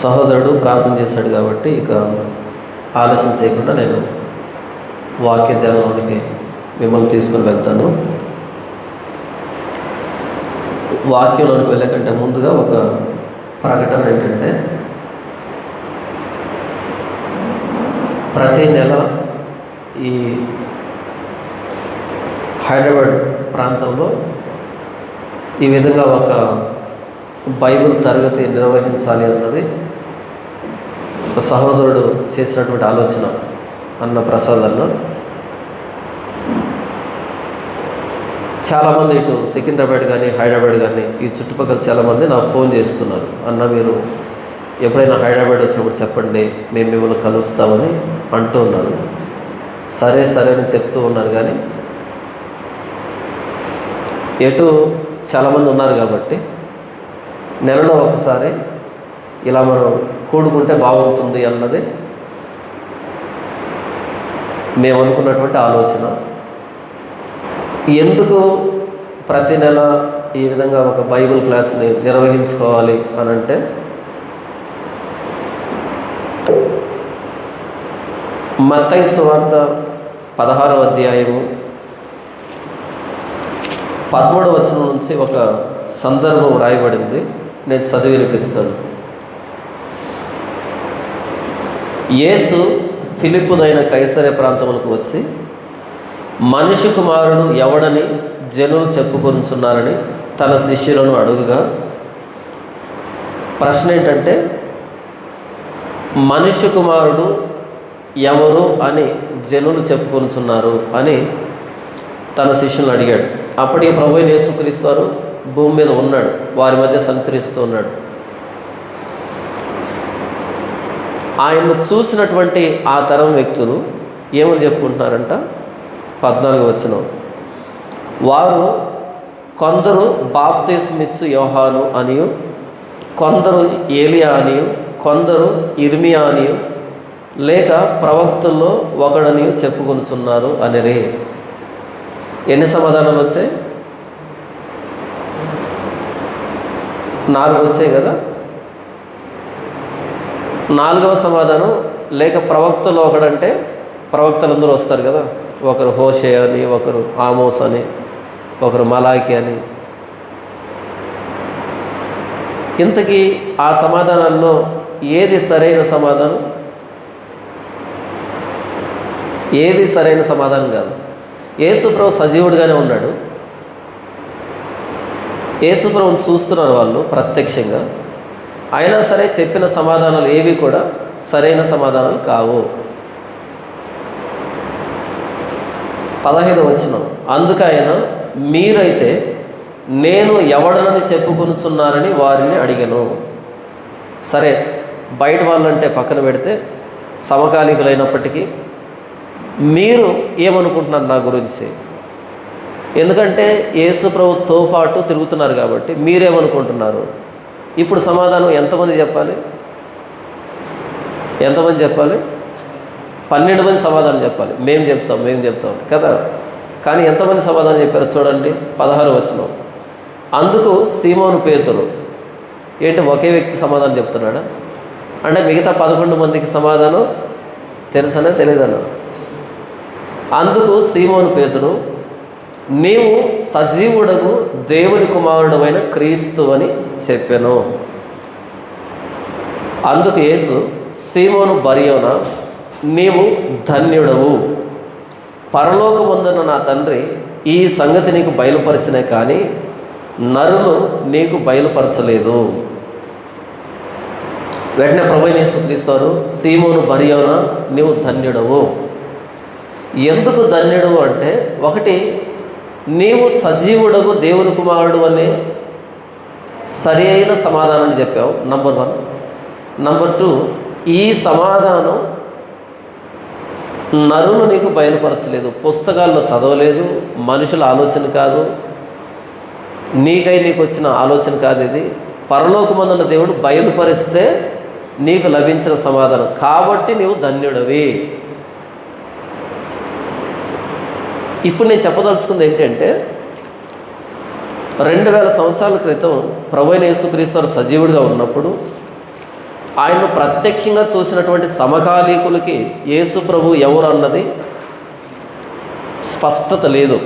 సహోదరుడు ప్రార్థన చేశాడు కాబట్టి ఇక ఆలస్యం చేయకుండా నేను వాక్య ధ్యానంలోనికి మిమ్మల్ని తీసుకుని వెళ్తాను. వాక్యంలోనికి వెళ్ళే కంటే ముందుగా ఒక ప్రకటన ఏంటంటే, ప్రతి నెల ఈ హైదరాబాద్ ప్రాంతంలో ఈ విధంగా ఒక బైబిల్ తరగతి నిర్వహించాలి అన్నది ఒక సహోదరుడు చేసినటువంటి ఆలోచన. అన్న ప్రసాద్ అన్న చాలామంది ఇటు సికింద్రాబాద్ కానీ హైదరాబాద్ కానీ ఈ చుట్టుపక్కల చాలామంది నాకు ఫోన్ చేస్తున్నారు, అన్న మీరు ఎప్పుడైనా హైదరాబాద్ వచ్చినప్పుడు చెప్పండి, మేము మిమ్మల్ని కలుస్తామని అంటూ ఉన్నారు. సరే సరే అని చెప్తూ ఉన్నారు, కానీ ఎటు చాలామంది ఉన్నారు కాబట్టి నెలలో ఒకసారి ఇలా మనం కూడుకుంటే బాగుంటుంది అన్నది మేము అనుకున్నటువంటి ఆలోచన. ఎందుకు ప్రతి నెల ఈ విధంగా ఒక బైబిల్ క్లాస్ని నిర్వహించుకోవాలి అని అంటే, మత్తయి సువార్త 16వ అధ్యాయము 13వ వచనం నుంచి ఒక సందర్భం రాయబడింది. నేను చదివి వినిపిస్తాను. యేసు ఫిలిప్పుదైన కైసరే ప్రాంతములకు వచ్చి, మనిషి కుమారుడు ఎవడని జనులు చెప్పుకొనుచున్నారని తన శిష్యులను అడుగుగా, ప్రశ్న ఏంటంటే మనిషి కుమారుడు ఎవరు అని జనులు చెప్పుకొనుచున్నారు అని తన శిష్యులను అడిగాడు. అప్పటికి ప్రభువైన యేసుక్రీస్తు భూమి మీద ఉన్నాడు, వారి మధ్య సంచరిస్తూ ఉన్నాడు. ఆయన్ను చూసినటువంటి ఆ తరం వ్యక్తులు ఏమని చెప్పుకుంటున్నారంట, 14వ వచనం, వారు కొందరు బాప్తిస్మిచ్చు యోహాను అనియు, కొందరు ఏలియా అనియు, కొందరు ఇర్మియా అనియు, లేక ప్రవక్తల్లో ఒకడని చెప్పుకొనుచున్నారు అనిరే. ఎన్ని సమాధానాలు వచ్చాయి? 4 వచ్చాయి కదా. 4వ సమాధానం, లేక ప్రవక్తలో ఒకడంటే ప్రవక్తలందరూ వస్తారు కదా, ఒకరు హోషే అని, ఒకరు ఆమోస్ అని, ఒకరు మలాకి అని. ఇంతకీ ఆ సమాధానాల్లో ఏది సరైన సమాధానం? ఏది సరైన సమాధానం కాదు. యేసుప్రభు సజీవుడిగానే ఉన్నాడు, యేసుప్రభుని చూస్తున్నారు వాళ్ళు ప్రత్యక్షంగా. అయినా సరే చెప్పిన సమాధానాలు ఏవి కూడా సరైన సమాధానాలు కావు. 15వ వచనం, అందుకు ఆయన, మీరైతే నేను ఎవడనని చెప్పుకొనుచున్నారని వారిని అడిగాను. సరే, బయట వాళ్ళంటే పక్కన పెడితే సమకాలీకులైనప్పటికీ మీరు ఏమనుకుంటున్నారు నా గురించి? ఎందుకంటే యేసు ప్రభుతో పాటు తిరుగుతున్నారు కాబట్టి మీరేమనుకుంటున్నారు? ఇప్పుడు సమాధానం ఎంతమంది చెప్పాలి? ఎంతమంది చెప్పాలి? 12 మంది సమాధానం చెప్పాలి. మేము చెప్తాం కదా. కానీ ఎంతమంది సమాధానం చెప్పారు చూడండి. 16వ వచనం, అందుకు సీమోను పేతురు, ఏంటి ఒకే వ్యక్తి సమాధానం చెప్తున్నాడా? అంటే మిగతా 11 మందికి సమాధానం తెలుసనే తెలియదన్నా. అందుకు సీమోను పేతురు, నీవు సజీవుడగు దేవుని కుమారుడమైన క్రీస్తు అని చెప్పాను. అందుకు యేసు, సీమోను బర్యోనా, నీవు ధన్యుడవు, పరలోకమందున్న నా తండ్రి ఈ సంగతి నీకు బయలుపరచినే కానీ నరులు నీకు బయలుపరచలేదు. వెంటనే ప్రభువైన యేసుక్రీస్తు, సీమోను బర్యోనా, నీవు ధన్యుడవు. ఎందుకు ధన్యుడు అంటే, ఒకటి, నీవు సజీవుడగు దేవుని కుమారుడు అని సరి అయిన సమాధానాన్ని చెప్పావు, నంబర్ 1. నంబర్ 2, ఈ సమాధానం నరులు నీకు బయలుపరచలేదు, పుస్తకాల్లో చదవలేదు, మనుషుల ఆలోచన కాదు, నీకు వచ్చిన ఆలోచన కాదు, ఇది పరలోకమందున్న దేవుడు బయలుపరిస్తే నీకు లభించిన సమాధానం, కాబట్టి నీవు ధన్యుడవి. ఇప్పుడు నేను చెప్పదలుచుకుంది ఏంటంటే, 2000 సంవత్సరాల క్రితం ప్రభువైన యేసుక్రీస్తు సజీవుడిగా ఉన్నప్పుడు ఆయన్ను ప్రత్యక్షంగా చూసినటువంటి సమకాలీకులకి యేసు ప్రభు ఎవరు అన్నది స్పష్టత లేదు.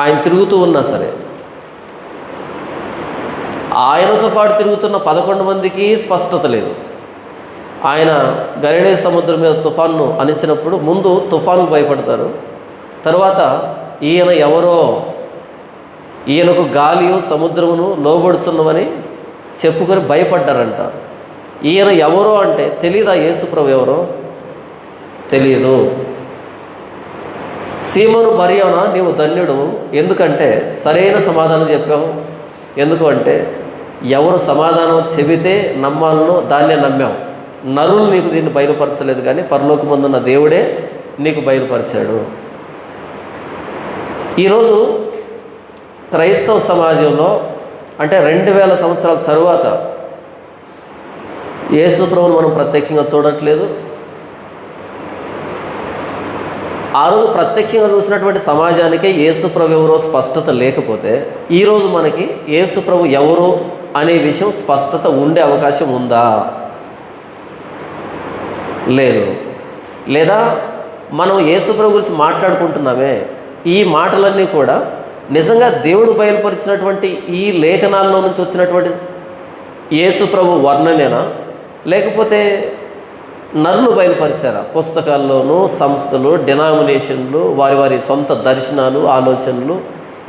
ఆయన తిరుగుతూ ఉన్నా సరే, ఆయనతో పాటు తిరుగుతున్న 11 మందికి స్పష్టత లేదు. ఆయన గలిలయ సముద్రం మీద తుఫాన్ను అణిచినప్పుడు ముందు తుఫానుకు భయపడతారు. తర్వాత ఈయన ఎవరో, ఈయనకు గాలియు సముద్రమును లోబడుచున్నవని చెప్పుకొని భయపడ్డారంట. ఈయన ఎవరో అంటే తెలీదా? యేసుప్రభు ఎవరో తెలియదు. సీమోను బర్యోనా, నీవు ధన్యుడు, ఎందుకంటే సరైన సమాధానం చెప్పావు. ఎందుకు అంటే ఎవరు సమాధానం చెబితే నమ్మాలనో దాన్నే నమ్మావు. నరులు నీకు దీన్ని బయలుపరచలేదు, కానీ పరలోకమందున్న దేవుడే నీకు బయలుపరిచాడు. ఈరోజు క్రైస్తవ సమాజంలో అంటే 2000 సంవత్సరాల తరువాత యేసు ప్రభువును మనం ప్రత్యక్షంగా చూడట్లేదు. ఆ రోజు ప్రత్యక్షంగా చూసినటువంటి సమాజానికే యేసు ప్రభు ఎవరో స్పష్టత లేకపోతే, ఈరోజు మనకి యేసు ప్రభు ఎవరు అనే విషయం స్పష్టత ఉండే అవకాశం ఉందా? లేదు. లేదా మనం యేసు ప్రభు గురించి మాట్లాడుకుంటున్నామే, ఈ మాటలన్నీ కూడా నిజంగా దేవుడు బయలుపరిచినటువంటి ఈ లేఖనాల్లో నుంచి వచ్చినటువంటి యేసు ప్రభు వర్ణనేనా, లేకపోతే నరులు బయలుపరిచారా? పుస్తకాల్లోనూ సంస్థలు, డినామినేషన్లు, వారి వారి సొంత దర్శనాలు, ఆలోచనలు,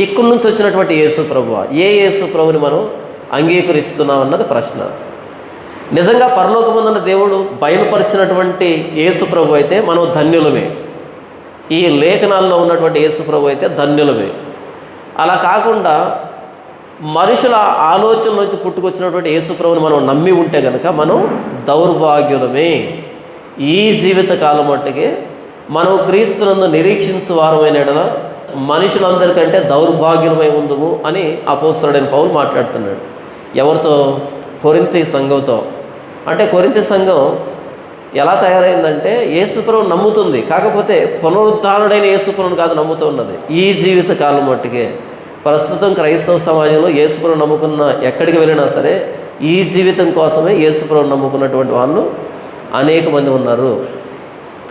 ఇక్కడి నుంచి వచ్చినటువంటి యేసు ప్రభువా? ఏ యేసు ప్రభుని మనం అంగీకరిస్తున్నాం అన్నది ప్రశ్న. నిజంగా పరలోకమందున్న దేవుడు బయలుపరిచినటువంటి యేసు ప్రభు అయితే మనం ధన్యులమే. ఈ లేఖనాల్లో ఉన్నటువంటి యేసు ప్రభు అయితే ధన్యులమే. అలా కాకుండా మనుషుల ఆలోచన నుంచి పుట్టుకొచ్చినటువంటి యేసు ప్రభుని మనం నమ్మి ఉంటే కనుక మనం దౌర్భాగ్యులమే. ఈ జీవిత కాలం మట్టుకే మనం క్రీస్తునందు నిరీక్షించు వారమైన ఎడల మనుషులందరికంటే దౌర్భాగ్యులమై ఉందుము అని అపోస్తలుడైన పౌలు మాట్లాడుతున్నాడు. ఎవరితో? కొరింథీ సంఘంతో. అంటే కొరింథీ సంఘం ఎలా తయారైందంటే యేసుప్రభువు నమ్ముతుంది, కాకపోతే పునరుద్ధానుడైన యేసుప్రభువును కాదు నమ్ముతూ ఉన్నది. ఈ జీవిత కాలం మట్టుకే ప్రస్తుతం క్రైస్తవ సమాజంలో యేసుప్రభువును నమ్ముకున్న ఎక్కడికి వెళ్ళినా సరే ఈ జీవితం కోసమే యేసుప్రభువును నమ్ముకున్నటువంటి వాళ్ళు అనేక మంది ఉన్నారు.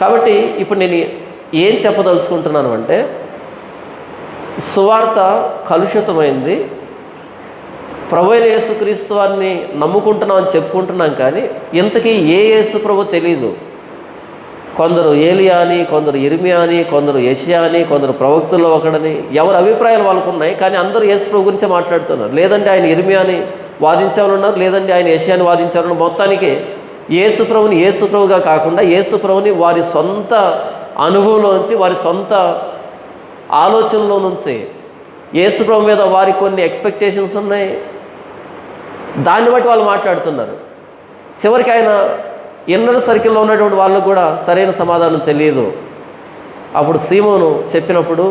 కాబట్టి ఇప్పుడు నేను ఏం చెప్పదలుచుకుంటున్నాను అంటే, సువార్త కలుషితమైంది. ప్రభువైన యేసుక్రీస్తు వారిని నమ్ముకుంటున్నాం అని చెప్పుకుంటున్నాం, కానీ ఇంతకీ ఏ యేసు ప్రభు తెలీదు. కొందరు ఏలియా అని, కొందరు ఇర్మియా అని, కొందరు యెషయా అని, కొందరు ప్రవక్తల్లో ఒకడని, ఎవరి అభిప్రాయాలు వాళ్ళకు ఉన్నాయి. కానీ అందరూ యేసు ప్రభు గురించే మాట్లాడుతున్నారు. లేదంటే ఆయన ఇర్మియాని వాదించేవాళ్ళు ఉన్నారు, లేదంటే ఆయన యెషయాని వాదించేవాళ్ళు. మొత్తానికి యేసు ప్రభుని యేసు ప్రభుగా కాకుండా యేసు ప్రభుని వారి సొంత అనుభవంలో నుంచి, వారి సొంత ఆలోచనలో నుంచి, యేసు ప్రభు మీద వారికి కొన్ని ఎక్స్పెక్టేషన్స్ ఉన్నాయి, దాన్ని బట్టి వాళ్ళు మాట్లాడుతున్నారు. చివరికి ఆయన ఇన్నర్ సర్కిల్లో ఉన్నటువంటి వాళ్ళకు కూడా సరైన సమాధానం తెలియదు. అప్పుడు సీమోను చెప్పినప్పుడు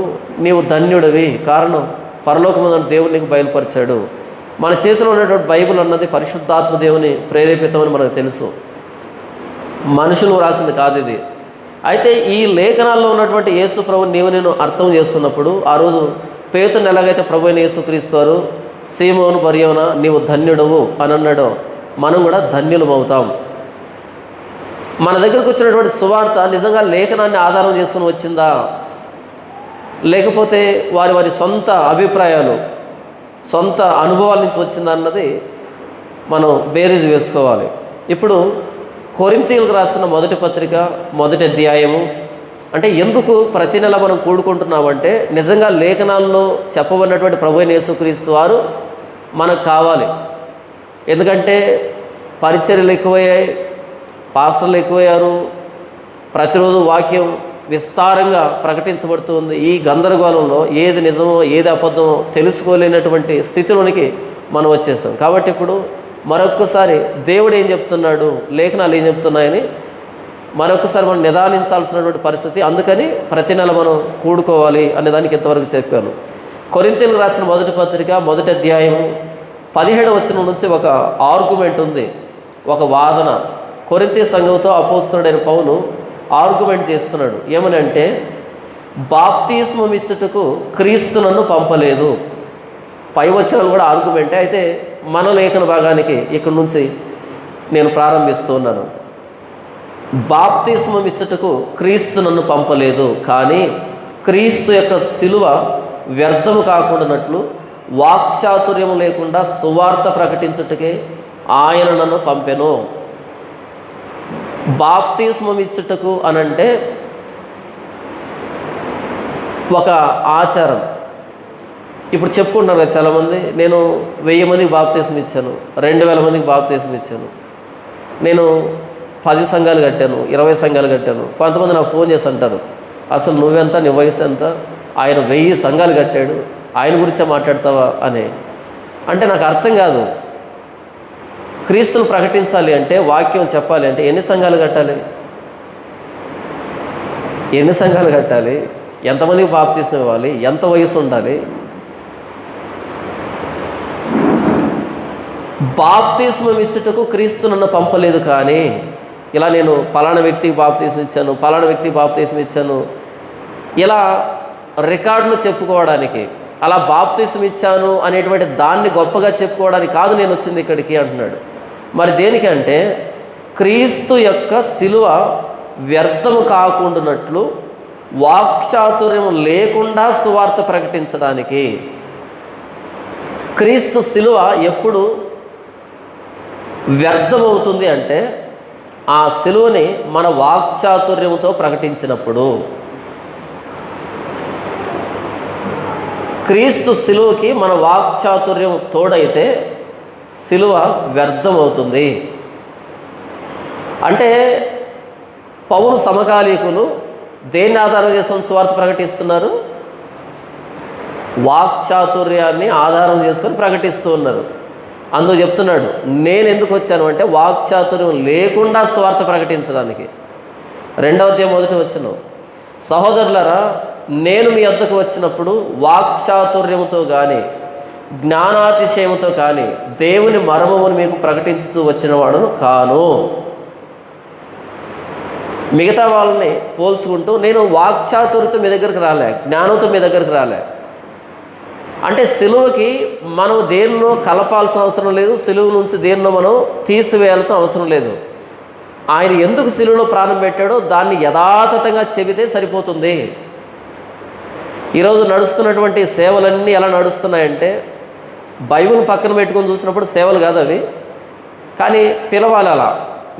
నీవు ధన్యుడివి, కారణం పరలోకమందున్న దేవుడు నీకు బయలుపరిచాడు. మన చేతిలో ఉన్నటువంటి బైబిల్ అన్నది పరిశుద్ధాత్మ దేవుని ప్రేరేపితమని మనకు తెలుసు, మనుషులు రాసింది కాదు ఇది. అయితే ఈ లేఖనాల్లో ఉన్నటువంటి యేసు ప్రభుని నేను అర్థం చేస్తున్నప్పుడు, ఆ రోజు పేతురుని ఎలాగైతే ప్రభు అయిన యేసుక్రీస్తు వారు సీమోను బర్యోనా నీవు ధన్యుడవు అని అన్నాడో, మనం కూడా ధన్యులం అవుతాం. మన దగ్గరకు వచ్చినటువంటి సువార్త నిజంగా లేఖనాన్ని ఆధారం చేసుకుని వచ్చిందా, లేకపోతే వారి వారి సొంత అభిప్రాయాలు, సొంత అనుభవాల నుంచి వచ్చిందా అన్నది మనం బేరీజు వేసుకోవాలి. ఇప్పుడు కొరింథీయులకు రాసిన మొదటి పత్రిక మొదటి అధ్యాయము అంటే ఎందుకు ప్రతి నెల మనం కూడుకుంటున్నామంటే, నిజంగా లేఖనాల్లో చెప్పబడినటువంటి ప్రభువైన యేసుక్రీస్తు వారు మనకు కావాలి. ఎందుకంటే పరిచర్యలు ఎక్కువయ్యాయి, పాస్టర్లు ఎక్కువయ్యారు, ప్రతిరోజు వాక్యం విస్తారంగా ప్రకటించబడుతుంది. ఈ గందరగోళంలో ఏది నిజమో ఏది అబద్ధమో తెలుసుకోలేనటువంటి స్థితిలోనికి మనం వచ్చేసాం. కాబట్టి ఇప్పుడు మరొక్కసారి దేవుడు ఏం చెప్తున్నాడు, లేఖనాలు ఏం చెప్తున్నాయని మరొకసారి మనం నిదానించాల్సినటువంటి పరిస్థితి. అందుకని ప్రతి నెల మనం కూడుకోవాలి అనే దానికి ఇంతవరకు చెప్పాను. కొరింథీయులకు రాసిన మొదటి పత్రిక మొదటి అధ్యాయము 17వ వచనం నుంచి ఒక ఆర్గ్యుమెంట్ ఉంది, ఒక వాదన. కొరింథీ సంఘంతో అపోస్తలుడైన పౌలు ఆర్గ్యుమెంట్ చేస్తున్నాడు. ఏమని అంటే, బాప్తిస్మం ఇచ్చుటకు క్రీస్తు నన్ను పంపలేదు. పై వచనాలు కూడా ఆర్గ్యుమెంటే. అయితే మన లేఖన భాగానికి ఇక్కడ నుంచి నేను ప్రారంభిస్తున్నాను. బాప్తిస్మం ఇచ్చుటకు క్రీస్తు నన్ను పంపలేదు, కానీ క్రీస్తు యొక్క శిలువ వ్యర్థము కాకుండానట్లు వాక్చాతుర్యం లేకుండా సువార్త ప్రకటించుటకే ఆయన నన్ను పంపెను. బాప్తిస్మం ఇచ్చుటకు అనంటే ఒక ఆచారం. ఇప్పుడు చెప్పుకుంటున్నారు కదా చాలామంది, నేను 1000 మందికి బాప్తిస్మం ఇచ్చాను, 2000 మందికి బాప్తిస్మం ఇచ్చాను, నేను 10 సంఘాలు కట్టాను, 20 సంఘాలు కట్టాను. కొంతమంది నాకు ఫోన్ చేసి అంటారు, అసలు నువ్వెంత, నీ వయసు ఎంత, ఆయన 1000 సంఘాలు కట్టాడు, ఆయన గురించే మాట్లాడతావా అని. అంటే నాకు అర్థం కాదు. క్రీస్తును ప్రకటించాలి అంటే, వాక్యం చెప్పాలి అంటే ఎన్ని సంఘాలు కట్టాలి? ఎన్ని సంఘాలు కట్టాలి? ఎంతమందికి బాప్తిస్మం ఇవ్వాలి? ఎంత వయసు ఉండాలి? బాప్తిస్మం ఇచ్చుటకు క్రీస్తు నన్ను పంపలేదు, కానీ ఇలా నేను పలానా వ్యక్తికి బాప్తిస్మం ఇచ్చాను, పలానా వ్యక్తికి బాప్తిస్మం ఇచ్చాను, ఇలా రికార్డులు చెప్పుకోవడానికి, అలా బాప్తిస్మం ఇచ్చాను అనేటువంటి దాన్ని గొప్పగా చెప్పుకోవడానికి కాదు నేను వచ్చింది ఇక్కడికి అంటున్నాడు. మరి దేనికంటే క్రీస్తు యొక్క శిలువ వ్యర్థము కాకుండానట్లు వాక్చాతుర్యం లేకుండా సువార్త ప్రకటించడానికి. క్రీస్తు శిలువ ఎప్పుడు వ్యర్థమవుతుంది అంటే ఆ శిలువని మన వాక్చాతుర్యంతో ప్రకటించినప్పుడు. క్రీస్తు శిలువకి మన వాక్చాతుర్యం తోడైతే శిలువ వ్యర్థమవుతుంది. అంటే పౌలు సమకాలీకులు దేన్ని ఆధారం చేసుకొని సువార్త ప్రకటిస్తున్నారు? వాక్చాతుర్యాన్ని ఆధారం చేసుకొని ప్రకటిస్తూ ఉన్నారు. అందుకు చెప్తున్నాడు, నేను ఎందుకు వచ్చాను అంటే వాక్చాతుర్యం లేకుండా సువార్త ప్రకటించడానికి. 2వ అధ్యాయం 1వ వచనం, సహోదరులారా, నేను మీ వద్దకు వచ్చినప్పుడు వాక్చాతుర్యముతో కానీ జ్ఞానాతిశయముతో కానీ దేవుని మర్మమును మీకు ప్రకటించుతూ వచ్చిన వాడును కాను. మిగతా వాళ్ళని పోల్చుకుంటూ నేను వాక్చాతుర్యతో మీ దగ్గరికి రాలే, జ్ఞానంతో మీ దగ్గరికి రాలే. అంటే సిలువకి మనం దేన్నో కలపాల్సిన అవసరం లేదు, సిలువ నుంచి దేన్నో మనం తీసివేయాల్సిన అవసరం లేదు. ఆయన ఎందుకు సిలువలో ప్రాణం పెట్టాడో దాన్ని యథాతథంగా చెబితే సరిపోతుంది. ఈరోజు నడుస్తున్నటువంటి సేవలన్నీ ఎలా నడుస్తున్నాయంటే బైబిల్ పక్కన పెట్టుకొని చూసినప్పుడు సేవలు కాదు అవి, కానీ పిలవాలి, అలా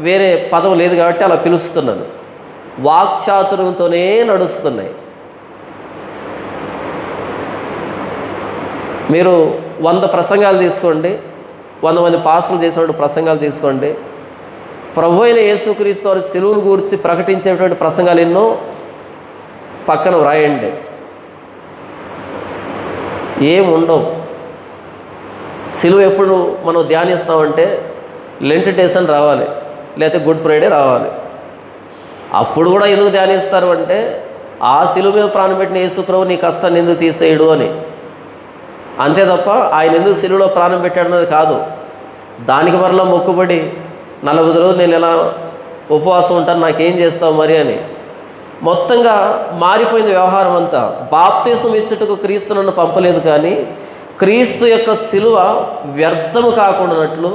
వేరే పదం లేదు కాబట్టి అలా పిలుస్తున్నాను. వాక్చాతుర్యంతోనే నడుస్తున్నాయి. మీరు 100 ప్రసంగాలు తీసుకోండి, 100 మంది పాస్టర్లు చేసేటువంటి ప్రసంగాలు తీసుకోండి, ప్రభు అయిన యేసుక్రీస్తు వారి సిలువను గురించి ప్రకటించేటువంటి ప్రసంగాలు ఎన్నో పక్కన వ్రాయండి, ఏముండవు. సిలువ ఎప్పుడు మనం ధ్యానిస్తామంటే లెంట్ డేస్ అని రావాలి, లేకపోతే గుడ్ ఫ్రైడే రావాలి. అప్పుడు కూడా ఎందుకు ధ్యానిస్తారు అంటే ఆ సిలువ మీద ప్రాణం పెట్టిన యేసు ప్రభు నీ కష్టాన్ని ఎందుకు తీసేయడు అని. అంతే తప్ప ఆయన ఎందుకు సిలువలో ప్రాణం పెట్టాడన్నది కాదు. దానికి మరలా మొక్కుబడి 40 రోజులు నేను ఎలా ఉపవాసం ఉంటాను, నాకేం చేస్తావు మరి అని మొత్తంగా మారిపోయింది వ్యవహారం అంతా. బాప్తిస్మం ఇచ్చుటకు క్రీస్తు నన్ను పంపలేదు, కానీ క్రీస్తు యొక్క శిలువ వ్యర్థము కాకుండానట్లు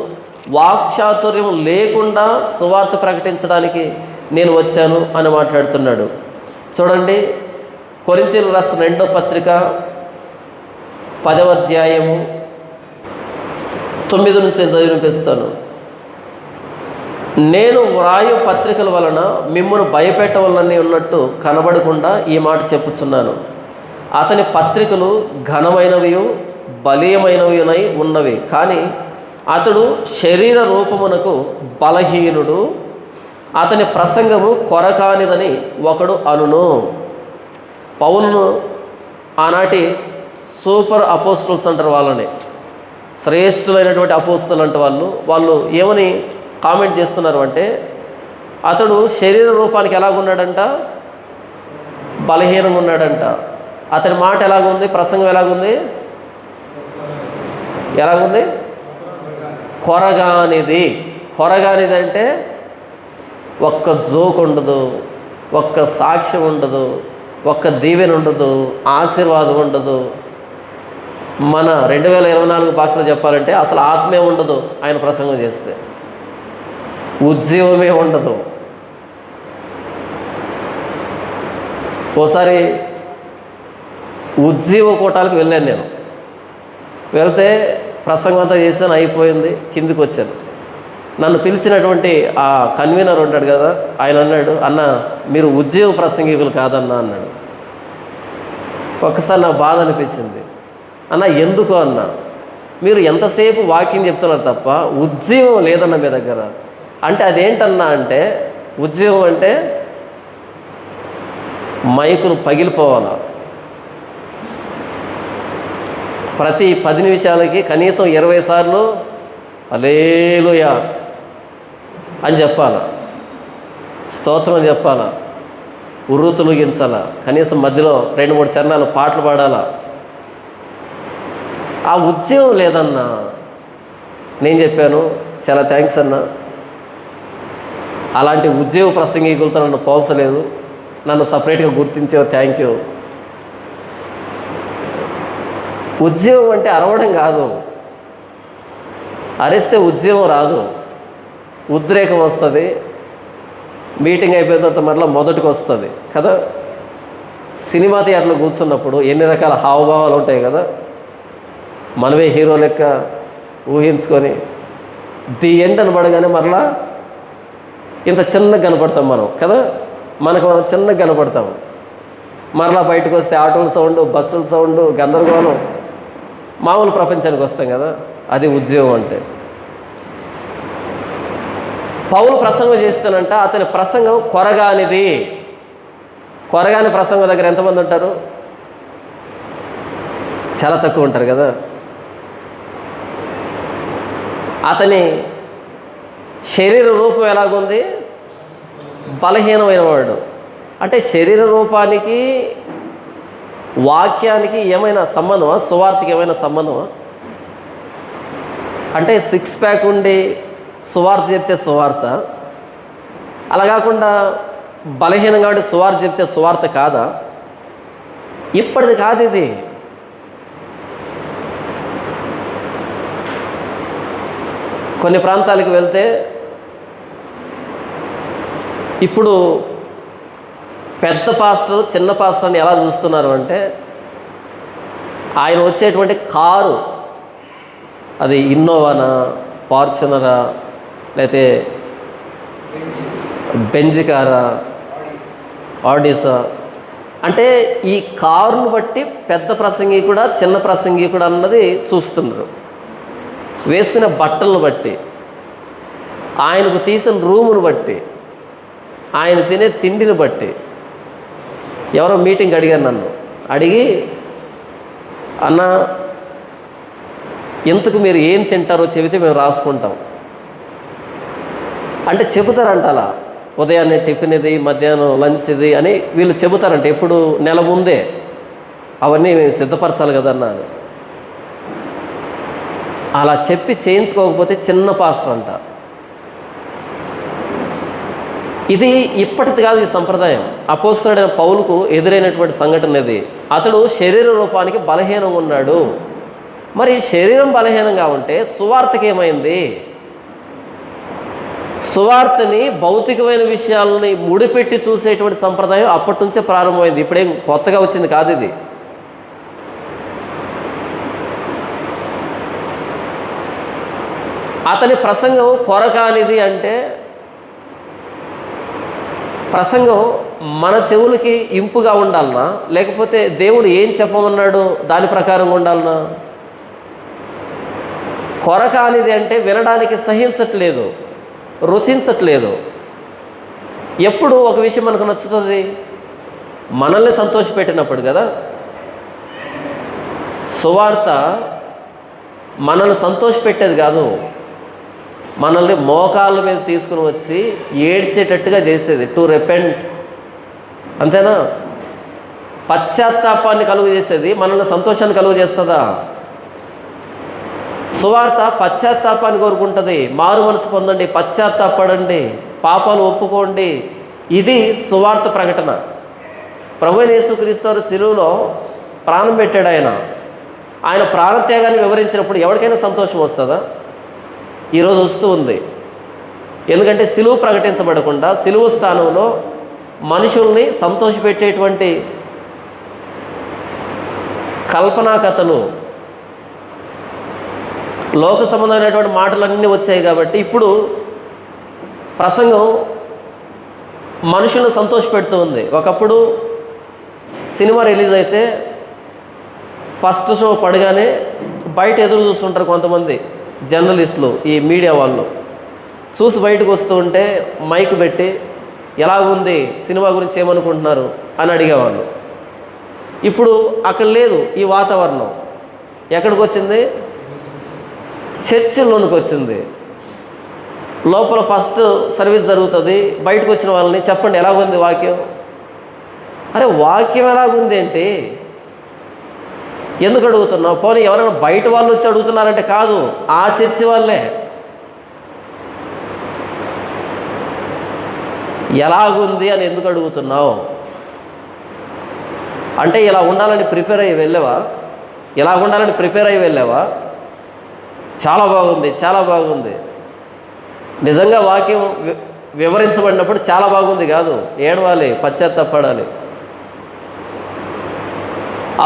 వాక్చాతుర్యం లేకుండా సువార్త ప్రకటించడానికి నేను వచ్చాను అని మాట్లాడుతున్నాడు. చూడండి, కొరింథీయులకు రాసిన 2వ పత్రిక 10వ అధ్యాయము 9 నుంచి నేను చదివినిపిస్తాను. నేను వ్రాయు పత్రికల వలన మిమ్మల్ని భయపెట్టవలనని ఉన్నట్టు కనబడకుండా ఈ మాట చెప్పుచున్నాను. అతని పత్రికలు ఘనమైనవి బలీయమైనవినై ఉన్నవి, కానీ అతడు శరీర రూపమునకు బలహీనుడు, అతని ప్రసంగము కొరకానిదని ఒకడు అనును. పౌలును ఆనాటి సూపర్ అపోస్తల్స్ అంటారు వాళ్ళని, శ్రేష్ఠులైనటువంటి అపోస్తలు అంటే వాళ్ళు ఏమని కామెంట్ చేస్తున్నారు అంటే అతడు శరీర రూపానికి ఎలాగున్నాడంట, బలహీనంగా ఉన్నాడంట. అతని మాట ఎలాగుంది, ప్రసంగం ఎలాగుంది, కొరగానిది. కొరగానిది అంటే ఒక్క జోక్ ఉండదు, ఒక్క సాక్ష్యం ఉండదు, ఒక్క దీవెన ఉండదు, ఆశీర్వాదం ఉండదు. మన 2024 భాషలో చెప్పాలంటే అసలు ఆత్మే ఉండదు ఆయన ప్రసంగం చేస్తే. ఉద్యోగమే ఉండదు. ఓసారి ఉద్యోగ కూటాలకు వెళ్ళాను నేను. వెళ్తే ప్రసంగం అంతా చేశాను, అయిపోయింది, కిందికి వచ్చాను. నన్ను పిలిచినటువంటి ఆ కన్వీనర్ ఉంటాడు కదా, ఆయన అన్నాడు, అన్న మీరు ఉద్యోగ ప్రసంగికులు కాదన్నా అన్నాడు. ఒక్కసారి నాకు బాధ అనిపించింది. అన్న ఎందుకు అన్న, మీరు ఎంతసేపు వాకింగ్ చెప్తున్నారు తప్ప ఉద్యోగం లేదన్న మీ దగ్గర. అంటే అదేంటన్నా అంటే, ఉద్యోగం అంటే మైకులు పగిలిపోవాలా, ప్రతి 10 నిమిషాలకి కనీసం 20 సార్లు హల్లెలూయా అని చెప్పాలా, స్తోత్రం చెప్పాలా, ఉర్రూతులుగించాలా, కనీసం మధ్యలో 2-3 చరణాలు పాటలు పాడాలా. ఆ ఉద్యోగం లేదన్నా. నేను చెప్పాను, చాలా థ్యాంక్స్ అన్నా, అలాంటి ఉద్యోగ ప్రసంగికులతో నన్ను పోల్చలేదు, నన్ను సపరేట్గా గుర్తించావు, థ్యాంక్ యూ. ఉద్యోగం అంటే అరవడం కాదు, అరిస్తే ఉద్యోగం రాదు, ఉద్రేకం వస్తుంది, మీటింగ్ అయిపోయిన తర్వాత మరలా మొదటికి వస్తుంది కదా. సినిమా థియేటర్లో కూర్చున్నప్పుడు ఎన్ని రకాల హావభావాలు ఉంటాయి కదా, మనమే హీరో లెక్క ఊహించుకొని ది ఎండ్ అనబడగానే మరలా ఇంత చిన్నగా కనపడతాం మనం కదా, మనకు మనం చిన్నగా కనపడతాం. మరలా బయటకు వస్తే ఆటోల సౌండ్, బస్సుల సౌండ్, గందరగోళం, మామూలు ప్రపంచానికి వస్తాం కదా. అది ఉద్యోగం అంటే. పౌలు ప్రసంగం చేస్తానంట, అతని ప్రసంగం కొరగానిది. కొరగాని ప్రసంగం దగ్గర ఎంతమంది ఉంటారు? చాలా తక్కువ ఉంటారు కదా. అతని శరీర రూపం ఎలాగుంది? బలహీనమైన వాడు. అంటే శరీర రూపానికి వాక్యానికి ఏమైనా సంబంధమా? సువార్తకి ఏమైనా సంబంధమా? అంటే 6 ప్యాక్ ఉండి సువార్త చెప్తే సువార్త, అలా కాకుండా బలహీనంగా ఉండి సువార్త చెప్తే సువార్త కాదా? ఇప్పటిది కాదు ఇది. కొన్ని ప్రాంతాలకు వెళ్తే ఇప్పుడు పెద్ద పాస్టర్ చిన్న పాస్టర్ని ఎలా చూస్తున్నారు అంటే, ఆయన వచ్చేటువంటి కారు అది ఇన్నోవానా, ఫార్చునరా, లేకపోతే బెంజ్ కారా, ఆడీసా, అంటే ఈ కారును బట్టి పెద్ద ప్రసంగి కూడా చిన్న ప్రసంగి కూడా అన్నది చూస్తున్నారు. వేసుకునే బట్టలను బట్టి, ఆయనకు తీసిన రూమును బట్టి, ఆయన తినే తిండిని బట్టి. ఎవరో మీటింగ్ అడిగారు నన్ను, అడిగి అన్న ఎందుకు మీరు ఏం తింటారో చెబితే మేము రాసుకుంటాం అంటే చెబుతారంట. అలా ఉదయాన్నే టిఫిన్ ఇది, మధ్యాహ్నం లంచ్ ఇది అని వీళ్ళు చెబుతారంట. ఎప్పుడు నెల ముందే అవన్నీ మేము సిద్ధపరచాలి కదన్నారు. అలా చెప్పి చేయించుకోకపోతే చిన్న పాస్టర్ అంట. ఇది ఇప్పటిది కాదు ఈ సంప్రదాయం. అపోస్తలుడైన పౌలుకు ఎదురైనటువంటి సంఘటన ఇది. అతడు శరీర రూపానికి బలహీనంగా ఉన్నాడు. మరి శరీరం బలహీనంగా ఉంటే సువార్తకి ఏమైంది? సువార్తని భౌతికమైన విషయాలని ముడిపెట్టి చూసేటువంటి సంప్రదాయం అప్పటి నుంచే ప్రారంభమైంది. ఇప్పుడేం కొత్తగా వచ్చింది కాదు ఇది. అతని ప్రసంగం కొరకానిది అంటే, ప్రసంగం మన చెవులకి ఇంపుగా ఉండాలనా, లేకపోతే దేవుడు ఏం చెప్పమన్నాడు దాని ప్రకారంగా ఉండాలనా? కొరకానిది అంటే వినడానికి సహించట్లేదు, రుచించట్లేదు. ఎప్పుడు ఒక విషయం మనకు నచ్చుతుంది? మనల్ని సంతోషపెట్టినప్పుడు కదా. సువార్త మనల్ని సంతోషపెట్టేది కాదు, మనల్ని మోకాళ్ళ మీద తీసుకుని వచ్చి ఏడ్చేటట్టుగా చేసేది. టు రెపెంట్, అంతేనా? పశ్చాత్తాపాన్ని కలుగు చేసేది మనల్ని సంతోషాన్ని కలుగు చేస్తుందా? సువార్త పశ్చాత్తాపాన్ని కోరుకుంటుంది. మారు మనసు పొందండి, పశ్చాత్తాపడండి, పాపాలు ఒప్పుకోండి. ఇది సువార్త ప్రకటన. ప్రభువైన యేసుక్రీస్తు వారు శిలువలో ప్రాణం పెట్టాడు. ఆయన ప్రాణత్యాగాన్ని వివరించినప్పుడు ఎవరికైనా సంతోషం వస్తుందా? ఈరోజు వస్తూ ఉంది. ఎందుకంటే సిలువ ప్రకటించబడకుండా సిలువ స్థానంలో మనుషుల్ని సంతోషపెట్టేటువంటి కల్పనా కథలు, లోక సంబంధమైనటువంటి మాటలన్నీ వచ్చాయి కాబట్టి ఇప్పుడు ప్రసంగం మనుషులను సంతోషపెడుతూ ఉంది. ఒకప్పుడు సినిమా రిలీజ్ అయితే ఫస్ట్ షో పడగానే బయట ఎదురు చూస్తుంటారు కొంతమంది జర్నలిస్టులు, ఈ మీడియా వాళ్ళు చూసి బయటకు వస్తూ ఉంటే మైక్ పెట్టి ఎలాగుంది, సినిమా గురించి ఏమనుకుంటున్నారు అని అడిగేవాళ్ళు. ఇప్పుడు అక్కడ లేదు ఈ వాతావరణం. ఎక్కడికి వచ్చింది? చర్చిల్లోనికి వచ్చింది. లోపల ఫస్ట్ సర్వీస్ జరుగుతుంది, బయటకు వచ్చిన వాళ్ళని చెప్పండి ఎలాగుంది వాక్యం. అరే వాక్యం ఎలాగుంది ఏంటి, ఎందుకు అడుగుతున్నావు? పోనీ ఎవరైనా బయట వాళ్ళు వచ్చి అడుగుతున్నారంటే కాదు, ఆ చర్చి వాళ్ళే ఎలాగుంది అని ఎందుకు అడుగుతున్నావు అంటే ఇలా ఉండాలని ప్రిపేర్ అయ్యి వెళ్ళావా? ఇలా ఉండాలని ప్రిపేర్ అయ్యి వెళ్ళావా? చాలా బాగుంది, చాలా బాగుంది. నిజంగా వాక్యం వివరించబడినప్పుడు చాలా బాగుంది కాదు, ఏడవాలి, పశ్చాత్తాపడాలి.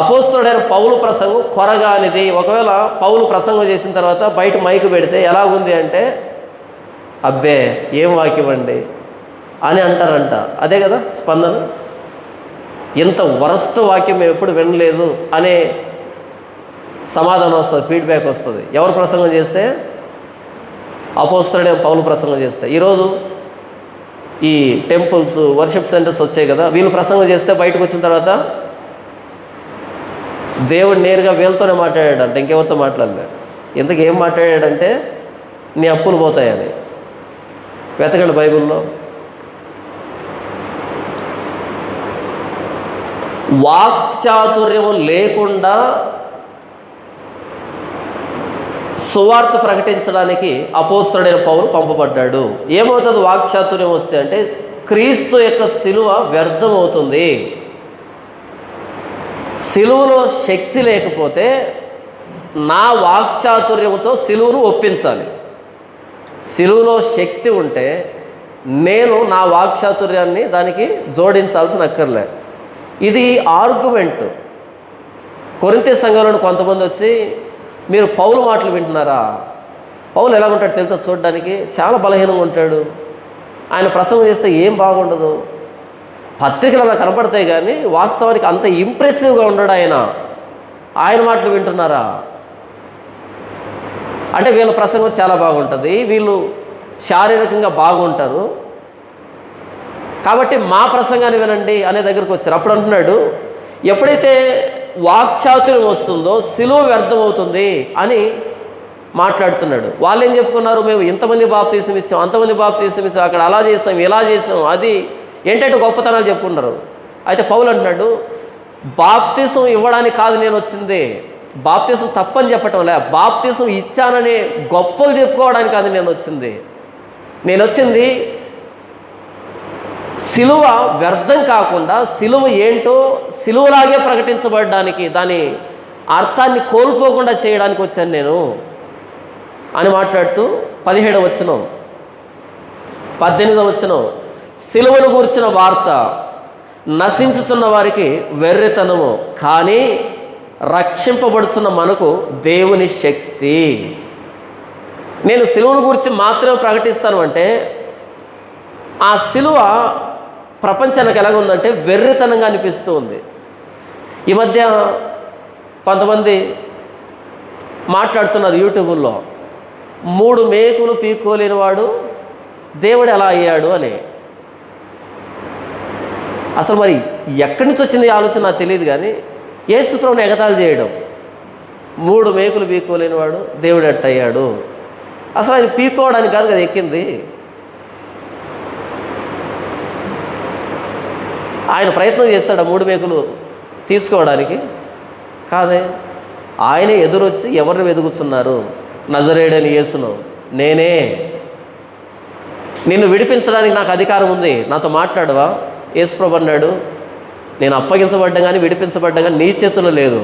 అపోస్తలుడైన పౌలు ప్రసంగం కొరగానిది. ఒకవేళ పౌలు ప్రసంగం చేసిన తర్వాత బయట మైకు పెడితే ఎలాగుంది అంటే అబ్బే ఏం వాక్యం అండి అని అంటారంట. అదే కదా స్పందన. ఇంత వరస్ట్ వాక్యం మేము ఎప్పుడు వినలేదు అనే సమాధానం వస్తుంది, ఫీడ్బ్యాక్ వస్తుంది. ఎవరు ప్రసంగం చేస్తే? అపోస్తలుడైన పౌలు ప్రసంగం చేస్తే. ఈరోజు ఈ టెంపుల్స్, వర్షిప్ సెంటర్స్ వచ్చాయి కదా, వీళ్ళు ప్రసంగం చేస్తే బయటకు వచ్చిన తర్వాత దేవుడు నేరుగా వీళ్ళతోనే మాట్లాడాడంట, ఇంకెవరితో మాట్లాడలేదు. ఇంతకు ఏం మాట్లాడాడంటే నీ అప్పులు పోతాయని. వెతకండి బైబిల్లో. వాక్చాతుర్యము లేకుండా సువార్త ప్రకటించడానికి అపోస్తలుడైన పౌలు పంపబడ్డాడు. ఏమవుతుంది వాక్చాతుర్యం వస్తే అంటే క్రీస్తు యొక్క సిలువ వ్యర్థమవుతుంది. సిలువలో శక్తి లేకపోతే నా వాక్చాతుర్యంతో సిలువను ఒప్పించాలి. సిలువలో శక్తి ఉంటే నేను నా వాక్చాతుర్యాన్ని దానికి జోడించాల్సిన అక్కర్లే. ఇది ఆర్గ్యుమెంట్. కొరింథీ సంఘంలో కొంతమంది వచ్చి మీరు పౌలు మాటలు వింటున్నారా? పౌలు ఎలా ఉంటాడు తెలుసా? చూడడానికి చాలా బలహీనంగా ఉంటాడు. ఆయన ప్రసంగం చేస్తే ఏం బాగుండదు, పత్రికలు అలా కనపడతాయి కానీ వాస్తవానికి అంత ఇంప్రెసివ్గా ఉండడు ఆయన మాటలు వింటున్నారా అంటే వీళ్ళ ప్రసంగం చాలా బాగుంటుంది, వీళ్ళు శారీరకంగా బాగుంటారు కాబట్టి మా ప్రసంగాన్ని వినండి అనే దగ్గరకు వచ్చారు. అప్పుడు అంటున్నాడు ఎప్పుడైతే వాక్చాతుర్యం వస్తుందో సిలువ వ్యర్థమవుతుంది అని మాట్లాడుతున్నాడు. వాళ్ళు ఏం చెప్పుకున్నారు? మేము ఇంతమంది బాప్తీసం ఇచ్చాం, అంతమంది బాప్తీసం ఇచ్చాం, అక్కడ అలా చేసాం, ఇలా చేసాం, అది ఏంటంటే గొప్పతనాలు చెప్పుకున్నారు. అయితే పౌలు అంటున్నాడు బాప్తీసం ఇవ్వడానికి కాదు నేను వచ్చింది, బాప్తీసం తప్పని చెప్పటం లే, బాప్తీసం ఇచ్చానని గొప్పలు చెప్పుకోవడానికి కాదు నేను వచ్చింది. నేను వచ్చింది సిలువ వ్యర్థం కాకుండా సిలువ ఏంటో సిలువలాగే ప్రకటించబడడానికి, దాని అర్థాన్ని కోల్పోకుండా చేయడానికి వచ్చాను నేను అని మాట్లాడుతూ 17వ వచనం 18వ వచనం సిలువను గూర్చిన వార్త నశించుచున్న వారికి వెర్రితనము, కానీ రక్షింపబడుచున్న మనకు దేవుని శక్తి. నేను సిలువను గురించి మాత్రమే ప్రకటిస్తాను అంటే ఆ సిలువ ప్రపంచానికి ఎలాగుందంటే వెర్రితనంగా అనిపిస్తూ ఉంది. ఈ మధ్య కొంతమంది మాట్లాడుతున్నారు యూట్యూబ్లో 3 మేకులు పీక్కోలేని వాడు దేవుడు ఎలా అయ్యాడు అని. అసలు మరి ఎక్కడి నుంచి వచ్చింది ఆలోచన నాకు తెలియదు కానీ యేసు ప్రభువుని ఎగతాళి చేయడం, 3 మేకులు పీక్కోలేని వాడు దేవుడు ఎట్టయ్యాడు. అసలు ఆయన పీక్కోవడానికి కాదు కదా ఎక్కింది, ఆయన ప్రయత్నం చేస్తాడు 3 మేకులు తీసుకోవడానికి కాదే. ఆయనే ఎదురొచ్చి ఎవరిని వెతుకుతున్నారు? నజరేయుడైన యేసును, నేనే, నిన్ను విడిపించడానికి నాకు అధికారం ఉంది, నాతో మాట్లాడవా? యేసుప్రభు అన్నాడు నేను అప్పగించబడ్డా కానీ విడిపించబడ్డా కానీ నీ చేతుల్లో లేదు.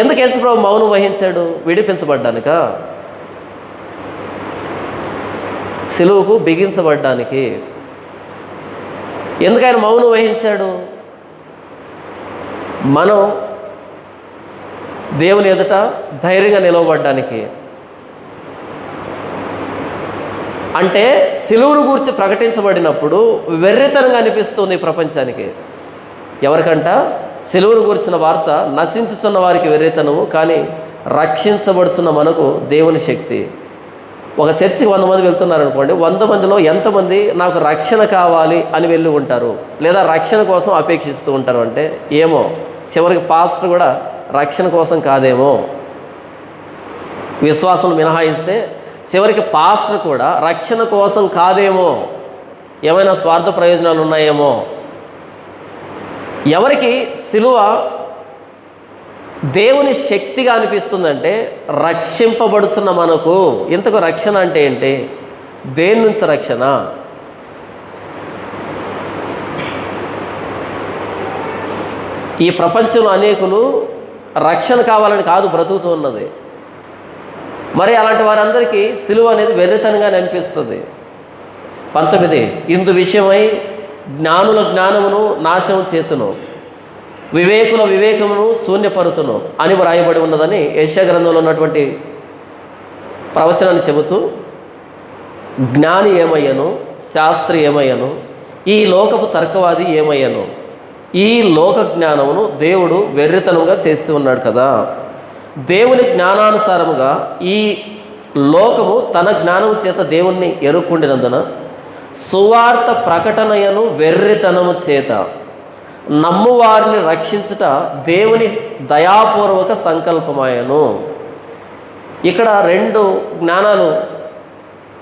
ఎందుకు యేసుప్రభు మౌనం వహించాడు? విడిపించబడ్డానుక. సిలువకు బిగించబడ్డానికి. ఎందుకు ఆయన మౌనం వహించాడు? మనం దేవుని ఎదుట ధైర్యంగా నిలవబడ్డానికి. అంటే సిలువను గూర్చి ప్రకటించబడినప్పుడు వెర్రితనంగా అనిపిస్తుంది ప్రపంచానికి. ఎవరికంట? సిలువను గూర్చిన వార్త నశించుచున్న వారికి వెర్రితనము, కానీ రక్షించబడుచున్న మనకు దేవుని శక్తి. ఒక చర్చికి 100 మంది వెళ్తున్నారనుకోండి, 100 మందిలో ఎంతమంది నాకు రక్షణ కావాలి అని వెళ్ళి ఉంటారు, లేదా రక్షణ కోసం అపేక్షిస్తూ ఉంటారు? అంటే ఏమో, చివరికి పాస్టర్ కూడా రక్షణ కోసం కాదేమో, విశ్వాసం మినహాయిస్తే చివరికి పాస్టర్ కూడా రక్షణ కోసం కాదేమో, ఏమైనా స్వార్థ ప్రయోజనాలు ఉన్నాయేమో. ఎవరికి సిలువ దేవుని శక్తిగా అనిపిస్తుందంటే రక్షింపబడుతున్న మనకు. ఇంతకు రక్షణ అంటే ఏంటి? దేని నుంచి రక్షణ? ఈ ప్రపంచంలో అనేకులు రక్షణ కావాలని కాదు బ్రతుకుతూ ఉన్నది. మరి అలాంటి వారందరికీ సిలువ అనేది వెర్రితనంగా అనిపిస్తుంది. 19 ఇందు విషయమై జ్ఞానుల జ్ఞానమును నాశనం చేతును, వివేకుల వివేకమును శూన్యపరుతును అని వ్రాయబడి ఉన్నదని యెషయా గ్రంథంలో ఉన్నటువంటి ప్రవచనాన్ని చెబుతూ, జ్ఞాని ఏమయ్యను, శాస్త్రి ఏమయ్యను, ఈ లోకపు తర్కవాది ఏమయ్యను, ఈ లోక జ్ఞానమును దేవుడు వెర్రితనంగా చేసి ఉన్నాడు కదా. దేవుని జ్ఞానానుసారముగా ఈ లోకము తన జ్ఞానము చేత దేవుణ్ణి ఎరుక్కుండినందున సువార్త ప్రకటనయను వెర్రితనము చేత నమ్మువారిని రక్షించుట దేవుని దయాపూర్వక సంకల్పమాయను. ఇక్కడ 2 జ్ఞానాలు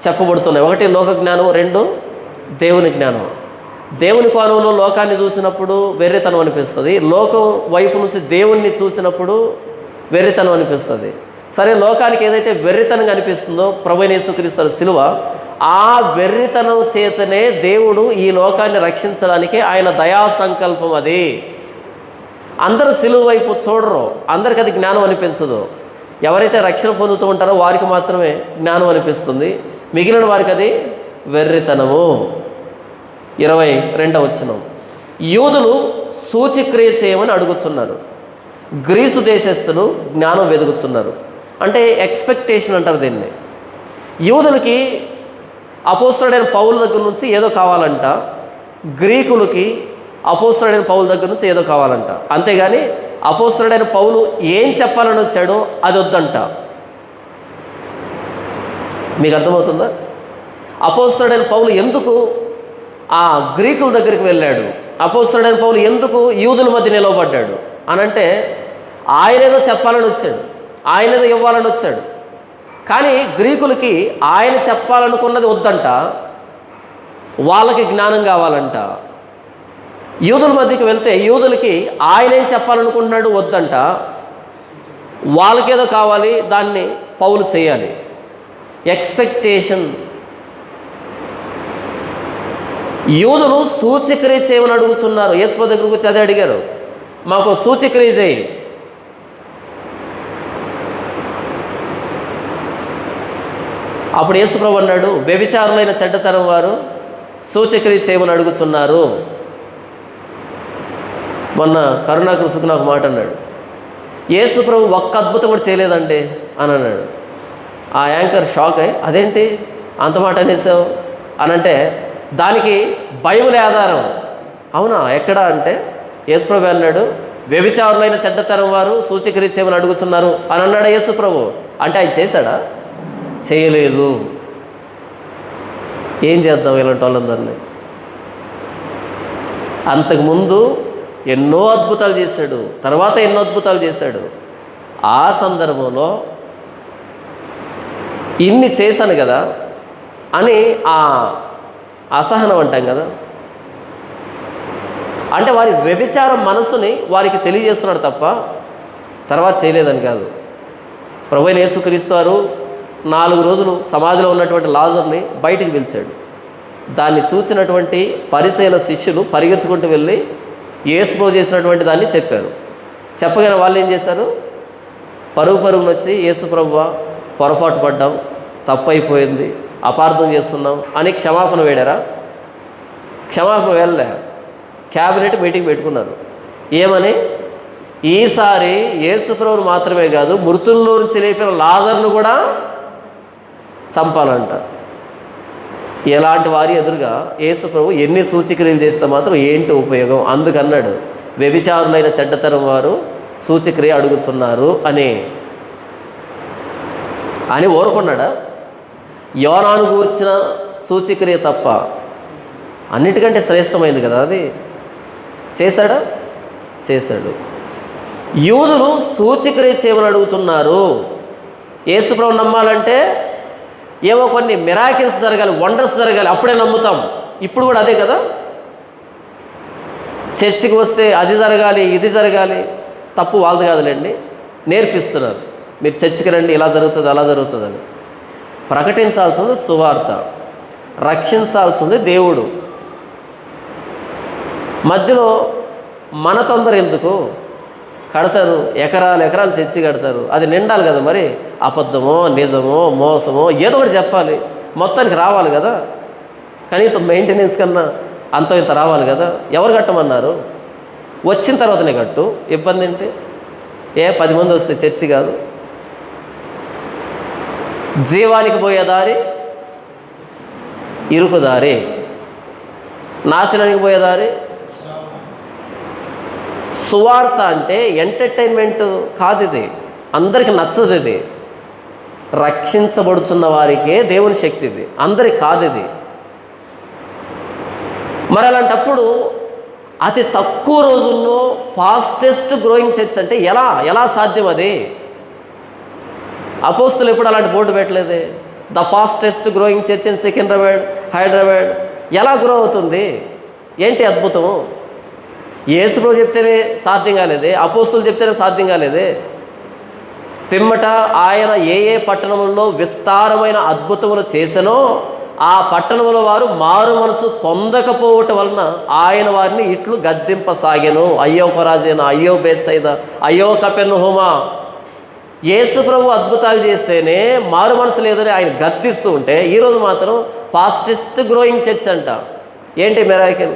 చెప్పబడుతున్నాయి. 1 లోక జ్ఞానం, 2 దేవుని జ్ఞానం. దేవుని కోణంలో లోకాన్ని చూసినప్పుడు వెర్రితనం అనిపిస్తుంది, లోకం వైపు నుంచి దేవుణ్ణి చూసినప్పుడు వెర్రితనం అనిపిస్తుంది. సరే, లోకానికి ఏదైతే వెర్రితనంగా అనిపిస్తుందో ప్రభువైన యేసుక్రీస్తు సిలువ, ఆ వెర్రితనం చేతనే దేవుడు ఈ లోకాన్ని రక్షించడానికి ఆయన దయా సంకల్పం అది. అందరూ సిలువ వైపు చూడరు, అందరికి అది జ్ఞానం అనిపించదు. ఎవరైతే రక్షణ పొందుతూ ఉంటారో వారికి మాత్రమే జ్ఞానం అనిపిస్తుంది, మిగిలిన వారికి అది వెర్రితనము. 22వ వచనం, యూదులు సూచిక్రియ చేయమని అడుగుతున్నారు, గ్రీసు దేశస్థులు జ్ఞానం వెదుగుతున్నారు. అంటే ఎక్స్పెక్టేషన్ అంటారు దీన్ని. యూదులకి అపోస్తలుడైన పౌలు దగ్గర నుంచి ఏదో కావాలంట, గ్రీకులకి అపోస్తలుడైన పౌలు దగ్గర నుంచి ఏదో కావాలంట. అంతేగాని అపోస్తలుడైన పౌలు ఏం చెప్పాలని వచ్చాడో అది వద్దంట. మీకు అర్థమవుతుందా? అపోస్తలుడైన పౌలు ఎందుకు ఆ గ్రీకుల దగ్గరికి వెళ్ళాడు, అపోస్తలుడైన పౌలు ఎందుకు యూదుల మధ్య నిలవబడ్డాడు అనంటే ఆయనేదో చెప్పాలని వచ్చాడు, ఆయనేదో ఇవ్వాలని వచ్చాడు. కానీ గ్రీకులకి ఆయన చెప్పాలనుకున్నది వద్దంట, వాళ్ళకి జ్ఞానం కావాలంట. యూదుల మధ్యకి వెళ్తే యూదులకి ఆయన ఏం చెప్పాలనుకుంటున్నాడు వద్దంట, వాళ్ళకేదో కావాలి, దాన్ని పౌలు చేయాలి. ఎక్స్పెక్టేషన్. యూదులు సూచక్రియ చేయమని అడుగుతున్నారు. యేసు దగ్గరకు వచ్చి అదే అడిగారు, మాకు సూచక్రియ చేయి. అప్పుడు యేసుప్రభు అన్నాడు, వ్యభిచారులైన చెడ్డతనం వారు సూచక్రియ చేయమని అడుగుతున్నారు. మొన్న కరుణాకృష్ణకు నాకు మాట అన్నాడు, యేసుప్రభు ఒక్క అద్భుతం కూడా చేయలేదండి అని అన్నాడు. ఆ యాంకర్ షాక్ అయ్యి, అదేంటి అంత మాట అనేసావు అనంటే దానికి బైబిల్ ఆధారం. అవునా, ఎక్కడా అంటే యేసుప్రభు అన్నాడు, వ్యభిచారులైన చెడ్డతనం వారు సూచక్రియ చేయమని అడుగుతున్నారు అని అన్నాడు యేసుప్రభు. అంటే ఆయన చేశాడా? చేయలేదు. ఏం చేద్దాం ఇలాంటి వాళ్ళందరినీ? అంతకుముందు ఎన్నో అద్భుతాలు చేశాడు, తర్వాత ఎన్నో అద్భుతాలు చేశాడు. ఆ సందర్భంలో ఇన్ని చేశాను కదా అని ఆ అసహనం అంటాం కదా, అంటే వారి వ్యభిచారం మనసుని వారికి తెలియజేస్తున్నాడు తప్ప తర్వాత చేయలేదని కాదు. ప్రభువైన యేసుక్రీస్తు వారు 4 రోజులు సమాధిలో ఉన్నటువంటి లాజర్ని బయటికి పిలిచాడు. దాన్ని చూసినటువంటి పరిసయ్యుల శిష్యులు పరిగెత్తుకుంటూ వెళ్ళి యేసుప్రభు చేసినటువంటి దాన్ని చెప్పారు. చెప్పగానే వాళ్ళు ఏం చేశారు? పరుగున వచ్చి, యేసుప్రభువా పొరపాటు పడ్డాం, తప్పైపోయింది, అపార్థం చేస్తున్నాం అని క్షమాపణ వేడారా? క్షమాపణ వేయలే. క్యాబినెట్ మీటింగ్ పెట్టుకున్నారు. ఏమని? ఈసారి యేసుప్రభువును మాత్రమే కాదు, మృతుల్లో నుంచి లేపిన లాజర్ను కూడా చంపాలంట. ఎలాంటి వారి ఎదురుగా యేసుప్రభు ఎన్ని సూచక్రియలు చేస్తే మాత్రం ఏంటి ఉపయోగం? అందుకన్నాడు, వ్యభిచారులైన చెడ్డతరం వారు సూచక్రియ అడుగుతున్నారు అని ఊరుకున్నాడా? యోనాను గూర్చిన సూచక్రియ తప్ప అన్నిటికంటే శ్రేష్టమైంది కదా అది. చేశాడా? చేశాడు. యూదులు సూచక్రియ చేయమని అడుగుతున్నారు. యేసుప్రభు నమ్మాలంటే ఏవో కొన్ని మిరాకిల్స్ జరగాలి, వండర్స్ జరగాలి, అప్పుడే నమ్ముతాం. ఇప్పుడు కూడా అదే కదా. చర్చికి వస్తే అది జరగాలి, ఇది జరగాలి. తప్పు వాళ్ళది కాదులేండి, నేర్పిస్తున్నారు. మీరు చర్చికి రండి, ఇలా జరుగుతుంది, అలా జరుగుతుందని. ప్రకటించాల్సింది సువార్త, రక్షించాల్సింది దేవుడు. మధ్యలో మన తొందర ఎందుకు? కడతారు, ఎకరాలు ఎకరాలు చర్చి కడతారు, అది నిండాలి కదా. మరి అబద్ధమో నిజమో మోసమో ఏదో ఒకటి చెప్పాలి, మొత్తానికి రావాలి కదా. కనీసం మెయింటెనెన్స్ కన్నా అంత ఇంత రావాలి కదా. ఎవరు కట్టమన్నారు? వచ్చిన తర్వాతనే కట్టు. ఇబ్బంది ఏంటి? 10 మంది వస్తే చర్చి కాదు. జీవానికి పోయే దారి ఇరుకు దారి, నాశనానికి పోయే దారి. సువార్త అంటే ఎంటర్టైన్మెంట్ కాదు, ఇది అందరికి నచ్చదు. ఇది రక్షించబడుతున్న వారికే దేవుని శక్తి, ఇది అందరికి కాదు. ఇది మరి అలాంటప్పుడు అతి తక్కువ రోజుల్లో ఫాస్టెస్ట్ గ్రోయింగ్ చర్చ్ అంటే ఎలా సాధ్యం? అది అపోస్తులు ఎప్పుడు అలాంటి బోర్డు పెట్టలేదే. The fastest growing church in Secunderabad, Hyderabad. ఎలా గ్రో అవుతుంది? ఏంటి అద్భుతం? యేసుప్రభు చెప్తేనే సాధ్యం కాలేదే, అపోస్తులు చెప్తేనే సాధ్యం కాలేదే. పిమ్మట ఆయన ఏ పట్టణంలో విస్తారమైన అద్భుతములు చేసెనో ఆ పట్టణంలో వారు మారు మనసు పొందకపోవటం వలన ఆయన వారిని ఇట్లు గద్దింపసాగెను. అయ్యో కొరాజేనా, అయ్యో బేత్సైదా, అయ్యో కపెర్నహూమా. యేసుప్రభు అద్భుతాలు చేస్తేనే మారు మనసు లేదని ఆయన గద్దిస్తూ ఉంటే, ఈరోజు మాత్రం ఫాస్టెస్ట్ గ్రోయింగ్ చర్చ్ అంట. ఏంటి మిరాకిల్?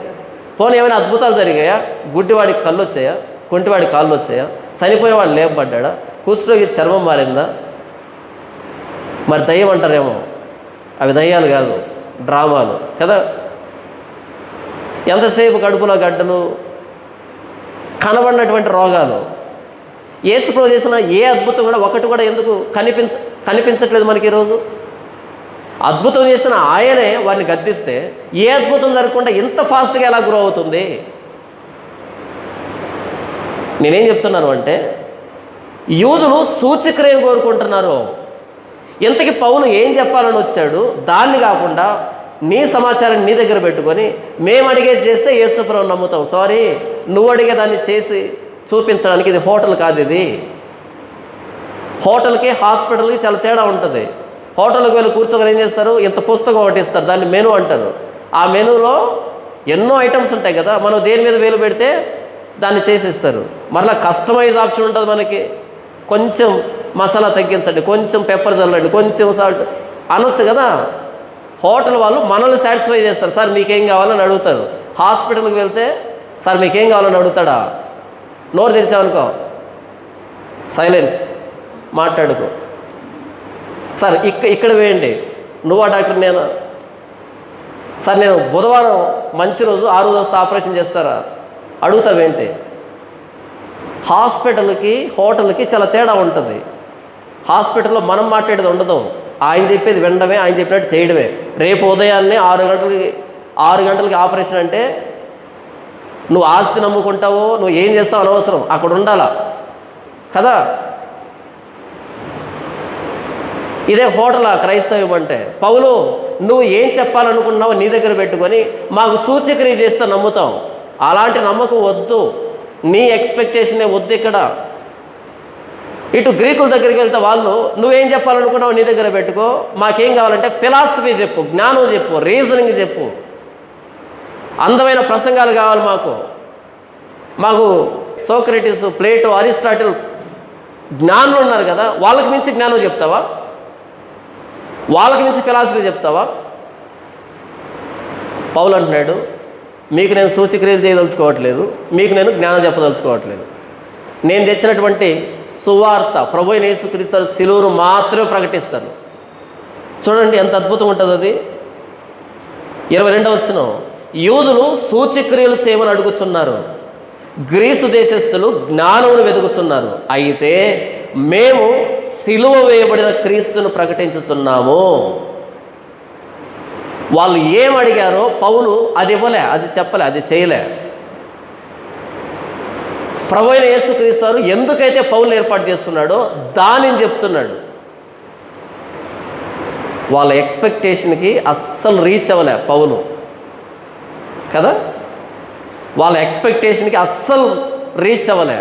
పోనీ ఏమైనా అద్భుతాలు జరిగాయా? గుడ్డివాడికి కళ్ళు వచ్చాయా? కుంటివాడికి కాళ్ళు వచ్చాయా? చనిపోయేవాడు లేపబడ్డా? కుష్ఠరోగి చర్మం మారిందా? మరి దయ్యం అంటారేమో, అవి దయ్యాలు కాదు, డ్రామాలు కదా. ఎంతసేపు కడుపులో గడ్డలు, కనబడినటువంటి రోగాలు. యేసుప్రభు చేసిన ఏ అద్భుతం కూడా ఒకటి కూడా ఎందుకు కనిపించట్లేదు మనకి ఈరోజు? అద్భుతం చేసిన ఆయనే వారిని గద్దిస్తే ఏ అద్భుతం జరగకుండా ఇంత ఫాస్ట్గా ఎలా గ్రో అవుతుంది? నేనేం చెప్తున్నాను అంటే, యూదులు సూచక్రియను కోరుకుంటున్నారు. ఇంతకీ పౌలు ఏం చెప్పాలని వచ్చాడు? దాన్ని కాకుండా నీ సమాచారాన్ని నీ దగ్గర పెట్టుకొని మేము అడిగేది చేస్తే యేసుప్రభువుని నమ్ముతాం. సారీ, నువ్వు అడిగేదాన్ని చేసి చూపించడానికి ఇది హోటల్ కాదు. ఇది హోటల్కి హాస్పిటల్కి చాలా తేడా ఉంటుంది. హోటల్కి వెళ్ళి కూర్చొని ఏం చేస్తారు? ఇంత పుస్తకం ఒకటి ఇస్తారు, దాన్ని మెనూ అంటారు. ఆ మెనూలో ఎన్నో ఐటమ్స్ ఉంటాయి కదా. మనం దేని మీద వేలు పెడితే దాన్ని చేసిస్తారు. మరలా కస్టమైజ్ ఆప్షన్ ఉంటుంది మనకి. కొంచెం మసాలా తగ్గించండి, కొంచెం పెప్పర్ చల్లండి, కొంచెం సాల్ట్ అనొచ్చు కదా. హోటల్ వాళ్ళు మనల్ని సాటిస్ఫై చేస్తారు. సార్ మీకేం కావాలని అడుగుతారు. హాస్పిటల్కి వెళ్తే సార్ మీకేం కావాలని అడుగుతాడా? నోరు తెరిచామనుకో, సైలెన్స్, మాట్లాడుకో. సార్ ఇక్కడ వేయండి, నువ్వా డాక్టర్ నేనా? సార్ నేను బుధవారం మంచి రోజు, ఆ రోజు వస్తే ఆపరేషన్ చేస్తారా? అడుగుతావేంటి? హాస్పిటల్కి హోటల్కి చాలా తేడా ఉంటుంది. హాస్పిటల్లో మనం మాట్లాడేది ఉండదు, ఆయన చెప్పేది వినడమే, ఆయన చెప్పినట్టు చేయడమే. రేపు ఉదయాన్నే 6 గంటలకి ఆపరేషన్ అంటే నువ్వు ఆస్తి నమ్ముకుంటావో నువ్వు ఏం చేస్తావు అనవసరం, అక్కడ ఉండాలా కదా. ఇదే హోటల్ క్రైస్తవం అంటే. పౌలు నువ్వు ఏం చెప్పాలనుకున్నావో నీ దగ్గర పెట్టుకొని మాకు సూచక్రియ చేస్తే నమ్ముతాం. అలాంటి నమ్మకం వద్దు, నీ ఎక్స్పెక్టేషనే వద్దు. ఇక్కడ ఇటు గ్రీకుల దగ్గరికి వెళ్తే వాళ్ళు నువ్వేం చెప్పాలనుకున్నావు నీ దగ్గర పెట్టుకో, మాకేం కావాలంటే ఫిలాసఫీ చెప్పు, జ్ఞానం చెప్పు, రీజనింగ్ చెప్పు, అందమైన ప్రసంగాలు కావాలి మాకు సోక్రటీస్, ప్లేటో, అరిస్టాటిల్ జ్ఞానులు ఉన్నారు కదా, వాళ్ళకి మించి జ్ఞానం చెప్తావా? వాళ్ళకి మించి ఫిలాసఫీ చెప్తావా? పౌలు అంటున్నాడు, మీకు నేను సూచక్రియలు చేయదలుచుకోవట్లేదు, మీకు నేను జ్ఞానం చెప్పదలుచుకోవట్లేదు. నేను తెచ్చినటువంటి సువార్త ప్రభు అయిన యేసుక్రీస్తు శిలువను మాత్రమే ప్రకటిస్తాను. చూడండి ఎంత అద్భుతం ఉంటుంది అది. 22వ వచనం, యూదులు సూచక్రియలు చేయమని అడుగుతున్నారు, గ్రీసు దేశస్థులు జ్ఞానమును వెతుకుతున్నారు, అయితే మేము సిలువ వేయబడిన క్రీస్తును ప్రకటించుచున్నాము. వాళ్ళు ఏం అడిగారో పౌలు అది ఇవ్వలే, అది చెప్పలే, అది చేయలే. ప్రభు అయిన యేసుక్రీస్తు ఎందుకైతే పౌలుని ఏర్పాటు చేస్తున్నాడో దానిని చెప్తున్నాడు. వాళ్ళ ఎక్స్పెక్టేషన్కి అస్సలు రీచ్ అవ్వలే పౌలు కదా, వాళ్ళ ఎక్స్పెక్టేషన్కి అస్సలు రీచ్ అవ్వలే.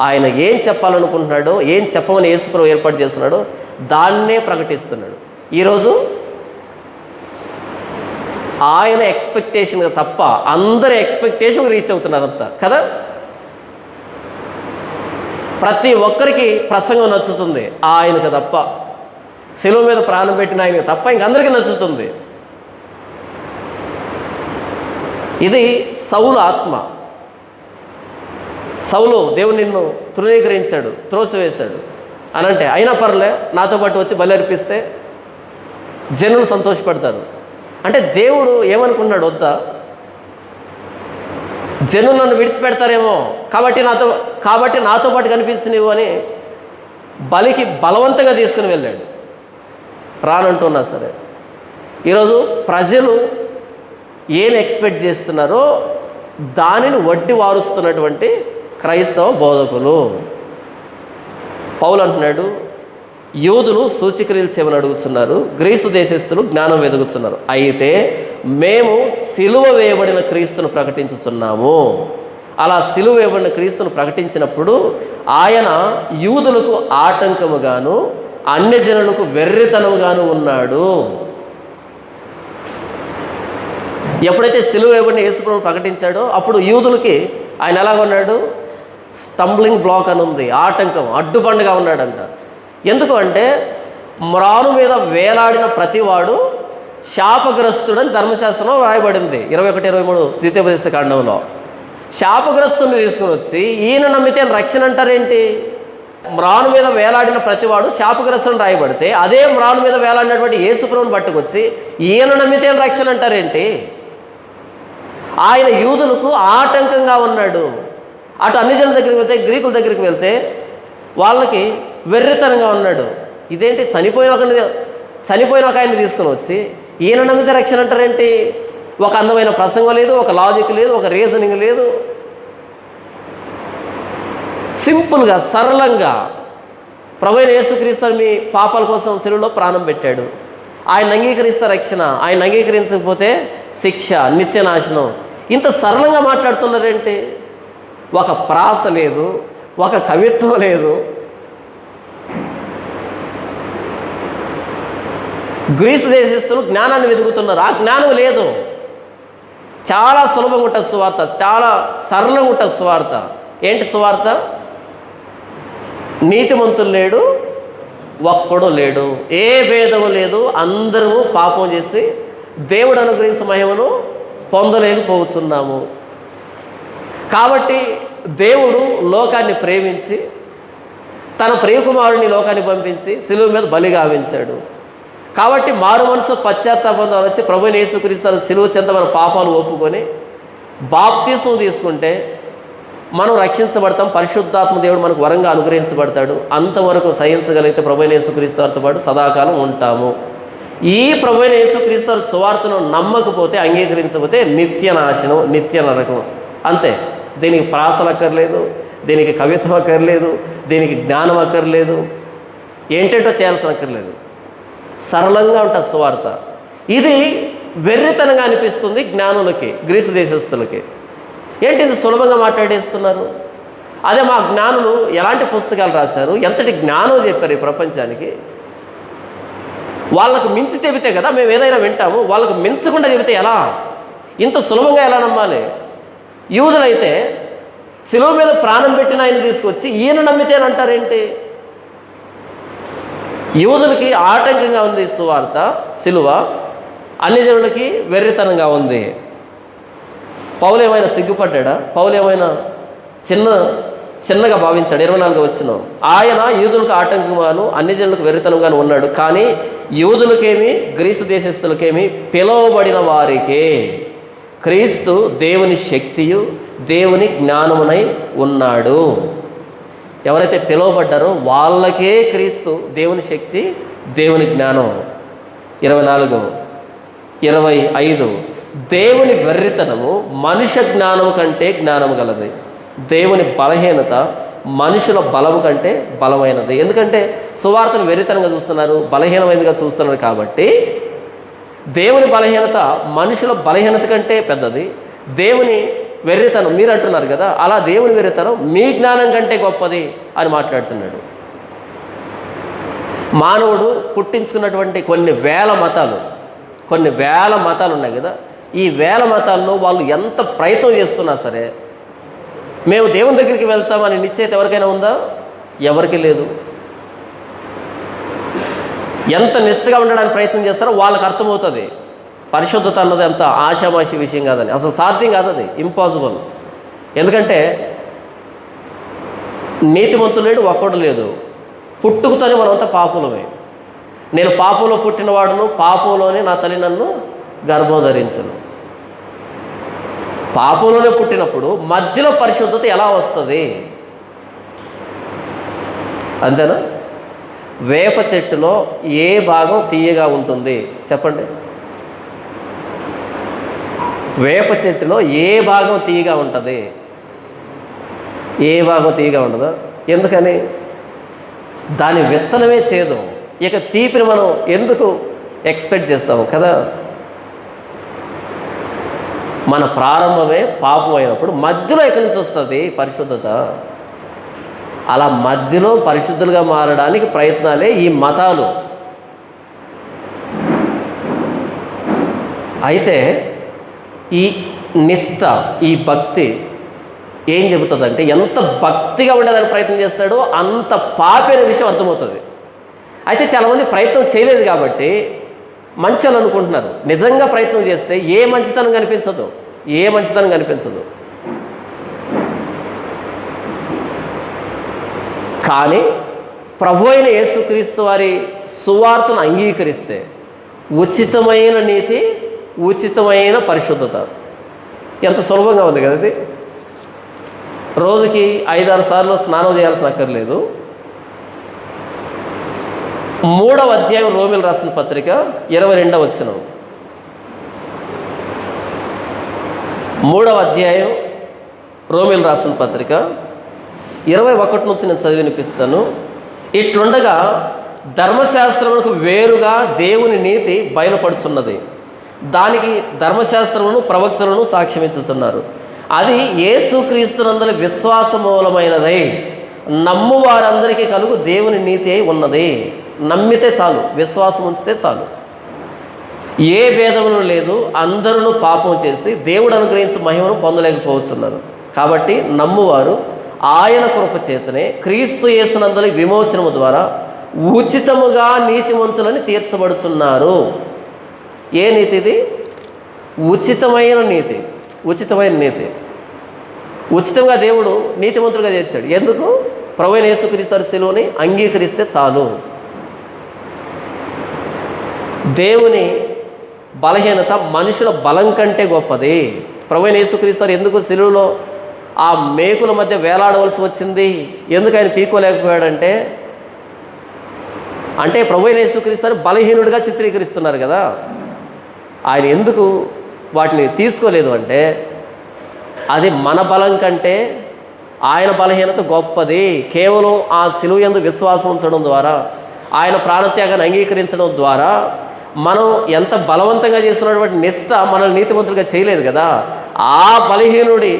ఆయన ఏం చెప్పాలనుకుంటున్నాడో, ఏం చెప్పమని యేసుప్రభు ఏర్పాటు చేస్తున్నాడో దాన్నే ప్రకటిస్తున్నాడు. ఈరోజు ఆయన ఎక్స్పెక్టేషన్ తప్ప అందరి ఎక్స్పెక్టేషన్ రీచ్ అవుతున్నారంతా కదా. ప్రతి ఒక్కరికి ప్రసంగం నచ్చుతుంది, ఆయనకు తప్ప, శిలువ మీద ప్రాణం పెట్టిన ఆయనకు తప్ప ఇంకందరికీ నచ్చుతుంది. ఇది సౌలు ఆత్మ. సౌలు దేవుడు నిన్ను తృణీకరించాడు, త్రోసివేశాడు అనంటే అయినా పర్లే, నాతో పాటు వచ్చి బలి అర్పిస్తే జనులు సంతోషపడతారు అంటే దేవుడు ఏమనుకున్నాడు? వద్దా, జనులు నన్ను విడిచిపెడతారేమో కాబట్టి నాతో పాటు కనిపించు నీవు అని బలికి బలవంతంగా తీసుకుని వెళ్ళాడు. రానంటున్నా సరే ఈరోజు ప్రజలు ఏం ఎక్స్పెక్ట్ చేస్తున్నారో దానిని వడ్డి వారుస్తున్నటువంటి క్రైస్తవ బోధకులు. పౌలు అంటున్నాడు, యూదులు సూచక్రియలు చేయమని అడుగుతున్నారు, గ్రీసు దేశస్థులు జ్ఞానం వెతుకుతున్నారు, అయితే మేము సిలువ వేయబడిన క్రీస్తును ప్రకటించుతున్నాము. అలా సిలువ వేయబడిన క్రీస్తును ప్రకటించినప్పుడు ఆయన యూదులకు ఆటంకముగాను అన్యజనులకు వెర్రితనముగాను ఉన్నాడు. ఎప్పుడైతే సిలువ వేయబడిన యేసుప్రభువును ప్రకటించాడో అప్పుడు యూదులకి ఆయన ఎలాగున్నాడు? స్టంబ్లింగ్ బ్లాక్ అని ఉంది, ఆటంకం, అడ్డుబండగా ఉన్నాడంట. ఎందుకు అంటే మ్రాను మీద వేలాడిన ప్రతివాడు శాపగ్రస్తుడని ధర్మశాస్త్రంలో రాయబడింది 21-23 ద్వితీయోపదేశ కాండంలో. శాపగ్రస్తుని తీసుకుని వచ్చి ఈయన నమ్మితే రక్షణ అంటారేంటి? మ్రాను మీద వేలాడిన ప్రతివాడు శాపగ్రస్తుని రాయబడితే అదే మ్రాను మీద వేలాడినటువంటి యేసుప్రభువుని పట్టుకొచ్చి ఈయన నమ్మితే రక్షణ అంటారేంటి? ఆయన యూదులకు ఆటంకంగా ఉన్నాడు. అటు అన్ని జనుల దగ్గరికి వెళ్తే, గ్రీకుల దగ్గరికి వెళ్తే వాళ్ళకి వెర్రితనంగా ఉన్నాడు. ఇదేంటి, చనిపోయిన ఒక ఆయన్ని తీసుకుని వచ్చి ఈయన నమ్మితే రక్షణ అంటారేంటి? ఒక అందమైన ప్రసంగం లేదు, ఒక లాజిక్ లేదు, ఒక రీజనింగ్ లేదు. సింపుల్గా సరళంగా ప్రభువైన యేసుక్రీస్తు మీ పాపాల కోసం శిలువలో ప్రాణం పెట్టాడు. ఆయన అంగీకరిస్తే రక్షణ, ఆయన అంగీకరించకపోతే శిక్ష, నిత్యనాశనం. ఇంత సరళంగా మాట్లాడుతున్నారేంటి? ఒక ప్రాస లేదు, ఒక కవిత్వం లేదు. గ్రీసు దేశస్తులు జ్ఞానాన్ని వెతుకుతున్నారు, ఆ జ్ఞానం లేదు. చాలా సులభంగా ఉంటుంది సువార్త, చాలా సరళంగా ఉంటుంది సువార్త. ఏంటి సువార్త? నీతిమంతులు లేడు, ఒక్కడు లేడు, ఏ భేదము లేదు, అందరము పాపం చేసి దేవుడు అనుగ్రహించిన మహిమను పొందలేకపోతున్నాము. కాబట్టి దేవుడు లోకాన్ని ప్రేమించి తన ప్రియకుమారుని లోకాన్ని పంపించి శిలువ మీద బలిగా గావించాడు. కాబట్టి మారు మనసు పశ్చాత్తాపం ద్వారా వచ్చి ప్రభువైన యేసుక్రీస్తు శిలువ చెంత మన పాపాలు ఒప్పుకొని బాప్తిస్మం తీసుకుంటే మనం రక్షించబడతాం. పరిశుద్ధాత్మ దేవుడు మనకు వరంగా అనుగ్రహించబడతాడు. అంతవరకు సహించగలిగితే ప్రభువైన యేసుక్రీస్తుతో పాటు సదాకాలం ఉంటాము. ఈ ప్రభువైన యేసుక్రీస్తు సువార్తను నమ్మకపోతే, అంగీకరించకపోతే నిత్య నాశనం, నిత్య నరకం. అంతే. దీనికి ప్రాసలు అక్కర్లేదు, దీనికి కవిత్వం అక్కర్లేదు, దీనికి జ్ఞానం అక్కర్లేదు, ఏంటంటో చేయాల్సిన అక్కర్లేదు. సరళంగా ఉంటుంది సువార్త. ఇది వెర్రితనంగా అనిపిస్తుంది జ్ఞానులకి, గ్రీసు దేశస్తులకి. ఏంటి ఇంత సులభంగా మాట్లాడేస్తున్నారు? అదే మా జ్ఞానులు ఎలాంటి పుస్తకాలు రాశారు, ఎంతటి జ్ఞానం చెప్పారు ఈ ప్రపంచానికి. వాళ్ళకు మించి చెబితే కదా మేము ఏదైనా వింటాము, వాళ్ళకు మించకుండా చెబితే ఎలా? ఇంత సులభంగా ఎలా నమ్మాలి? యూదులైతే శిలువ మీద ప్రాణం పెట్టిన ఆయన తీసుకొచ్చి ఈయన నమ్మితే అని అంటారేంటి? యూదులకి ఆటంకంగా ఉంది సువార్త, సిలువ. అన్ని జనులకి వెర్రితనంగా ఉంది. పౌలు ఏమైనా సిగ్గుపడ్డా? పౌలు ఏమైనా చిన్నగా భావించాడు? 24వ వచనం, ఆయన యూదులకు ఆటంకంగాను అన్ని జనులకు వెర్రితనంగాను ఉన్నాడు, కానీ యూదులకేమి గ్రీసు దేశస్తులకేమి పిలువబడిన వారికే క్రీస్తు దేవుని శక్తియు దేవుని జ్ఞానమునై ఉన్నాడు. ఎవరైతే పిలువబడ్డారో వాళ్ళకే క్రీస్తు దేవుని శక్తి, దేవుని జ్ఞానం. 24, 25, దేవుని వెర్రితనము మనుష్య జ్ఞానము కంటే జ్ఞానము గలది, దేవుని బలహీనత మనుషుల బలము కంటే బలమైనది. ఎందుకంటే సువార్తను వెర్రితనంగా చూస్తున్నారు, బలహీనమైనదిగా చూస్తున్నారు. కాబట్టి దేవుని బలహీనత మనుషుల బలహీనత కంటే పెద్దది, దేవుని వెర్రితనం మీరు అంటున్నారు కదా, అలా దేవుని వెర్రితనం మీ జ్ఞానం కంటే గొప్పది అని మాట్లాడుతున్నాడు. మానవుడు పుట్టించుకున్నటువంటి కొన్ని వేల మతాలు ఉన్నాయి కదా, ఈ వేల మతాల్లో వాళ్ళు ఎంత ప్రయత్నం చేస్తున్నా సరే మేము దేవుని దగ్గరికి వెళ్తామని నిశ్చయిత ఎవరికైనా ఉందా? ఎవరికి లేదు. ఎంత నిష్ఠగా ఉండడానికి ప్రయత్నం చేస్తారో వాళ్ళకి అర్థమవుతుంది పరిశుద్ధత అన్నది అంత ఆషామాషి విషయం కాదని. అసలు సాధ్యం కాదు, అది ఇంపాసిబుల్. ఎందుకంటే నీతిమంతుడు లేడు, ఒక్కడు లేదు. పుట్టుకతోనే మనమంతా పాపులమే. నేను పాపంలో పుట్టినవాడును, పాపంలోనే నా తల్లి నన్ను గర్భం ధరించను. పాపంలోనే పుట్టినప్పుడు మధ్యలో పరిశుద్ధత ఎలా వస్తుంది? అంతేనా? వేప చెట్టులో ఏ భాగం తీయగా ఉంటుంది చెప్పండి? వేప చెట్టులో ఏ భాగం తీయగా ఉంటుంది? ఏ భాగం తీయగా ఉండదు. ఎందుకని? దాని విత్తనమే చేదు. ఇక తీపిని మనం ఎందుకు ఎక్స్పెక్ట్ చేస్తాము కదా? మన ప్రారంభమే పాపం అయినప్పుడు మధ్యలో ఎక్కడి నుంచి వస్తుంది పరిశుద్ధత? అలా మధ్యలో పరిశుద్ధులుగా మారడానికి ప్రయత్నాలే ఈ మతాలు. అయితే ఈ నిష్ఠ, ఈ భక్తి ఏం చెబుతుందంటే, ఎంత భక్తిగా ఉండేదానికి ప్రయత్నం చేస్తాడో అంత పాపి అనే విషయం అర్థమవుతుంది. అయితే చాలామంది ప్రయత్నం చేయలేదు కాబట్టి మంచి అని అనుకుంటున్నారు. నిజంగా ప్రయత్నం చేస్తే ఏ మంచితనం కనిపించదు. కానీ ప్రభు అయిన యేసుక్రీస్తు వారి సువార్తను అంగీకరిస్తే ఉచితమైన నీతి, ఉచితమైన పరిశుద్ధత. ఎంత సులభంగా ఉంది కదా ఇది. రోజుకి 5-6 సార్లు స్నానం చేయాల్సిన అక్కర్లేదు. 3వ అధ్యాయం రోమీయులకు రాసిన పత్రిక 22వ వచనం. 3వ అధ్యాయం రోమీయులకు రాసిన పత్రిక 21 నుంచి నేను చదివి వినిపిస్తాను. ఇట్లుండగా ధర్మశాస్త్రమునకు వేరుగా దేవుని నీతి బయలుపడుచున్నది, దానికి ధర్మశాస్త్రమును ప్రవక్తలను సాక్ష్యమిచ్చుచున్నారు. అది యేసుక్రీస్తునందలి విశ్వాస మూలమైనదై నమ్ము వారందరికీ కలుగు దేవుని నీతి అయి ఉన్నది. నమ్మితే చాలు, విశ్వాసం ఉంచితే చాలు. ఏ భేదములు లేదు, అందరూ పాపం చేసి దేవుడు అనుగ్రహించిన మహిమను పొందలేకపోతున్నారు. కాబట్టి నమ్మువారు ఆయన కృప చేతనే క్రీస్తు యేసునందలి విమోచనము ద్వారా ఉచితముగా నీతిమంతులని తీర్చబడుచున్నారు. ఏ నీతి ఇది? ఉచితమైన నీతి. ఉచితంగా దేవుడు నీతిమంతులుగా చేర్చాడు. ఎందుకు? ప్రభువైన యేసుక్రీస్తు శిలువని అంగీకరిస్తే చాలు. దేవుని బలహీనత మనుషుల బలం కంటే గొప్పది. ప్రభువైన యేసుక్రీస్తు ఎందుకు శిలువలో ఆ మేకుల మధ్య వేలాడవలసి వచ్చింది? ఎందుకు ఆయన పీకోలేకపోయాడంటే, ప్రభువైన యేసుక్రీస్తు బలహీనుడిగా చిత్రీకరిస్తున్నారు కదా. ఆయన ఎందుకు వాటిని తీసుకోలేదు అంటే, అది మన బలం కంటే ఆయన బలహీనత గొప్పది. కేవలం ఆ శిలువ యందు విశ్వాసం ఉంచడం ద్వారా, ఆయన ప్రాణత్యాగాన్ని అంగీకరించడం ద్వారా మనం ఎంత బలవంతంగా చేస్తున్నటువంటి నిష్ఠ మనల్ని నీతిమంతులుగా చేయలేదు కదా. ఆ బలహీనుడి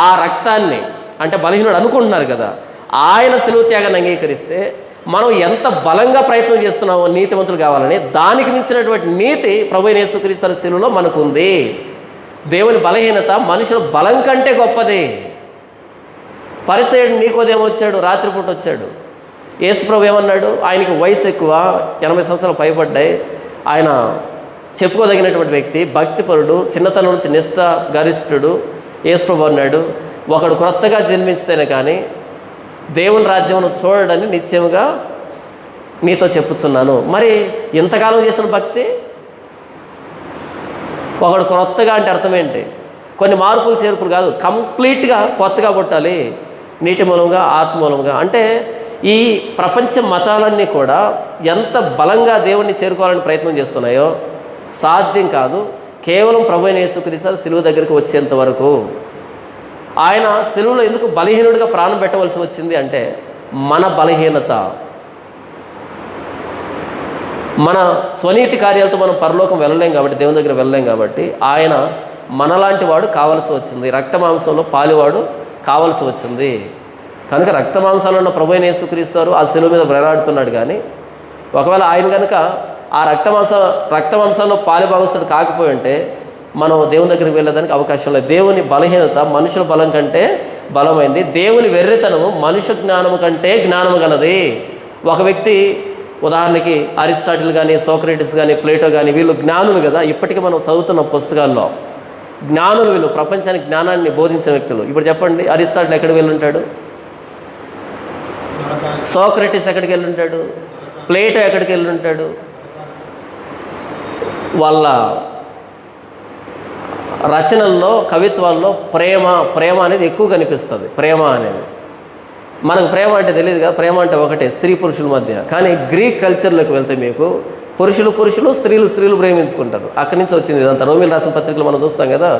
ఆ రక్తాన్ని, బలహీనుడు అనుకుంటున్నారు కదా, ఆయన శిలువ త్యాగాన్ని అంగీకరిస్తే మనం ఎంత బలంగా ప్రయత్నం చేస్తున్నామో నీతిమంతులు కావాలని, దానికి మించినటువంటి నీతి ప్రభువైన యేసుక్రీస్తు శిలువలో మనకు ఉంది. దేవుని బలహీనత మనుషుల బలం కంటే గొప్పది. పరిసయ్యుడు నికోదేము వచ్చాడు, రాత్రిపూట వచ్చాడు. యేసుప్రభు ఏమన్నాడు? ఆయనకి వయసు ఎక్కువ, 80 సంవత్సరాలు పైబడ్డాయి, ఆయన చెప్పుకోదగినటువంటి వ్యక్తి, భక్తిపరుడు, చిన్నతనం నుంచి నిష్ఠ గరిష్ఠుడు. యేసుప్రభు అన్నాడు, ఒకడు క్రొత్తగా జన్మించితేనే కానీ దేవుని రాజ్యమును చూడడని నిశ్చయముగా నీతో చెప్పుచున్నాను. మరి ఇంతకాలం చేసిన భక్తి, ఒకడు క్రొత్తగా అంటే అర్థం ఏంటి? కొన్ని మార్పులు చేర్పులు కాదు, కంప్లీట్గా కొత్తగా పుట్టాలి, నీటి మూలంగా ఆత్మ మూలంగా. అంటే ఈ ప్రపంచ మతాలన్నీ కూడా ఎంత బలంగా దేవుణ్ణి చేరుకోవాలని ప్రయత్నం చేస్తున్నాయో సాధ్యం కాదు కేవలం ప్రభువైన యేసుక్రీస్తు సిలువ దగ్గరికి వచ్చేంత వరకు. ఆయన సిలువలో ఎందుకు బలహీనుడిగా ప్రాణం పెట్టవలసి వచ్చింది అంటే మన బలహీనత, మన స్వనీతి కార్యాలతో మనం పరలోకం వెళ్ళలేం కాబట్టి, దేవుని దగ్గర వెళ్ళలేం కాబట్టి ఆయన మనలాంటి వాడు కావాల్సి వచ్చింది, రక్తమాంసంలో పాలివాడు కావాల్సి వచ్చింది. కనుక రక్తమాంసాలు ఉన్న ప్రభువైన యేసుక్రీస్తు ఆ సిలువ మీద వేలాడుతున్నాడు. కానీ ఒకవేళ ఆయన కనుక ఆ రక్తమాంసాల్లో పాలిభాగస్తుడు కాకపోయి ఉంటే మనం దేవుని దగ్గరికి వెళ్ళేదానికి అవకాశం లేదు. దేవుని బలహీనత మనుషుల బలం కంటే బలమైంది, దేవుని వెర్రితనము మనుష్య జ్ఞానము కంటే జ్ఞానము గలది. ఒక వ్యక్తి, ఉదాహరణకి అరిస్టాటిల్ కానీ, సోక్రటిస్ కానీ, ప్లేటో కానీ, వీళ్ళు జ్ఞానులు కదా. ఇప్పటికీ మనం చదువుతున్న పుస్తకాల్లో జ్ఞానులు, వీళ్ళు ప్రపంచానికి జ్ఞానాన్ని బోధించిన వ్యక్తులు. ఇప్పుడు చెప్పండి, అరిస్టాటిల్ ఎక్కడికి వెళ్ళి ఉంటాడు? సోక్రటిస్ ఎక్కడికి వెళ్ళి ఉంటాడు? ప్లేటో ఎక్కడికి వెళ్ళి ఉంటాడు? వాళ్ళ రచనల్లో, కవిత్వాల్లో ప్రేమ అనేది ఎక్కువ కనిపిస్తుంది. ప్రేమ అనేది మనకు ప్రేమ అంటే తెలియదు కదా. ప్రేమ అంటే ఒకటే, స్త్రీ పురుషుల మధ్య. కానీ గ్రీక్ కల్చర్లోకి వెళ్తే మీకు పురుషులు, స్త్రీలు ప్రేమించుకుంటారు. అక్కడి నుంచి వచ్చింది ఇదంతా. రోమిల్ రాసిన పత్రికలు మనం చూస్తాం కదా,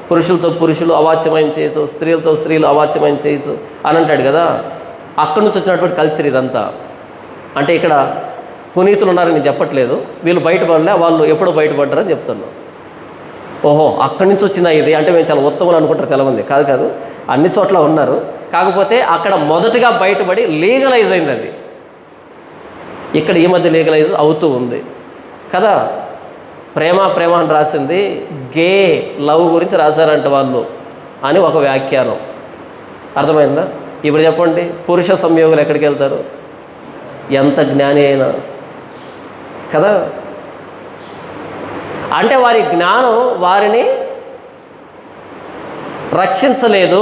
పురుషులతో పురుషులు అవాచ్యమైన చేయొచ్చు, స్త్రీలతో స్త్రీలు అవాచ్యమైన చేయొచ్చు అని అంటాడు కదా. అక్కడి నుంచి వచ్చినటువంటి కల్చర్ ఇదంతా. అంటే ఇక్కడ పునీతులు ఉన్నారని నేను చెప్పట్లేదు, వీళ్ళు బయటపడలే, వాళ్ళు ఎప్పుడో బయటపడ్డారని చెప్తున్నాను. ఓహో, అక్కడి నుంచి వచ్చిందా ఇది అంటే మేము చాలా ఉత్తములు అనుకుంటారు చాలామంది. కాదు, అన్ని చోట్ల ఉన్నారు. కాకపోతే అక్కడ మొదటగా బయటపడి లీగలైజ్ అయింది అది. ఇక్కడ ఈ మధ్య లీగలైజ్ అవుతూ ఉంది కదా. ప్రేమ అని రాసింది గే లవ్ గురించి రాశారంట వాళ్ళు అని ఒక వ్యాఖ్యానం. అర్థమైందా? ఇప్పుడు చెప్పండి, పురుష సంయోగులు ఎక్కడికి వెళ్తారు? ఎంత జ్ఞాని అయినా కదా. అంటే వారి జ్ఞానం వారిని రక్షించలేదు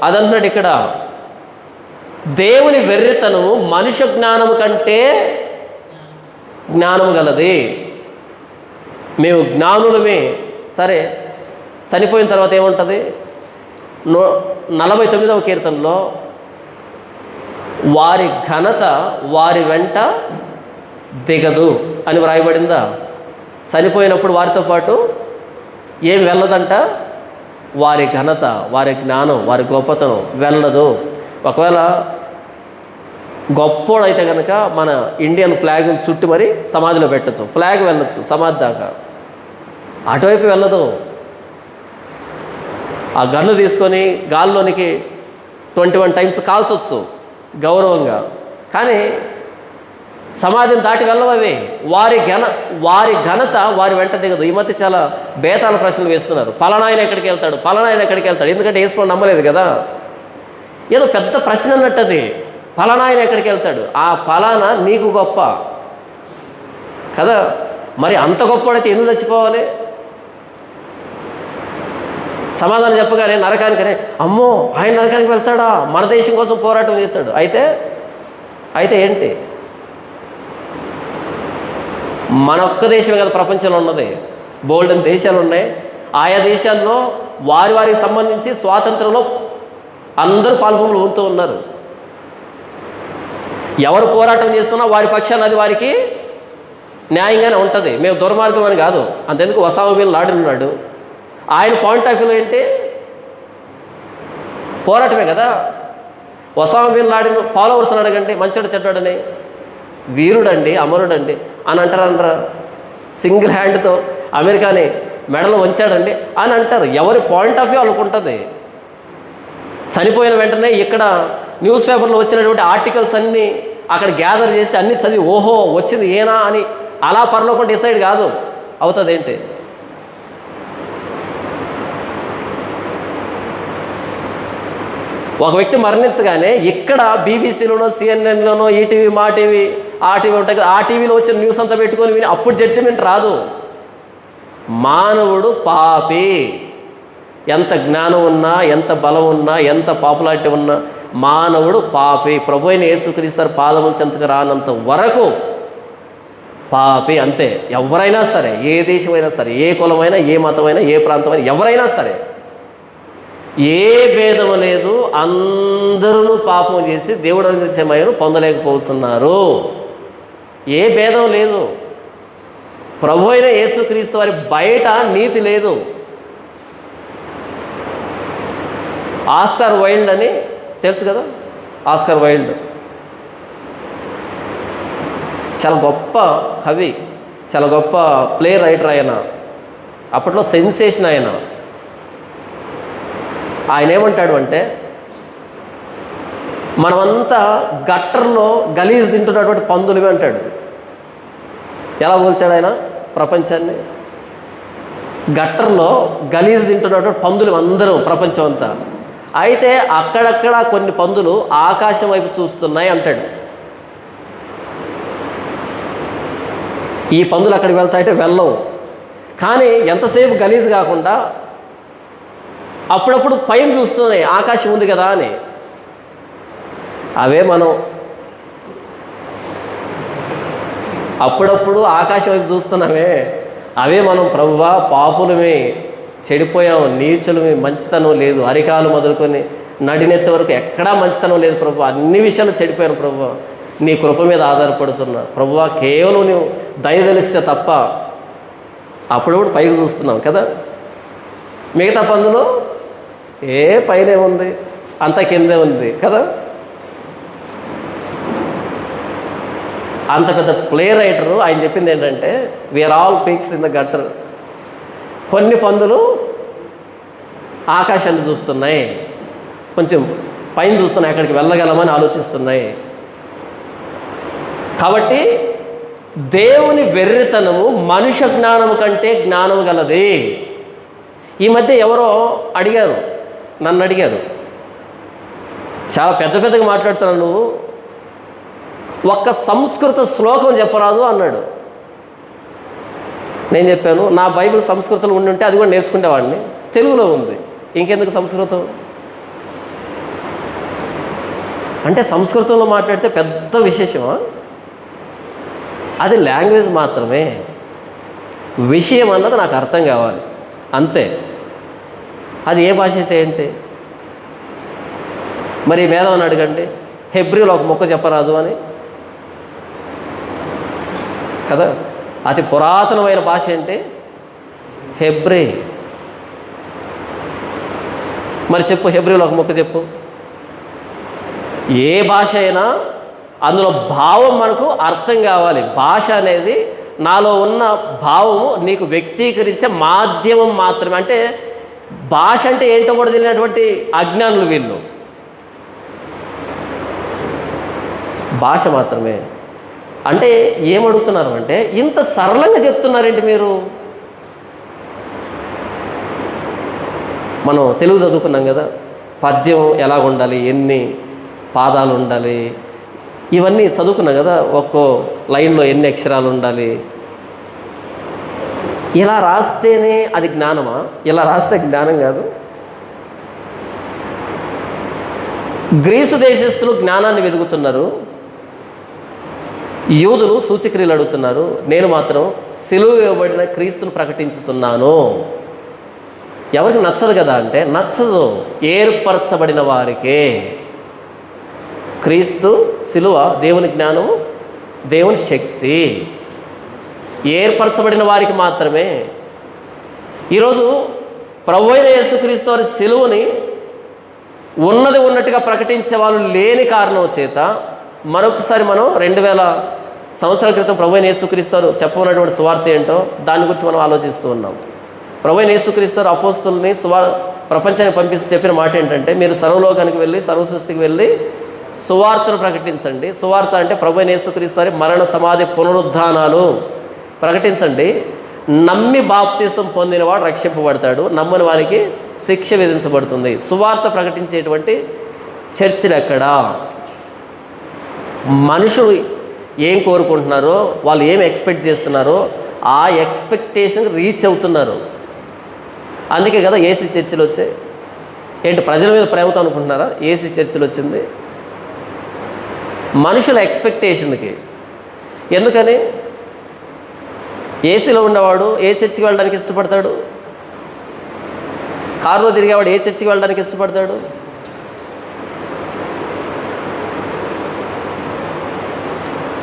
అదంటున్నాడు ఇక్కడ. దేవుని వెర్రితనము మనుష్య జ్ఞానము కంటే జ్ఞానము గలది. మేము జ్ఞానులమే. సరే, చనిపోయిన తర్వాత ఏముంటుంది? 49వ కీర్తనలో వారి ఘనత వారి వెంట దిగదు అని వ్రాయబడిందా? చనిపోయినప్పుడు వారితో పాటు ఏం వెళ్ళదంట? వారి ఘనత, వారి జ్ఞానం, వారి గొప్పతనం వెళ్ళదు. ఒకవేళ గొప్పోడైతే కనుక మన ఇండియన్ ఫ్లాగ్ చుట్టి మరి సమాధిలో పెట్టచ్చు, ఫ్లాగ్ వెళ్ళొచ్చు సమాధి దాకా, అటువైపు వెళ్ళదు. ఆ గన్ను తీసుకొని గాల్లోనికి 21 టైమ్స్ కాల్చొచ్చు గౌరవంగా, కానీ సమాధిని దాటి వెళ్ళవవి. వారి ఘనత వారి వెంట దిగదు. ఈ మధ్య చాలా బేతాల ప్రశ్నలు వేస్తున్నారు. పలానాయన ఎక్కడికి వెళ్తాడు? ఎందుకంటే యేసుని నమ్మలేదు కదా. ఏదో పెద్ద ప్రశ్న అన్నట్టు అది. పలానాయన ఎక్కడికి వెళ్తాడు? ఆ పలానా నీకు గొప్ప కదా. మరి అంత గొప్పవాడైతే ఎందుకు చచ్చిపోవాలి? సమాధానం చెప్పగానే నరకానికనే, అమ్మో ఆయన నరకానికి వెళ్తాడా, మన దేశం కోసం పోరాటం చేస్తాడు. అయితే ఏంటి? మన ఒక్క దేశమే కదా ప్రపంచంలో ఉన్నది, బోల్డెన్ దేశాలు ఉన్నాయి. ఆయా దేశాల్లో వారికి సంబంధించి స్వాతంత్రంలో అందరూ పాల్గొనలు ఉంటూ ఉన్నారు. ఎవరు పోరాటం చేస్తున్నా వారి పక్షాన అది వారికి న్యాయంగానే ఉంటుంది. మేము దుర్మార్గం అని కాదు. అంతెందుకు ఒసామా బిన్ లాడెన్ ఉన్నాడు, ఆయన పాయింట్ ఆఫ్ వ్యూలో ఏంటి? పోరాటమే కదా. ఒసామా బిన్ లాడెన్ ఫాలోవర్స్ అడగండి, మంచోడు చెడ్డాడని, వీరుడండి, అమరుడండి అని అంటారా? సింగిల్ హ్యాండ్తో అమెరికాని మెడలో వంచాడండి అని అంటారు. ఎవరి పాయింట్ ఆఫ్ వ్యూ అనుకుంటుంది. చనిపోయిన వెంటనే ఇక్కడ న్యూస్ పేపర్లో వచ్చినటువంటి ఆర్టికల్స్ అన్నీ అక్కడ గ్యాదర్ చేసి అన్నీ చదివి ఓహో వచ్చింది ఏనా అని అలా పరలోకం డిసైడ్ కాదు అవుతుంది. ఏంటి? ఒక వ్యక్తి మరణించగానే ఇక్కడ బీబీసీలోనో సిఎన్ఎన్లోనో ఈటీవీ మా టీవీ ఆ టీవీ ఉంటాయి కదా, ఆ టీవీలో వచ్చిన న్యూస్ అంతా పెట్టుకొని విని అప్పుడు జడ్జిమెంట్ రాదు. మానవుడు పాపి, ఎంత జ్ఞానం ఉన్నా, ఎంత బలం ఉన్నా, ఎంత పాపులారిటీ ఉన్నా మానవుడు పాపి. ప్రభు అయిన యేసుక్రీస్తు పాదముల చెంతకు రానంత వరకు పాపి, అంతే. ఎవరైనా సరే, ఏ దేశమైనా సరే, ఏ కులమైనా, ఏ మతమైనా, ఏ ప్రాంతమైనా, ఎవరైనా సరే, ఏ భేదము లేదు. అందరూ పాపం చేసి దేవుడు అనుగ్రహించే మహిమను పొందలేకపోతున్నారు. ఏ భేదం లేదు. ప్రభు అయిన యేసుక్రీస్తు వారి బయట నీతి లేదు. ఆస్కార్ వైల్డ్ అని తెలుసు కదా, ఆస్కార్ వైల్డ్ చాలా గొప్ప కవి, చాలా గొప్ప ప్లే రైటర్. ఆయన అప్పట్లో సెన్సేషన్. ఆయన ఏమంటాడు అంటే, మనమంతా గట్టర్లో గలీజ్ తింటున్నటువంటి పందులవి అంటాడు. ఎలా పోల్చాడు ఆయన ప్రపంచాన్ని? గట్టర్లో గలీజ్ తింటున్నటువంటి పందులు అందరూ, ప్రపంచం అంతా. అయితే అక్కడక్కడ కొన్ని పందులు ఆకాశం వైపు చూస్తున్నాయి అంటాడు. ఈ పందులు అక్కడికి వెళ్తాయంటే వెళ్ళవు. కానీ ఎంతసేపు గలీజ్ కాకుండా అప్పుడప్పుడు పైన చూస్తున్నాయి, ఆకాశం ఉంది కదా అని. అవే మనం అప్పుడప్పుడు ఆకాశం వైపు చూస్తున్నామే, అవే మనం. ప్రభువా, పాపులమే, చెడిపోయాం, నీచులమే, మంచితనం లేదు. అరికాలు మొదలుకొని నడినెత్తి వరకు ఎక్కడా మంచితనం లేదు ప్రభు. అన్ని విషయాలు చెడిపోయాను ప్రభు. నీ కృప మీద ఆధారపడుతున్నా ప్రభువా. కేవలం నువ్వు దయ తెలిస్తే తప్ప. అప్పుడప్పుడు పైకి చూస్తున్నాం కదా. మిగతా పందులు ఏ పైనే ఉంది, అంత కిందే ఉంది కదా. అంత పెద్ద ప్లే రైటరు ఆయన చెప్పింది ఏంటంటే, we're all pigs in the gutter. కొన్ని పందులు ఆకాశాన్ని చూస్తున్నాయి, కొంచెం పైన చూస్తున్నాయి, అక్కడికి వెళ్ళగలమని ఆలోచిస్తున్నాయి. కాబట్టి దేవుని వెర్రితనము మనుష్య జ్ఞానము కంటే జ్ఞానము గలది. ఈ మధ్య ఎవరో అడిగారు, నన్ను అడిగారు, చాలా పెద్ద పెద్దగా మాట్లాడుతున్నావు నువ్వు, ఒక్క సంస్కృత శ్లోకం చెప్పరాదు అన్నాడు. నేను చెప్పాను, నా బైబిల్ సంస్కృతంలో ఉండుంటే అది కూడా నేర్చుకునేవాడిని. తెలుగులో ఉంది, ఇంకెందుకు సంస్కృతం? అంటే సంస్కృతంలో మాట్లాడితే పెద్ద విశేషమా? అది లాంగ్వేజ్ మాత్రమే. విషయం అన్నది నాకు అర్థం కావాలి, అంతే. అది ఏ భాష అయితే ఏంటి? మరి వేదం అని అడగండి, హెబ్రీలో ఒక ముక్క చెప్పరాదు అని కదా. అతి పురాతనమైన భాష ఏంటి? హెబ్రీ. మరి చెప్పు, హెబ్రీలో ఒక ముక్క చెప్పు. ఏ భాష అయినా అందులో భావం మనకు అర్థం కావాలి. భాష అనేది నాలో ఉన్న భావము నీకు వ్యక్తీకరించే మాధ్యమం మాత్రమే. అంటే భాష అంటే ఏంటో కూడా తెలియనటువంటి అజ్ఞానులు వీళ్ళు. భాష మాత్రమే అంటే ఏమడుగుతున్నారు అంటే, ఇంత సరళంగా చెప్తున్నారేంటి మీరు? మనం తెలుగు చదువుకున్నాం కదా, పద్యం ఎలా ఉండాలి, ఎన్ని పాదాలు ఉండాలి, ఇవన్నీ చదువుకున్నాం కదా. ఒక్కో లైన్లో ఎన్ని అక్షరాలు ఉండాలి. ఇలా రాస్తేనే అది జ్ఞానమా? ఇలా రాస్తే జ్ఞానం కాదు. గ్రీసు దేశస్తులు జ్ఞానాన్ని వెతుకుతున్నారు, యూదులు సూచక్రియలు అడుగుతున్నారు. నేను మాత్రం సిలువ ఇవ్వబడిన క్రీస్తును ప్రకటించుతున్నాను. ఎవరికి నచ్చదు కదా అంటే, నచ్చదు. ఏర్పరచబడిన వారికే. క్రీస్తు సిలువ దేవుని జ్ఞానము, దేవుని శక్తి. ఏర్పరచబడిన వారికి మాత్రమే. ఈరోజు ప్రభువైన యేసుక్రీస్తు వారి సిలువని ఉన్నది ఉన్నట్టుగా ప్రకటించే వాళ్ళు లేని కారణం చేత మరొకసారి మనం 2000 సంవత్సరాల క్రితం ప్రభువైన యేసుక్రీస్తు వారు చెప్పబడినటువంటి సువార్త ఏంటో దాని గురించి మనం ఆలోచిస్తూ ఉన్నాం. ప్రభువైన యేసుక్రీస్తు వారు అపోస్తుల్ని ప్రపంచానికి పంపిస్తూ చెప్పిన మాట ఏంటంటే, మీరు సర్వలోకానికి వెళ్ళి, సర్వసృష్టికి వెళ్ళి సువార్తను ప్రకటించండి. సువార్త అంటే ప్రభువైన యేసుక్రీస్తు వారి మరణ, సమాధి, పునరుద్ధానాలు ప్రకటించండి. నమ్మి బాప్తిసం పొందినవాడు రక్షింపబడతాడు, నమ్మని వారికి శిక్ష విధించబడుతుంది. సువార్త ప్రకటించేటువంటి చర్చిలు ఎక్కడా? మనుషులు ఏం కోరుకుంటున్నారో, వాళ్ళు ఏం ఎక్స్పెక్ట్ చేస్తున్నారో ఆ ఎక్స్పెక్టేషన్కి రీచ్ అవుతున్నారు. అందుకే కదా ఏసీ చర్చిలు వచ్చాయి. ఏంటి, ప్రజల మీద ప్రేమతో అనుకుంటున్నారా ఏసీ చర్చిలు వచ్చింది? మనుషుల ఎక్స్పెక్టేషన్కి. ఎందుకని? ఏసీలో ఉండేవాడు ఏ చర్చికి వెళ్ళడానికి ఇష్టపడతాడు? కారులో తిరిగేవాడు ఏ చర్చికి వెళ్ళడానికి ఇష్టపడతాడు?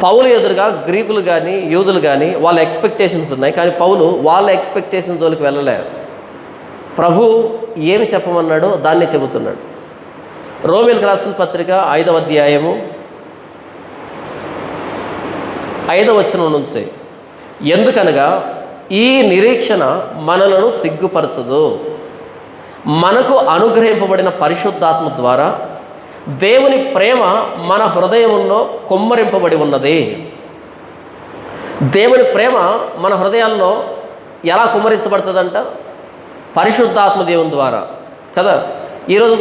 పౌలు ఎదురుగా గ్రీకులు కానీ యూదులు కానీ వాళ్ళ ఎక్స్పెక్టేషన్స్ ఉన్నాయి, కానీ పౌలు వాళ్ళ ఎక్స్పెక్టేషన్స్ జోలికి వెళ్ళలే. ప్రభు ఏమి చెప్పమన్నాడో దాన్నే చెబుతున్నాడు. రోమీయులకు రాసిన పత్రిక 5వ అధ్యాయము 5వ వచనం నుంచి, ఎందుకనగా ఈ నిరీక్షణ మనలను సిగ్గుపరచదు, మనకు అనుగ్రహింపబడిన పరిశుద్ధాత్మ ద్వారా దేవుని ప్రేమ మన హృదయంలో కుమ్మరింపబడి ఉన్నది. దేవుని ప్రేమ మన హృదయాల్లో ఎలా కుమ్మరించబడుతుందంట? పరిశుద్ధాత్మ దేవుని ద్వారా కదా. ఈరోజు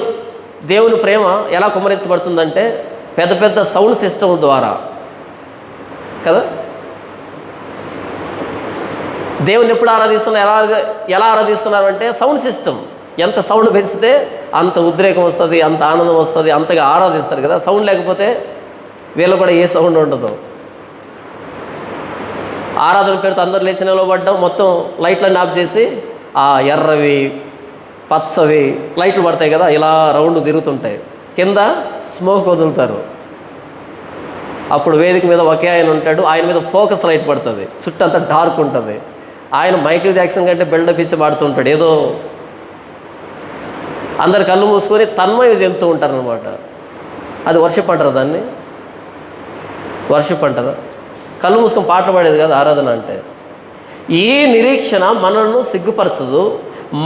దేవుని ప్రేమ ఎలా కుమ్మరించబడుతుందంటే పెద్ద పెద్ద సౌండ్ సిస్టమ్ ద్వారా కదా. దేవుని ఎప్పుడు ఆరాధిస్తున్నారు? ఎలా ఆరాధిస్తున్నారు అంటే సౌండ్ సిస్టమ్. ఎంత సౌండ్ పెంచితే అంత ఉద్రేకం వస్తుంది, అంత ఆనందం వస్తుంది, అంతగా ఆరాధిస్తారు కదా. సౌండ్ లేకపోతే వీళ్ళు కూడా ఏ సౌండ్ ఉండదు. ఆరాధన పేరుతో అందరు లేచి నిలబడ్డం, మొత్తం లైట్లన్నీ ఆఫ్ చేసి ఆ ఎర్రవి పచ్చవి లైట్లు పడతాయి కదా, ఇలా రౌండ్ తిరుగుతుంటాయి, కింద స్మోక్ వదులుతారు. అప్పుడు వేదిక మీద ఒకే ఆయన ఉంటాడు, ఆయన మీద ఫోకస్ లైట్ పడుతుంది, చుట్టూ అంతా డార్క్ ఉంటుంది. ఆయన మైకిల్ జాక్సన్ కంటే బిల్డప్ ఇచ్చి పాడుతుంటాడు. ఏదో అందరు కళ్ళు మూసుకొని తన్మయం చెందుతూ ఉంటారనమాట. అది వర్షిప్ అంటారా? దాన్ని వర్షిప్ అంటారా? కళ్ళు మూసుకొని పాటలు పాడేది కాదు ఆరాధన అంటే. ఈ నిరీక్షణ మనల్ని సిగ్గుపరచదు,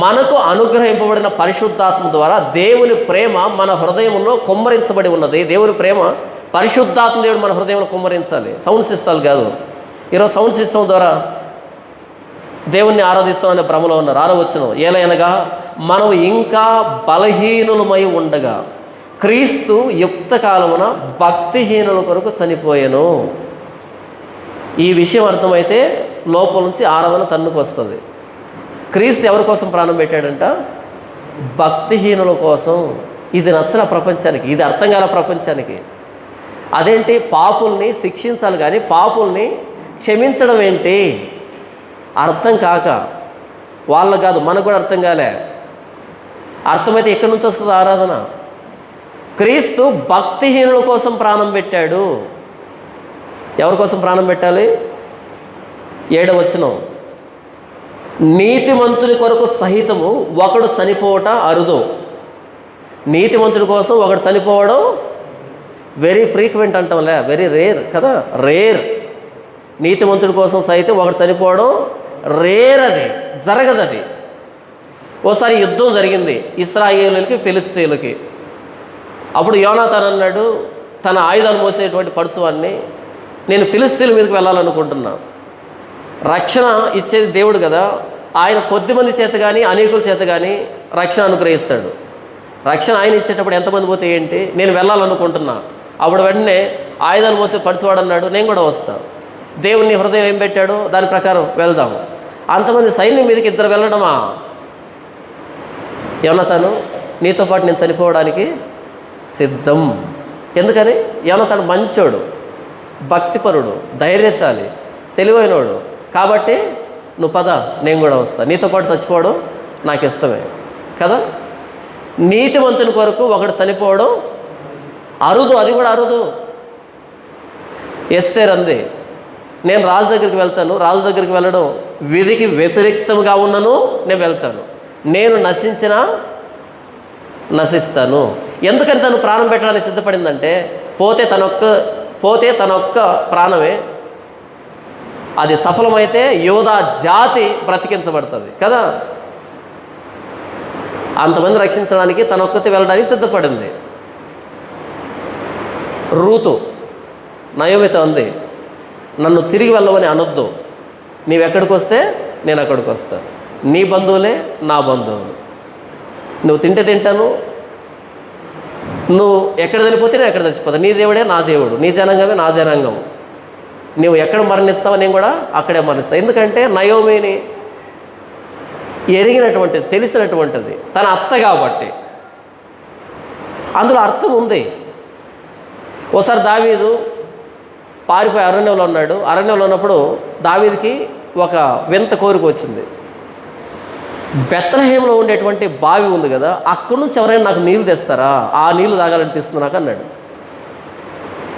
మనకు అనుగ్రహింపబడిన పరిశుద్ధాత్మ ద్వారా దేవుని ప్రేమ మన హృదయంలో కుమ్మరించబడి ఉన్నది. దేవుని ప్రేమ పరిశుద్ధాత్మ దేవుడు మన హృదయంలో కుమ్మరించాలి, సౌండ్ సిస్టాలు కాదు. ఈరోజు సౌండ్ సిస్టమ్ ద్వారా దేవుణ్ణి ఆరాధిస్తామనే భ్రమలో ఉన్నారు. 6వ వచనం, ఏలయనగా మనం ఇంకా బలహీనులమై ఉండగా క్రీస్తు యుక్త కాలమున భక్తిహీనుల కొరకు చనిపోయాను. ఈ విషయం అర్థమైతే లోపల నుంచి ఆరాధన తన్నుకు వస్తుంది. క్రీస్తు ఎవరి కోసం ప్రాణం పెట్టాడంట? భక్తిహీనుల కోసం. ఇది నచ్చల ప్రపంచానికి, ఇది అర్థం కాల ప్రపంచానికి. అదేంటి, పాపుల్ని శిక్షించాలి కానీ పాపుల్ని క్షమించడం ఏంటి? అర్థం కాక వాళ్ళకు కాదు, మనకు కూడా అర్థం కాలే. అర్థమైతే ఎక్కడి నుంచి వస్తుంది ఆరాధన? క్రీస్తు భక్తిహీనుల కోసం ప్రాణం పెట్టాడు. ఎవరి కోసం ప్రాణం పెట్టాలి? 7వ వచనం, నీతిమంతుని కొరకు సహితము ఒకడు చనిపోవట అరుదు. నీతిమంతుడి కోసం ఒకడు చనిపోవడం వెరీ ఫ్రీక్వెంట్ అంటాంలే, వెరీ రేర్ కదా, రేర్. నీతిమంతుడి కోసం సైతం ఒకడు చనిపోవడం రేర్, అది జరగదు. అది ఓసారి యుద్ధం జరిగింది ఇశ్రాయేలులకి ఫిలిస్తీన్లకి. అప్పుడు యోనాతాన్ అన్నాడు తన ఆయుధాలు మోసేటువంటి పడుచువాన్ని, నేను ఫిలిస్తీన్ల మీదకి వెళ్ళాలనుకుంటున్నా. రక్షణ ఇచ్చేది దేవుడు కదా, ఆయన కొద్దిమంది చేత కానీ అనేకుల చేత కానీ రక్షణ అనుగ్రహిస్తాడు. రక్షణ ఆయన ఇచ్చేటప్పుడు ఎంతమంది పోతే ఏంటి, నేను వెళ్ళాలనుకుంటున్నా. అప్పుడు వెంటనే ఆయుధాలు మోసే పడుచువాడు అన్నాడు, నేను కూడా వస్తా. దేవుని హృదయం ఏం పెట్టాడో దాని ప్రకారం వెళ్దాం. అంతమంది సైన్యం మీదకి 2 వెళ్ళడమా? యోనాతాను నీతో పాటు నేను చనిపోవడానికి సిద్ధం. ఎందుకని? యోనాతాను మంచోడు, భక్తిపరుడు, ధైర్యశాలి, తెలివైనోడు. కాబట్టి నువ్వు పద, నేను కూడా వస్తా, నీతో పాటు చచ్చిపోవడం నాకు ఇష్టమే కదా. నీతిమంతుని కొరకు ఒకడు చనిపోవడం అరుదు, అది కూడా అరుదు. ఎస్తేర్ అంది, నేను రాజు దగ్గరికి వెళ్తాను, రాజు దగ్గరికి వెళ్ళడం విధికి వ్యతిరేక్తంగా ఉన్నను నేను వెళ్తాను, నేను నశించినా నశిస్తాను. ఎందుకని తను ప్రాణం పెట్టడానికి సిద్ధపడిందంటే పోతే తనొక్క ప్రాణమే, అది సఫలమైతే యోధా జాతి బ్రతికించబడుతుంది కదా. అంతమంది రక్షించడానికి తనొక్కతి వెళ్ళడానికి సిద్ధపడింది. రూతు నయోమితో ఉంది, నన్ను తిరిగి వెళ్ళమని అనొద్దు, నీవెక్కడికి వస్తే నేను అక్కడికి వస్తాను, నీ బంధువులే నా బంధువులు, నువ్వు తింటే తింటాను, నువ్వు ఎక్కడ చనిపోతే నేను ఎక్కడ చచ్చిపోతాను, నీ దేవుడే నా దేవుడు, నీ జనాంగమే నా జనాంగం, నువ్వు ఎక్కడ మరణిస్తావో నేను కూడా అక్కడే మరణిస్తాను. ఎందుకంటే నయోమిని ఎరిగినటువంటిది, తెలిసినటువంటిది, తన అత్త కాబట్టి. అందులో అర్థం ఉంది. ఓసారి దావీదు పారిపోయి అరణ్యంలో ఉన్నాడు. అరణ్యంలో ఉన్నప్పుడు దావీదుకి ఒక వింత కోరిక వచ్చింది. బెత్లెహేములో ఉండేటువంటి బావి ఉంది కదా, అక్కడి నుంచి ఎవరైనా నాకు నీళ్ళు తెస్తారా, ఆ నీళ్ళు తాగాలనిపిస్తుంది నాకు అన్నాడు.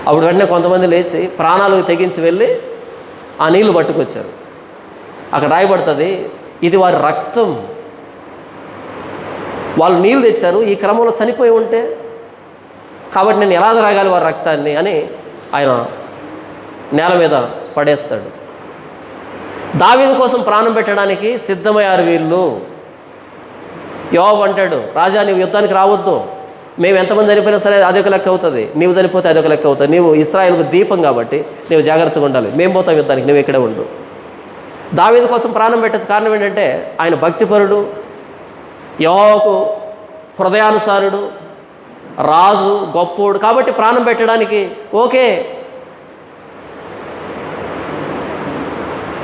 అప్పుడు వెంటనే కొంతమంది లేచి ప్రాణాలకు తెగించి వెళ్ళి ఆ నీళ్లు పట్టుకొచ్చారు. అక్కడ రాయబడుతుంది, ఇది వారి రక్తం, వాళ్ళు నీళ్ళు తెచ్చారు, ఈ క్రమంలో చనిపోయి ఉంటే కాబట్టి నేను ఎలా తాగాలి వారి రక్తాన్ని అని ఆయన నేల మీద పడేస్తాడు. దావీదు కోసం ప్రాణం పెట్టడానికి సిద్ధమయ్యారు వీళ్ళు. యోవాబు అంటాడు, రాజా నీవు యుద్ధానికి రావద్దు, మేము ఎంతమంది చనిపోయినా సరే అదొక లెక్క అవుతుంది, నీవు చనిపోతే అదొక లెక్క అవుతుంది, నీవు ఇశ్రాయేలుకు దీపం కాబట్టి నీవు జాగ్రత్తగా ఉండాలి, మేము పోతాం యుద్ధానికి, నువ్వు ఇక్కడే ఉండు. దావీదు కోసం ప్రాణం పెట్టచ్చు. కారణం ఏంటంటే ఆయన భక్తిపరుడు, యెహోవాకు హృదయానుసారుడు, రాజు, గొప్పోడు కాబట్టి ప్రాణం పెట్టడానికి ఓకే.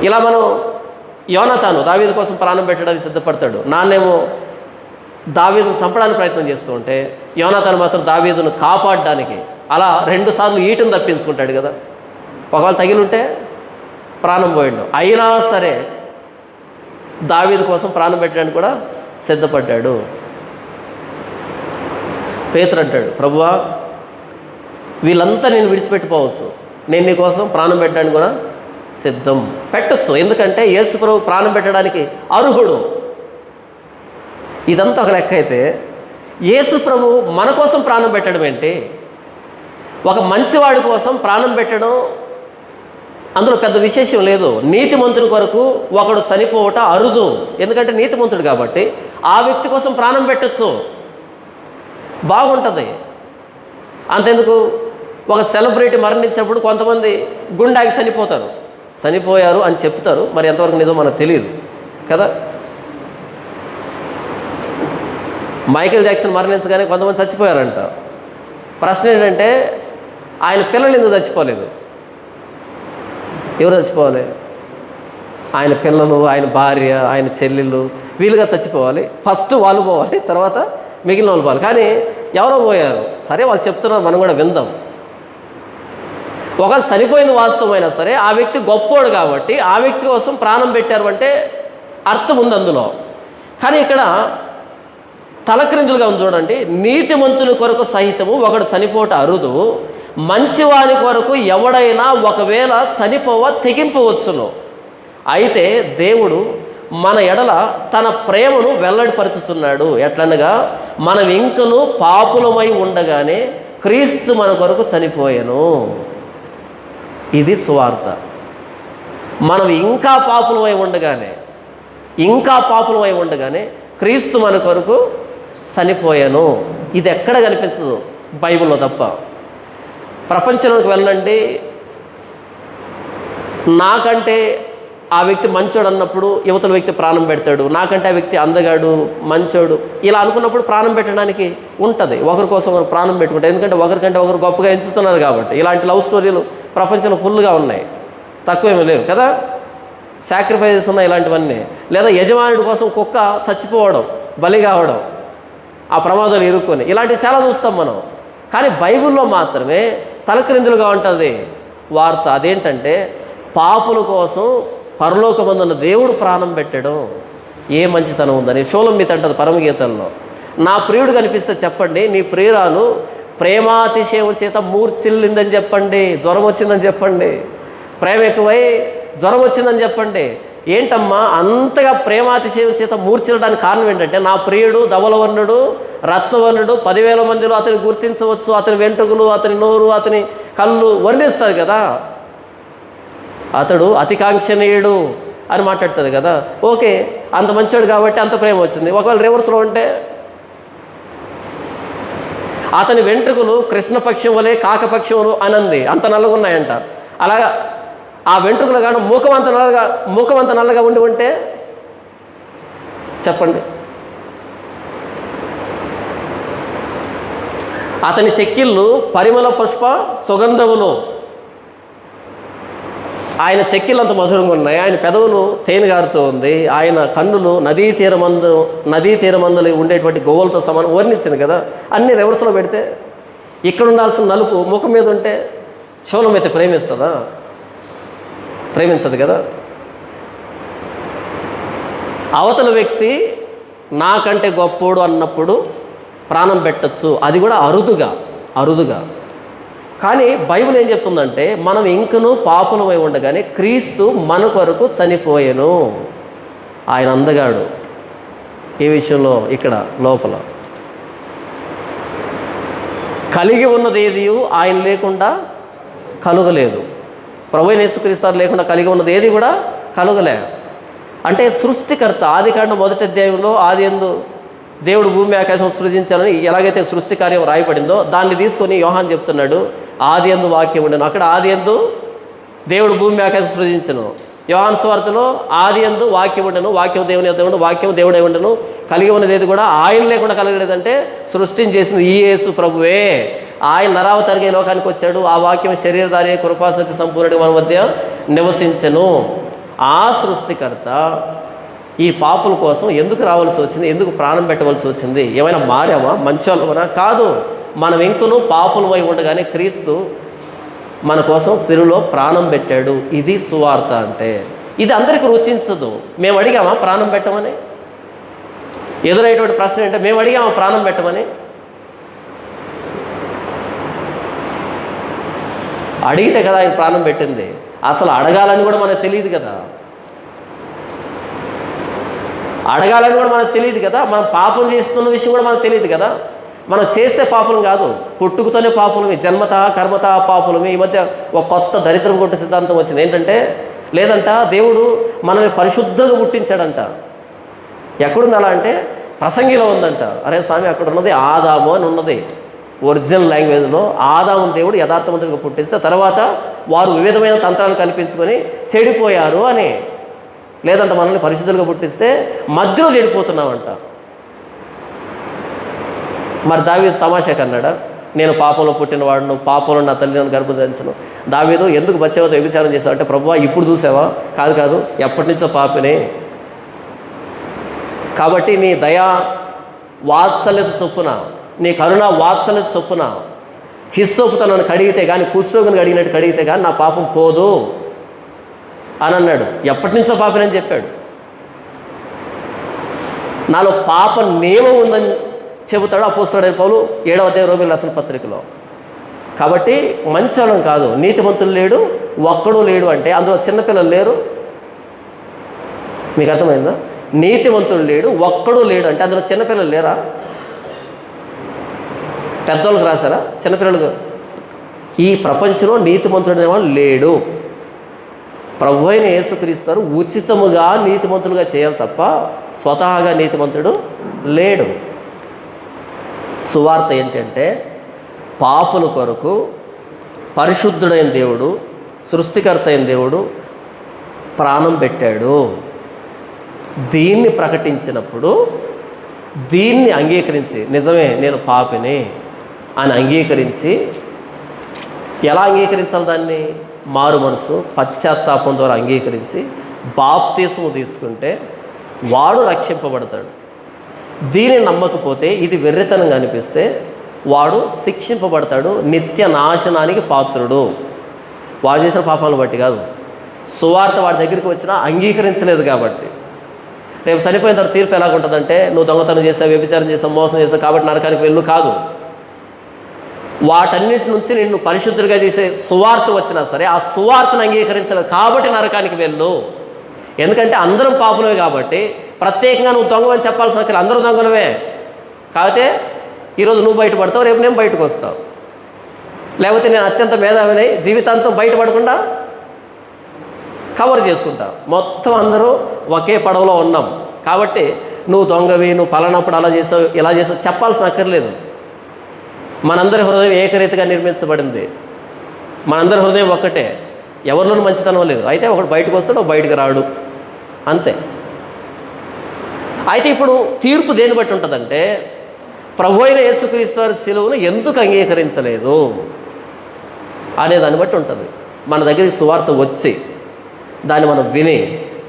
ఇలా మనం యోనాతాను దావీదు కోసం ప్రాణం పెట్టడానికి సిద్ధపడతాడు. నాన్నేమో దావీదును చంపడానికి ప్రయత్నం చేస్తూ ఉంటే యోనాతాను మాత్రం దావీదును కాపాడడానికి అలా 2 సార్లు ఈటును తప్పించుకుంటాడు కదా. ఒకవేళ తగిలి ఉంటే ప్రాణం పోయిండు. అయినా సరే దావీదు కోసం ప్రాణం పెట్టడానికి కూడా సిద్ధపడ్డాడు. పేతురు అంటాడు, ప్రభువా వీళ్ళంతా నేను విడిచిపెట్టిపోవచ్చు, నేను నీ కోసం ప్రాణం పెట్టడానికి కూడా సిద్ధం. పెట్టచ్చు, ఎందుకంటే యేసు ప్రభు ప్రాణం పెట్టడానికి అర్హుడు. ఇదంతా ఒక లెక్క అయితే యేసు ప్రభు మన కోసం ప్రాణం పెట్టడం ఏంటి? ఒక మంచివాడి కోసం ప్రాణం పెట్టడం అందులో పెద్ద విశేషం లేదు. నీతిమంతుని కొరకు ఒకడు చనిపోవట అరుదు, ఎందుకంటే నీతిమంతుడు కాబట్టి ఆ వ్యక్తి కోసం ప్రాణం పెట్టచ్చు, బాగుంటుంది. అంతెందుకు, ఒక సెలబ్రిటీ మరణించినప్పుడు కొంతమంది గుండాకి చనిపోయారు అని చెప్తారు, మరి ఎంతవరకు నిజం మనకు తెలియదు కదా. మైకేల్ జాక్సన్ మరణించగానే కొంతమంది చచ్చిపోయారంట. ప్రశ్న ఏంటంటే ఆయన పిల్లలు ఎందుకు చచ్చిపోలేదు? ఎవరు చచ్చిపోవాలి? ఆయన పిల్లలు, ఆయన భార్య, ఆయన చెల్లెళ్ళు, వీళ్ళుగా చచ్చిపోవాలి. ఫస్ట్ వాళ్ళు పోవాలి, తర్వాత మిగిలిన వాళ్ళు పోవాలి. కానీ ఎవరో పోయారు, సరే వాళ్ళు చెప్తున్నారు, మనం కూడా విందాం. ఒకవేళ చనిపోయింది వాస్తవమైనా సరే ఆ వ్యక్తి గొప్పోడు కాబట్టి ఆ వ్యక్తి కోసం ప్రాణం పెట్టారు అంటే అర్థం ఉంది అందులో. కానీ ఇక్కడ తలక్రిందులుగా ఉంది చూడండి, నీతిమంతుని కొరకు సహితము ఒకడు చనిపోవట అరుదు, మంచివాని కొరకు ఎవడైనా ఒకవేళ తెగింపవచ్చును. అయితే దేవుడు మన ఎడల తన ప్రేమను వెల్లడిపరుచుతున్నాడు. ఎట్లనగా మనం ఇంకను పాపులమై ఉండగానే క్రీస్తు మన కొరకు చనిపోయెను. ఇది సువార్త. మనం ఇంకా పాపులమై ఉండగానే క్రీస్తు మన కొరకు చనిపోయాను. ఇది ఎక్కడ కనిపించదు బైబిల్లో తప్ప. ప్రపంచంలోకి వెళ్ళండి, నాకంటే ఆ వ్యక్తి మంచోడు అన్నప్పుడు యువతల వ్యక్తి ప్రాణం పెడతాడు, నాకంటే ఆ వ్యక్తి అందగాడు, మంచోడు, ఇలా అనుకున్నప్పుడు ప్రాణం పెట్టడానికి ఉంటుంది. ఒకరి కోసం ఒకరు ప్రాణం పెట్టుకుంటారు, ఎందుకంటే ఒకరికంటే ఒకరు గొప్పగా ఎంచుతున్నారు కాబట్టి. ఇలాంటి లవ్ స్టోరీలు ప్రపంచంలో ఫుల్గా ఉన్నాయి, తక్కువేమీ లేవు కదా. సాక్రిఫైజెస్ ఉన్నాయి ఇలాంటివన్నీ. లేదా యజమానుడి కోసం కుక్క చచ్చిపోవడం, బలి కావడం, ఆ ప్రమాదాలు ఇరుక్కొని, ఇలాంటివి చాలా చూస్తాం మనం. కానీ బైబిల్లో మాత్రమే తలక్రిందులుగా ఉంటుంది వార్త. అదేంటంటే పాపుల కోసం పరలోకమందున్న దేవుడు ప్రాణం పెట్టడం ఏ మంచితనం ఉందని. షోలమ్మిత అంటది పరమగీతంలో, నా ప్రియుడు కనిపిస్తే చెప్పండి, నీ ప్రియురాలు ప్రేమాతిశయం చేత మూర్ఛిల్లిందని చెప్పండి, జ్వరం వచ్చిందని చెప్పండి, ప్రేమ ఎక్కువై జ్వరం వచ్చిందని చెప్పండి. ఏంటమ్మా అంతగా ప్రేమాతిశయం చేత మూర్ఛిల్లడానికి కారణం ఏంటంటే నా ప్రియుడు ధవలవర్ణుడు, రత్నవర్ణుడు, 10,000 మందిలో అతని గుర్తించవచ్చు, అతని వెంట్రుకలు, అతని నోరు, అతని కళ్ళు వర్ణిస్తారు కదా. అతడు అతికాంక్షణీయుడు అని మాట్లాడుతుంది కదా. ఓకే, అంత మంచోడు కాబట్టి అంత ప్రేమ వచ్చింది. ఒకవేళ రివర్స్లో ఉంటే అతని వెంట్రుకలు కృష్ణపక్షం వలె కాకపక్షములు అనంది, అంత నల్లగా ఉన్నాయంట. అలాగా ఆ వెంట్రుకలు కానీ మూకం అంత నల్లగా ఉంటే చెప్పండి. అతని చెక్కిళ్ళు పరిమళ పుష్ప సుగంధములు. ఆయన చెక్కిళ్ళు అంత మధురంగా ఉన్నాయి, ఆయన పెదవులు తేనెగారుతూ ఉంది, ఆయన కన్నులు నదీ తీరమందులు ఉండేటువంటి గోవులతో సమానం వర్ణించింది కదా. అన్ని రివర్స్లో పెడితే ఇక్కడ ఉండాల్సిన నలుపు ముఖం మీద ఉంటే శూలం అయితే ప్రేమిస్తుందా? ప్రేమించదు కదా. అవతల వ్యక్తి నాకంటే గొప్పోడు అన్నప్పుడు ప్రాణం పెట్టచ్చు, అది కూడా అరుదుగా. కానీ బైబిల్ ఏం చెప్తుందంటే మనం ఇంకనూ పాపులమై ఉండగానే క్రీస్తు మన కొరకు చనిపోయెను. ఆయన అందగాడు ఈ విషయంలో. ఇక్కడ లోపల కలిగి ఉన్నది ఏది ఆయన లేకుండా కలుగలేదు. ప్రభువైన యేసుక్రీస్తు లేకుండా కలిగి ఉన్నది ఏది కూడా కలుగలే. అంటే సృష్టికర్త ఆదికాండం 1వ అధ్యాయంలో ఆదియందు దేవుడు భూమి ఆకాశం సృజించాలని ఎలాగైతే సృష్టి కార్యం రాయబడిందో దాన్ని తీసుకొని యోహాన్ చెప్తున్నాడు, ఆదియందు వాక్యం ఉండెను. అక్కడ ఆదియందు దేవుడు భూమి ఆకాశం సృజించను. యోహాను సువార్తలో ఆదియందు వాక్యం ఉండెను, వాక్యం దేవుని యొద్ద ఉండెను, వాక్యం దేవుడే ఉండెను. కలిగి ఉన్నది ఏది కూడా ఆయన లేకుండా కలగలేదంటే సృష్టిని చేసింది ఈ యేసు ప్రభువే. ఆయన నరావతారిగా లోకానికి వచ్చాడు, ఆ వాక్యం శరీరధారి కృపాసక్తి సంపూర్ణుడిగా మన మధ్య నివసించెను. ఆ సృష్టికర్త ఈ పాపుల కోసం ఎందుకు రావాల్సి వచ్చింది, ఎందుకు ప్రాణం పెట్టవలసి వచ్చింది? ఏమైనా మారామా, మంచోళ్ళమనా? కాదు. మనం ఇంకనూ పాపులమై ఉండగానే క్రీస్తు మన కోసం సిలువలో ప్రాణం పెట్టాడు. ఇది సువార్త అంటే. ఇది అందరికీ రుచించదు. మేము అడిగామా ప్రాణం పెట్టమని? ఎదురయ్యేటువంటి ప్రశ్న ఏంటంటే మేము అడిగామా ప్రాణం పెట్టమని? అడిగితే కదా ఆయన ప్రాణం పెట్టింది. అసలు అడగాలని కూడా మనకు తెలియదు కదా. అడగాలని కూడా మనకు తెలియదు కదా. మనం పాపం చేస్తున్న విషయం కూడా మనకు తెలియదు కదా. మనం చేస్తే పాపులం కాదు, పుట్టుకతోనే పాపులమే, జన్మత కర్మత పాపులమే. ఈ మధ్య ఒక కొత్త దరిద్రం కొట్టే సిద్ధాంతం వచ్చింది. ఏంటంటే లేదంట దేవుడు మనల్ని పరిశుద్ధంగా పుట్టించాడంట. ఎక్కడుంది అలా అంటే ప్రసంగిలో ఉందంట. అరే స్వామి, అక్కడ ఉన్నది ఆదాము అని ఉన్నది ఒరిజినల్ లాంగ్వేజ్లో. ఆదాము దేవుడు యథార్థవంతుడిగా పుట్టిస్తే తర్వాత వారు వివిధమైన తంత్రాలు కల్పించుకొని చెడిపోయారు అని. లేదంట మనల్ని పరిశుద్ధులుగా పుట్టిస్తే మధ్యలో చెడిపోతున్నామంట. మరి దావీదు తమాషాకి అన్నాడా, నేను పాపంలో పుట్టినవాడును, పాపంలో నా తల్లి నన్ను గర్భం ధరించను. దావీదు ఎందుకు బచ్చేవతో వ్యభిచారం చేశావు అంటే, ప్రభువా ఇప్పుడు చూసావా? కాదు ఎప్పటి నుంచో పాపినే. కాబట్టి నీ దయా వాత్సల్యత చొప్పున, నీ కరుణ వాత్సల్యత చొప్పున హిస్సోపుతో నన్ను కడిగితే కానీ, కుష్ఠరోగిని కడిగినట్టు కడిగితే కానీ నా పాపం పోదు అని అన్నాడు. ఎప్పటి నుంచో పాపనని చెప్పాడు. నాలో పాప నియమం ఉందని చెబుతాడు అపోస్తలుడైన పౌలు 7వ అధ్యాయం రోమీయులకు రాసిన పత్రికలో. కాబట్టి మంచోళం కాదు, నీతిమంతులు లేడు, ఒక్కడూ లేడు అంటే అందులో చిన్నపిల్లలు లేరు. మీకు అర్థమైందా? నీతిమంతుడు లేడు, ఒక్కడూ లేడు అంటే అందులో చిన్నపిల్లలు లేరా? పెద్దోళ్ళకి రాశారా? చిన్నపిల్లలకు? ఈ ప్రపంచంలో నీతిమంతుడు అనేవాడు లేడు. ప్రభు అయిన యేసుక్రీస్తు ఉచితముగా నీతిమంతులుగా చేయాలి తప్ప స్వతహాగా నీతిమంతుడు లేడు. సువార్త ఏంటంటే పాపుల కొరకు పరిశుద్ధుడైన దేవుడు, సృష్టికర్త అయిన దేవుడు ప్రాణం పెట్టాడు. దీన్ని ప్రకటించినప్పుడు దీన్ని అంగీకరించి, నిజమే నేను పాపిని అని అంగీకరించి, ఎలా అంగీకరించాలి దాన్ని? మారు మనసు పశ్చాత్తాపం ద్వారా అంగీకరించి బాప్తిస్మము తీసుకుంటే వాడు రక్షింపబడతాడు. దీన్ని నమ్మకపోతే, ఇది వెర్రితనంగా అనిపిస్తే వాడు శిక్షింపబడతాడు, నిత్య నాశనానికి పాత్రుడు. వాడు చేసిన పాపాలను బట్టి కాదు, సువార్త వాడి దగ్గరికి వచ్చినా అంగీకరించలేదు కాబట్టి. రేపు చనిపోయిన తర్వాత తీర్పు ఎలాగుంటుందంటే, నువ్వు దొంగతనం చేసావు, వ్యభిచారం చేసావు, మోసం చేసావు కాబట్టి నరకానికి వెళ్ళు కాదు. వాటన్నిటి నుంచి నిన్ను పరిశుద్ధుడిగా చేసే సువార్త వచ్చినా సరే ఆ సువార్తను అంగీకరించలేదు కాబట్టి నరకానికి వెళ్ళు. ఎందుకంటే అందరం పాపులమే కాబట్టి ప్రత్యేకంగా నువ్వు దొంగమని చెప్పాల్సిన అక్కడ అందరూ దొంగలమే. కాకపోతే ఈరోజు నువ్వు బయటపడతావు, రేపు నేను బయటకు వస్తావు. లేకపోతే నేను అత్యంత మేధావినై జీవితాంతం బయటపడకుండా కవర్ చేసుకుంటా. మొత్తం అందరూ ఒకే పడవలో ఉన్నాం కాబట్టి నువ్వు దొంగవి, నువ్వు పలానప్పుడు అలా చేసావు, ఇలా చేసావు చెప్పాల్సిన అక్కర్లేదు. మనందరి హృదయం ఏకరీతిగా నిర్మించబడింది. మనందరి హృదయం ఒక్కటే, ఎవరిలోనూ మంచితనం లేదు. అయితే ఒకడు బయటకు వస్తాడు, బయటకు రాడు, అంతే. అయితే ఇప్పుడు తీర్పు దేన్ని బట్టి ఉంటుందంటే, ప్రభు అయిన యేసుక్రీస్తు వారి సిలువను ఎందుకు అంగీకరించలేదు అనే దాన్ని బట్టి ఉంటుంది. మన దగ్గరికి సువార్త వచ్చి దాన్ని మనం విని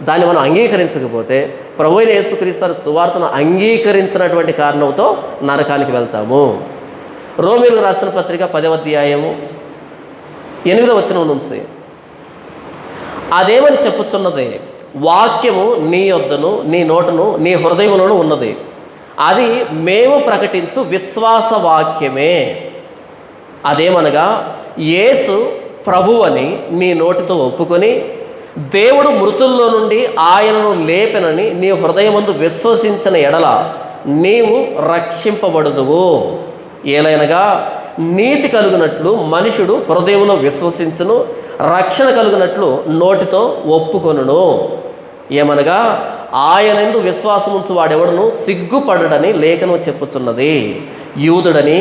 దాన్ని మనం అంగీకరించకపోతే ప్రభు అయిన యేసుక్రీస్తు వారి సువార్తను అంగీకరించినటువంటి కారణంతో నరకానికి వెళ్తాము. రోమీయులకు రాసిన పత్రిక 10వ అధ్యాయము 8వ వచనం నుంచి అదేమని చెప్పుచున్నది, వాక్యము నీ యొద్దను నీ నోటను నీ హృదయములను ఉన్నది, అది మేము ప్రకటించు విశ్వాస వాక్యమే. అదేమనగా యేసు ప్రభువని నీ నోటితో ఒప్పుకొని దేవుడు మృతుల్లో నుండి ఆయనను లేపెనని నీ హృదయమందు విశ్వసించిన ఎడల నీవు రక్షింపబడుదువు. ఏలైనగా నీతి కలుగునట్లు మనుషుడు హృదయంలో విశ్వసించును, రక్షణ కలుగునట్లు నోటితో ఒప్పుకొనును. ఏమనగా ఆయనందు విశ్వాసముంచు వాడెవడను సిగ్గుపడడని లేఖనం చెప్పుచున్నది. యూదుడని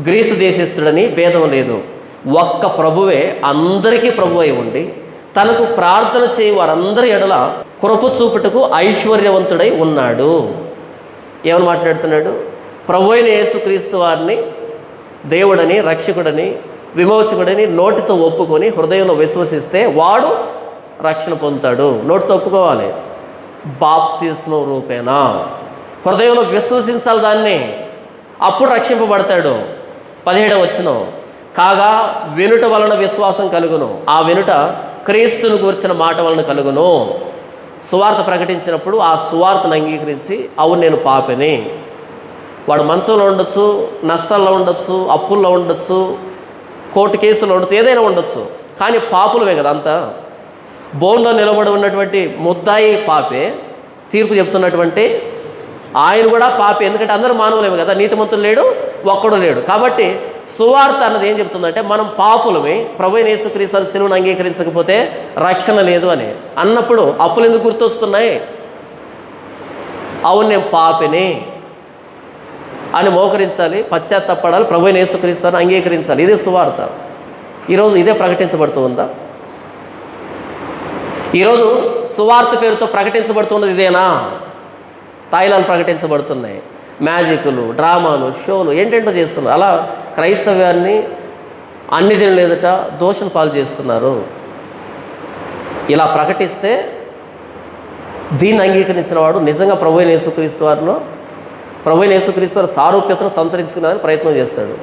గ్రీసు దేశస్థుడని భేదం లేదు, ఒక్క ప్రభువే అందరికీ ప్రభు అయి ఉండి తనకు ప్రార్థన చేయి వారందరి ఎడల కృప చూపుటకు ఐశ్వర్యవంతుడై ఉన్నాడు. ఏమని మాట్లాడుతున్నాడు? ప్రభు అయిన యేసుక్రీస్తు వారిని దేవుడని రక్షకుడని విమోచకుడని నోటితో ఒప్పుకొని హృదయంలో విశ్వసిస్తే వాడు రక్షణ పొందుతాడు. నోటితో ఒప్పుకోవాలి, బాప్తిస్మం రూపేనా హృదయంలో విశ్వసించాలి దాన్ని, అప్పుడు రక్షింపబడతాడు. 17వ వచనం, కాగా వినుట వలన విశ్వాసం కలుగును, ఆ వినుట క్రీస్తును గురించిన మాట వలన కలుగును. సువార్త ప్రకటించినప్పుడు ఆ సువార్తను అంగీకరించి అవును నేను పాపిని, వాడు మంచంలో ఉండొచ్చు, నష్టాల్లో ఉండొచ్చు, అప్పుల్లో ఉండొచ్చు, కోర్టు కేసులో ఉండొచ్చు, ఏదైనా ఉండొచ్చు, కానీ పాపులమే కదా అంతా. బోన్లో నిలబడి ఉన్నటువంటి ముద్దాయి పాపే, తీర్పు చెప్తున్నటువంటి ఆయన కూడా పాపే. ఎందుకంటే అందరూ మానవులేమే కదా, నీతిమంతులు లేడు ఒక్కడు లేడు. కాబట్టి సువార్త అన్నది ఏం చెప్తుందంటే మనం పాపులమే, ప్రభు అయిన యేసుక్రీస్తు సిలువను అంగీకరించకపోతే రక్షణ లేదు అని అన్నప్పుడు అప్పులు ఎందుకు గుర్తొస్తున్నాయి? అవును నేను పాపిని అని మోకరించాలి, పశ్చాత్తాపడాలి, ప్రభు అయిన యేసుక్రీస్తును అంగీకరించాలి. ఇదే సువార్త. ఈరోజు ఇదే ప్రకటించబడుతూ ఉందా? ఈరోజు సువార్త పేరుతో ప్రకటించబడుతున్నది ఇదేనా? తాయిలాలు ప్రకటించబడుతున్నాయి, మ్యాజిక్లు, డ్రామాలు, షోలు ఏంటంటో చేస్తున్నారు. అలా క్రైస్తవ్యాన్ని అన్ని జనులు ఎదుట దోషం పాలు చేస్తున్నారు. ఇలా ప్రకటిస్తే దీన్ని అంగీకరించిన వాడు నిజంగా ప్రభు అయిన యేసుక్రీస్తు వారిలో ప్రభు అయిన యేసుక్రీస్తు వారి సారూప్యతను సంతరించుకునేదని ప్రయత్నం చేస్తాడు.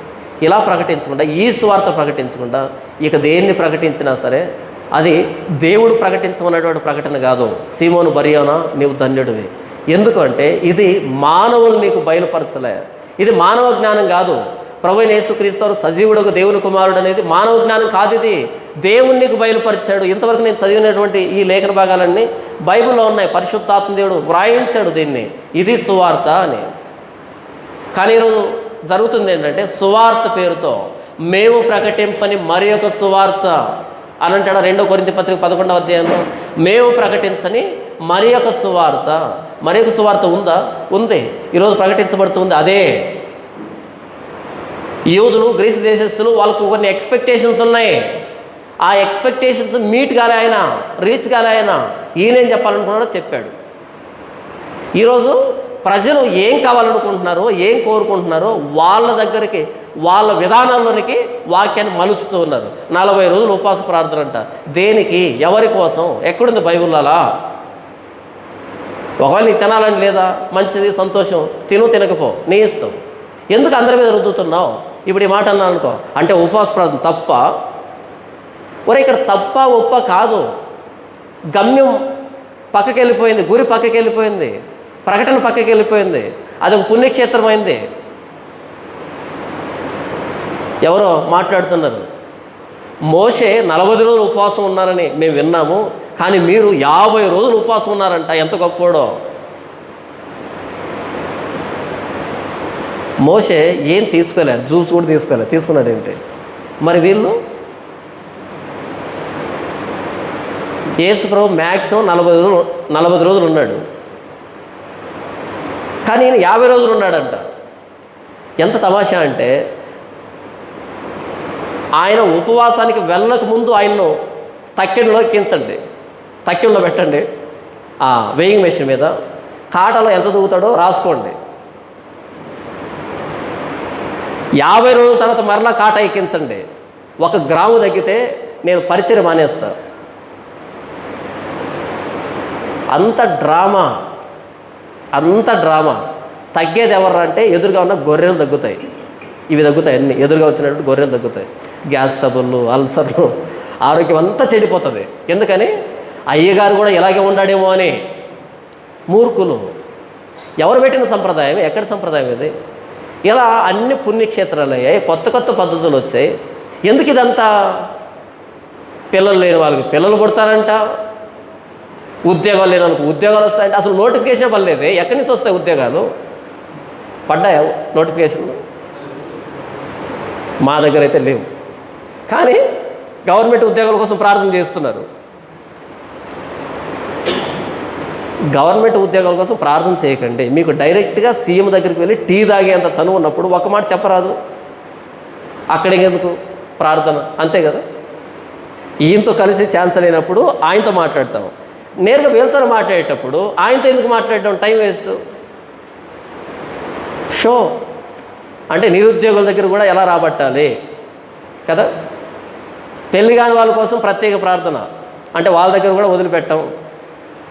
ఇలా ప్రకటించకుండా, ఈ సువార్త ప్రకటించకుండా ఇక దేన్ని ప్రకటించినా సరే అది దేవుడు ప్రకటించమన్నటువంటి ప్రకటన కాదు. సీమోను బర్యోనా నీవు ధన్యుడివి. ఎందుకంటే ఇది మానవులు నీకు బయలుపరచలే, ఇది మానవ జ్ఞానం కాదు. ప్రభు అయిన యేసుక్రీస్తు వారు సజీవుడకు దేవుని కుమారుడు అనేది మానవ జ్ఞానం కాదు, ఇది దేవుని నీకు బయలుపరిచాడు. ఇంతవరకు నేను చదివినటువంటి ఈ లేఖన భాగాలన్నీ బైబిల్లో ఉన్నాయి, పరిశుద్ధాత్మ దేవుడు వ్రాయించాడు దీన్ని, ఇది సువార్త అని. కానీ ఈరోజు జరుగుతుంది ఏంటంటే సువార్త పేరుతో మేము ప్రకటింపని మరి ఒక సువార్త అని అంటాడు. 2 కొరింథీ పత్రిక 11వ అధ్యాయంలో మేము ప్రకటించని మరి ఒక సువార్త. మరి ఒక సువార్త ఉందా? ఉంది, ఈరోజు ప్రకటించబడుతుంది. అదే యూదులు గ్రీసు దేశస్తులు వాళ్ళకు కొన్ని ఎక్స్పెక్టేషన్స్ ఉన్నాయి. ఆ ఎక్స్పెక్టేషన్స్ మీట్ కాలే, ఆయన రీచ్ కాలే. ఆయన ఈయనేం చెప్పాలనుకున్నాడో చెప్పాడు. ఈరోజు ప్రజలు ఏం కావాలనుకుంటున్నారో, ఏం కోరుకుంటున్నారో వాళ్ళ దగ్గరికి, వాళ్ళ విధానాల్లోనికి వాక్యాన్ని మలుస్తూ ఉన్నారు. 40 రోజులు ఉపవాస ప్రార్థన అంట. దేనికి? ఎవరి కోసం? ఎక్కడుంది బైబిల్లో అలా? ఒకవేళ నీకు తినాలని లేదా, మంచిది, సంతోషం, తిను, తినకపో, నీ ఇష్టం. ఎందుకు అందరి మీద రుద్దుతున్నావు? ఇప్పుడు ఈ మాట అన్నాను అనుకో, అంటే ఉపవాస ప్రార్థన తప్ప? ఒరే ఇక్కడ తప్ప ఒప్ప కాదు, గమ్యం పక్కకి వెళ్ళిపోయింది, గురి పక్కకి వెళ్ళిపోయింది, ప్రకటన పక్కకి వెళ్ళిపోయింది, అదొక పుణ్యక్షేత్రమైంది. ఎవరో మాట్లాడుతున్నారు, మోషే 40 రోజులు ఉపవాసం ఉన్నారని మేము విన్నాము, కానీ మీరు 50 రోజులు ఉపవాసం ఉన్నారంట, ఎంత గొప్పోడో. మోషే ఏం తీసుకోలేదు, జ్యూస్ కూడా తీసుకోలేదు, తీసుకున్నాడు ఏంటి? మరి వీళ్ళు యేసు ప్రభు మ్యాక్సిమం 40 రోజులు ఉన్నాడు, కానీ ఈయన 50 రోజులు ఉన్నాడంట. ఎంత తమాషా అంటే ఆయన ఉపవాసానికి వెళ్ళక ముందు ఆయన్ను తక్కెడలో ఎక్కించండి, తక్కెడలో పెట్టండి, వెయింగ్ మెషిన్ మీద కాటలో ఎంత దూకుతాడో రాసుకోండి. 50 రోజుల తర్వాత మరలా కాటా ఎక్కించండి, 1 గ్రాము తగ్గితే నేను పరిచయం మానేస్తా. అంత డ్రామా, అంత డ్రామా. తగ్గేది ఎవరు అంటే ఎదురుగా ఉన్న గొర్రెలు తగ్గుతాయి, ఇవి తగ్గుతాయి, అన్నీ ఎదురుగా వచ్చినట్టు గొర్రెలు తగ్గుతాయి. గ్యాస్ ట్రబుల్లు, అల్సర్లు, ఆరోగ్యం అంతా చెడిపోతుంది. ఎందుకని? అయ్యగారు కూడా ఇలాగే ఉండాడేమో అని. మూర్ఖులు. ఎవరు పెట్టిన సంప్రదాయం? ఎక్కడి సంప్రదాయం ఇది? ఇలా అన్ని పుణ్యక్షేత్రాలు అయ్యాయి, కొత్త కొత్త పద్ధతులు వచ్చాయి. ఎందుకు ఇదంతా? పిల్లలు లేని వాళ్ళకి పిల్లలు పుడతారంట, ఉద్యోగాలు లేని వాళ్ళకి ఉద్యోగాలు వస్తాయంటే. అసలు నోటిఫికేషన్ పడలేదే, ఎక్కడి నుంచి వస్తాయి ఉద్యోగాలు? పడ్డాయా నోటిఫికేషన్లు? మా దగ్గర అయితే లేవు. కానీ గవర్నమెంట్ ఉద్యోగాల కోసం ప్రార్థన చేస్తున్నారు. గవర్నమెంట్ ఉద్యోగాల కోసం ప్రార్థన చేయకండి. మీకు డైరెక్ట్గా సీఎం దగ్గరికి వెళ్ళి టీ తాగేంత చనువు ఉన్నప్పుడు ఒక మాట చెప్పరాదు? అక్కడికి ఎందుకు ప్రార్థన? అంతే కదా. ఈయనతో కలిసి ఛాన్స్ లేనప్పుడు ఆయనతో మాట్లాడతాం, నేరుగా వీళ్ళతో మాట్లాడేటప్పుడు ఆయనతో ఎందుకు మాట్లాడడం? Time waste. షో అంటే నిరుద్యోగుల దగ్గర కూడా ఎలా రాబట్టాలి కదా. పెళ్లి కాని వాళ్ళ కోసం ప్రత్యేక ప్రార్థన అంటే వాళ్ళ దగ్గర కూడా వదిలిపెట్టాం,